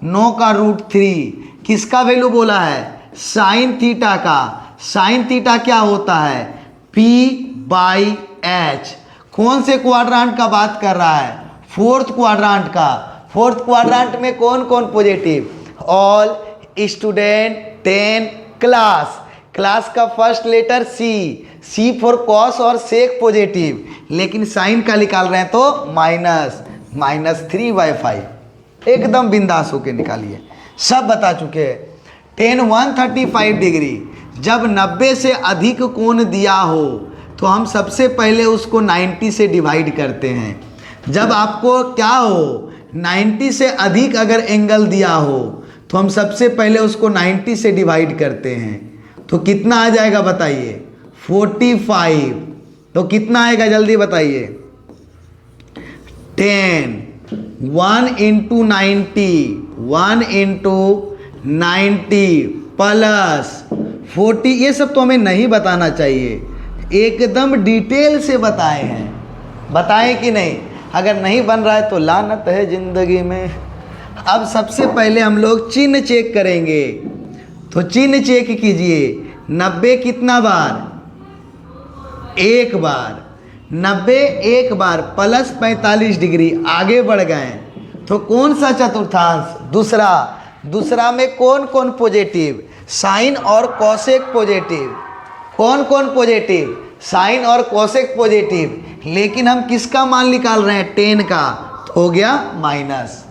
9 का √3। किसका वैल्यू बोला है, साइन थीटा का। साइन थीटा क्या होता है, p/h। कौन से क्वाड्रांट का बात कर रहा है, फोर्थ क्वाड्रांट का। फोर्थ क्वाड्रांट में कौन कौन positive, all student 10 class. Class का first letter c for cos और सेक पॉजिटिव, लेकिन साइन का निकाल रहे हैं तो -3/5। एकदम बिंदास होके निकालिए, सब बता चुके हैं। टेन 135 डिग्री जब 90 से अधिक कोण दिया हो तो हम सबसे पहले उसको 90 से डिवाइड करते हैं। जब आपको क्या हो 90 से अधिक अगर एंगल दिया हो तो हम सबसे पहले उसको 90 से डिवाइड करते हैं। तो कितना आ जाएगा बताइए? 45। तो कितना आएगा जल्दी बताइए? 10 1 इंटू 90 1 इंटू 90 प्लस 40। ये सब तो हमें नहीं बताना चाहिए, एकदम डिटेल से बताए हैं। बताएं कि नहीं? अगर नहीं बन रहा है तो लानत है ज़िंदगी में। अब सबसे पहले हम लोग चिन्ह चेक करेंगे। तो चिन्ह चेक कीजिए। 90 कितना बार? एक बार। 90 एक बार प्लस 45 डिग्री आगे बढ़ गए। तो कौन सा चतुर्थांश? दूसरा। दूसरा में कौन कौन पॉजिटिव? साइन और कोसेक पॉजिटिव। कौन कौन पॉजिटिव? साइन और कोसेक पॉजिटिव। लेकिन हम किसका मान निकाल रहे हैं? 10 का। तो हो गया माइनस।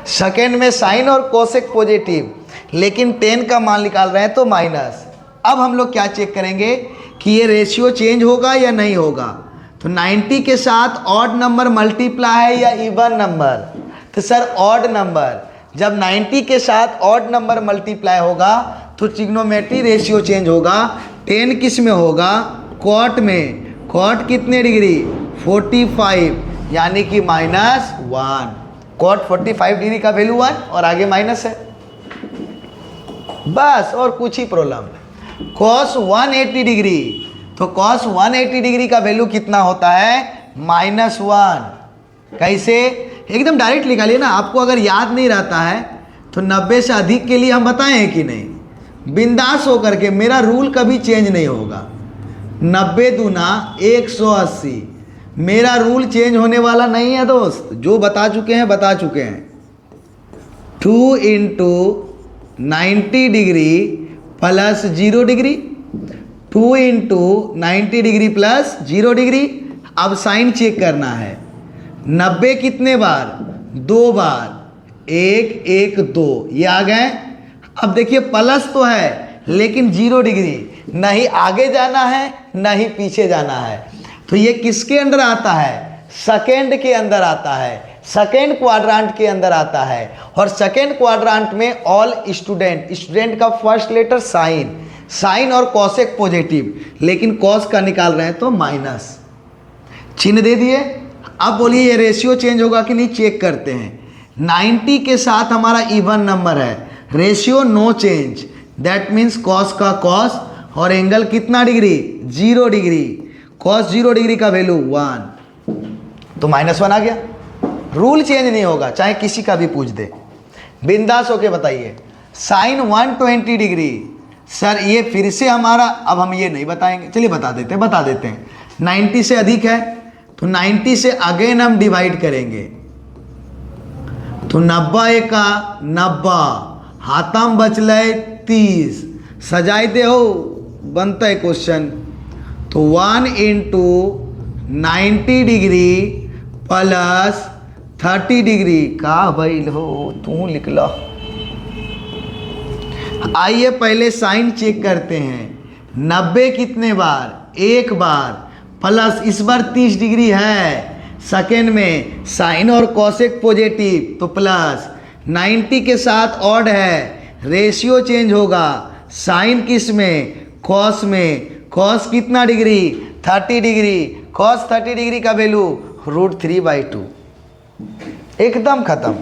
सेकेंड में साइन और कोसेक पॉजिटिव, लेकिन 10 का मान निकाल रहे हैं तो माइनस। अब हम लोग क्या चेक करेंगे कि ये रेशियो चेंज होगा या नहीं होगा। तो 90 के साथ ऑड नंबर मल्टीप्लाई है या इवन नंबर? तो सर ऑड नंबर। जब 90 के साथ ऑड नंबर मल्टीप्लाई होगा तो ट्रिग्नोमेट्री रेशियो चेंज होगा। 10 किस में होगा? कॉट में। कॉट कितने डिग्री? 45, यानी कि -1। कॉट 45 डिग्री का वैल्यू 1 और आगे माइनस है, बस। और कुछ ही प्रॉब्लम। कॉस 180 डिग्री, तो कॉस 180 डिग्री का वैल्यू कितना होता है? -1। कैसे? एकदम डायरेक्ट निकालिए ना। आपको अगर याद नहीं रहता है तो 90 से अधिक के लिए हम बताएं हैं कि नहीं? बिंदास होकर के, मेरा रूल कभी चेंज नहीं होगा। 90 दूना 180, मेरा रूल चेंज होने वाला नहीं है दोस्त। जो बता चुके हैं बता चुके हैं। 2 into 90 degree plus 0 degree, 2 into 90 degree plus 0 degree. अब साइन चेक करना है। 90 कितने बार? 2 बार। 1 1 2, ये आ गए। अब देखिए प्लस तो है लेकिन 0 डिग्री, नहीं आगे जाना है नहीं पीछे जाना है। तो ये किसके अंदर आता है? सेकेंड के अंदर आता है, सेकेंड क्वाड्रांट के अंदर आता है। और सेकेंड क्वाड्रांट में ऑल स्टूडेंट, स्टूडेंट का फर्स्ट लेटर साइन, साइन और कॉसेक पॉजिटिव, लेकिन कॉस का निकाल रहे हैं तो माइनस। चिन्ह दे दिए। अब बोलिए ये रेशियो चेंज होगा कि नहीं? चेक करते हैं। 90 के साथ हमारा इवन नंबर है, ratio no change, that means cos का कॉस और एंगल कितना डिग्री? 0 डिग्री। कॉस 0 डिग्री का वैल्यू 1, तो -1 आ गया। रूल चेंज नहीं होगा, चाहे किसी का भी पूछ दे। बिंदास होके बताइए। साइन 120 डिग्री, सर ये फिर से हमारा, अब हम ये नहीं बताएंगे, चलिए बता देते हैं। 90 से अधिक है तो 90 से अगेन हम डिवाइड करेंगे। तो 90 का 90, हाथम बचल 30, सजाई दे हो बनता है क्वेश्चन। तो 1 इंटू 90 डिग्री प्लस 30 डिग्री का भइल हो, तू लिख लो। आइए पहले साइन चेक करते हैं। 90 कितने बार? एक बार, प्लस इस बार 30 डिग्री है। सेकेंड में साइन और कॉसेक पॉजिटिव तो प्लस, 90 के साथ ऑड है, रेशियो चेंज होगा। साइन किस में? कॉस में। कॉस कितना डिग्री? 30 डिग्री। कॉस 30 डिग्री का वैल्यू √3/2। एकदम खत्म,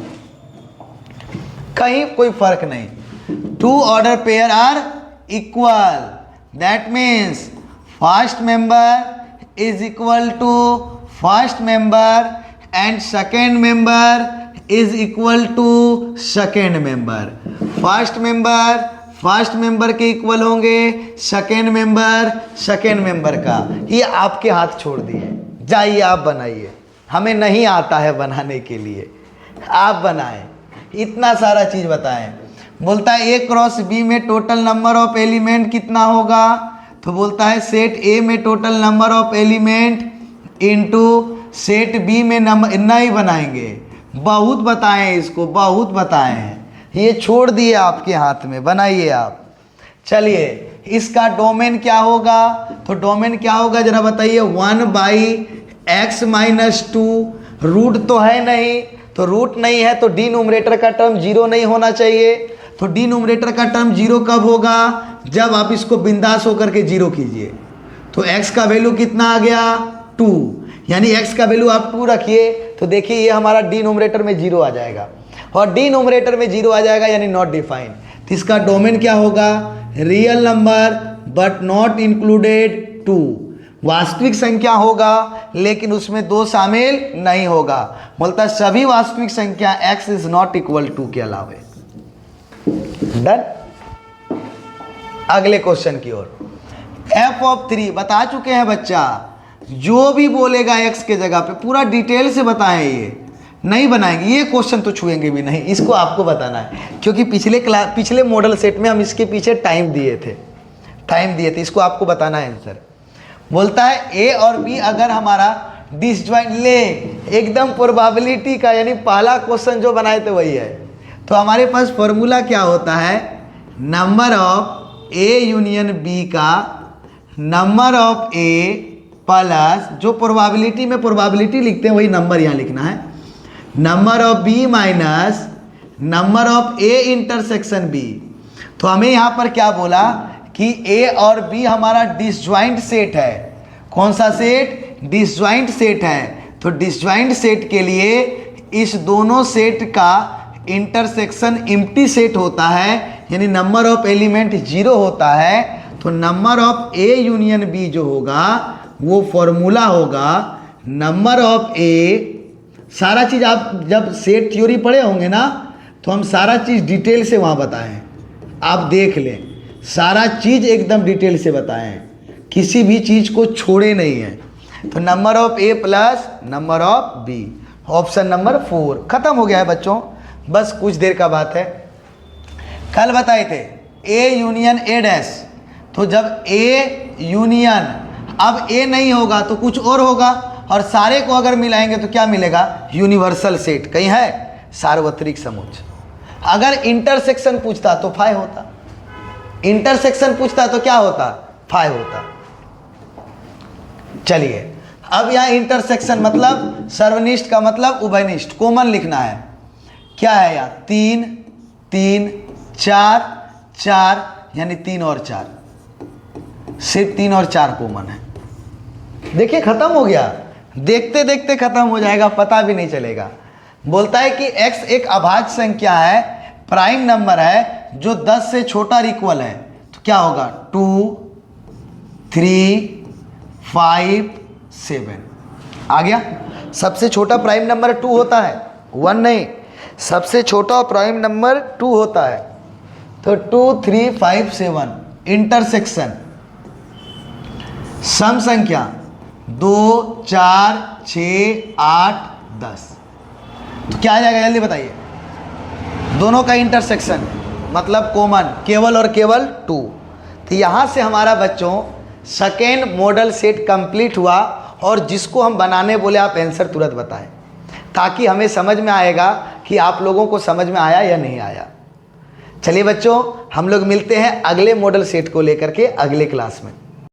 कहीं कोई फर्क नहीं। 2 order pair are equal, that means first member is equal to first member and second member is equal to second member. First member के इक्वल होंगे, सेकेंड मेंबर का। ये आपके हाथ छोड़ दिए, जाइए आप बनाइए। हमें नहीं आता है बनाने के लिए, आप बनाएं। इतना सारा चीज़ बताएं। बोलता है A क्रॉस B में टोटल नंबर ऑफ एलिमेंट कितना होगा? तो बोलता है सेट A में total number of element into set B में नंबर। इतना ही बनाएंगे, बहुत बताएं इसको, बहुत बताएं हैं। ये छोड़ दिए आपके हाथ में, बनाइए आप। चलिए इसका डोमेन क्या होगा, तो डोमेन क्या होगा जरा बताइए। 1/x-2, रूट तो है नहीं, तो रूट नहीं है तो डिनोमिनेटर का टर्म 0 नहीं होना चाहिए। तो डिनोमिनेटर का टर्म 0 कब होगा, जब आप इसको बिंदास होकर के 0 कीजिए। तो x का वैल्यू कितना आ गया 2, यानी x का वैल्यू आप 2 रखिए तो देखिए ये हमारा डिनोमिनेटर में 0 आ जाएगा, और डिनोमिनेटर में 0 आ जाएगा यानी नॉट डिफाइन। तो इसका डोमेन क्या होगा, real number but not included 2, वास्तविक संख्या होगा लेकिन उसमें 2 शामिल नहीं होगा। बोलता है सभी वास्तविक संख्या x is not equal to के अलावे। डन। अगले क्वेश्चन की ओर। f(3) बता चुके हैं बच्चा, जो भी बोलेगा x के जगह पे पूरा डिटेल से बताएं, ये नहीं बनाएंगे, ये क्वेश्चन तो छुएंगे भी नहीं, इसको आपको बताना है क्योंकि पिछले मॉडल सेट में हम इसके पीछे टाइम दिए थे, इसको आपको बताना है आंसर। बोलता है a और b अगर हमारा डिसजॉइंट ले, एकदम प्रोबेबिलिटी का, यानी पहला क्वेश्चन जो बनाए थे वही है। तो हमारे पास फॉर्मूला क्या होता है, number of a union b का नंबर ऑफ a प्लस, जो प्रोबेबिलिटी में प्रोबेबिलिटी लिखते हैं वही नंबर यहाँ लिखना है, number of b minus number of a intersection b। तो हमें यहाँ पर क्या बोला कि a और b हमारा डिसजॉइंट सेट है। कौन सा सेट, डिसजॉइंट सेट है। तो डिसजॉइंट सेट के लिए इस दोनों सेट का इंटरसेक्शन एम्प्टी सेट होता है, यानी नंबर ऑफ एलिमेंट 0 होता है। तो number of a union b जो होगा वो फॉर्मूला होगा नंबर ऑफ a, सारा चीज़ आप जब सेट थ्योरी पढ़े होंगे ना तो हम सारा चीज़ डिटेल से वहाँ बताएं, आप देख लें, सारा चीज़ एकदम डिटेल से बताएं, किसी भी चीज़ को छोड़े नहीं है। तो number of a plus number of b, option number 4 खत्म हो गया है बच्चों, बस कुछ देर का बात है। कल बताए थे a यूनियन a डैश, तो जब a यूनियन, अब a नहीं होगा तो कुछ और होगा, और सारे को अगर मिलाएंगे तो क्या मिलेगा, यूनिवर्सल सेट, कहीं है सार्वत्रिक समुच्चय। अगर इंटरसेक्शन पूछता तो फाई होता, इंटरसेक्शन पूछता तो क्या होता, फाई होता। चलिए अब यहाँ इंटरसेक्शन मतलब सर्वनिष्ठ का मतलब उभयनिष्ठ, कॉमन लिखना है। क्या है यहाँ 3 3 4 4, यानी 3 और 4, सिर्फ 3 और 4 कॉमन है। देखिए खत्म हो गया, देखते देखते खत्म हो जाएगा, पता भी नहीं चलेगा। बोलता है कि x एक अभाज्य संख्या है, प्राइम नंबर है जो 10 से छोटा और इक्वल है। तो क्या होगा 2 3 5 7 आ गया। सबसे छोटा प्राइम नंबर 2 होता है, 1 नहीं, सबसे छोटा प्राइम नंबर 2 होता है। तो 2 3 5 7 इंटरसेक्शन, सम संख्या 2 4 6 8 10, तो क्या आ जाएगा जल्दी बताइए। दोनों का इंटरसेक्शन मतलब कॉमन, केवल और केवल 2। तो यहाँ से हमारा बच्चों सेकेंड मॉडल सेट कंप्लीट हुआ, और जिसको हम बनाने बोले आप आंसर तुरंत बताएं, ताकि हमें समझ में आएगा कि आप लोगों को समझ में आया या नहीं आया। चलिए बच्चों, हम लोग मिलते हैं अगले मॉडल सेट को लेकर के अगले क्लास में।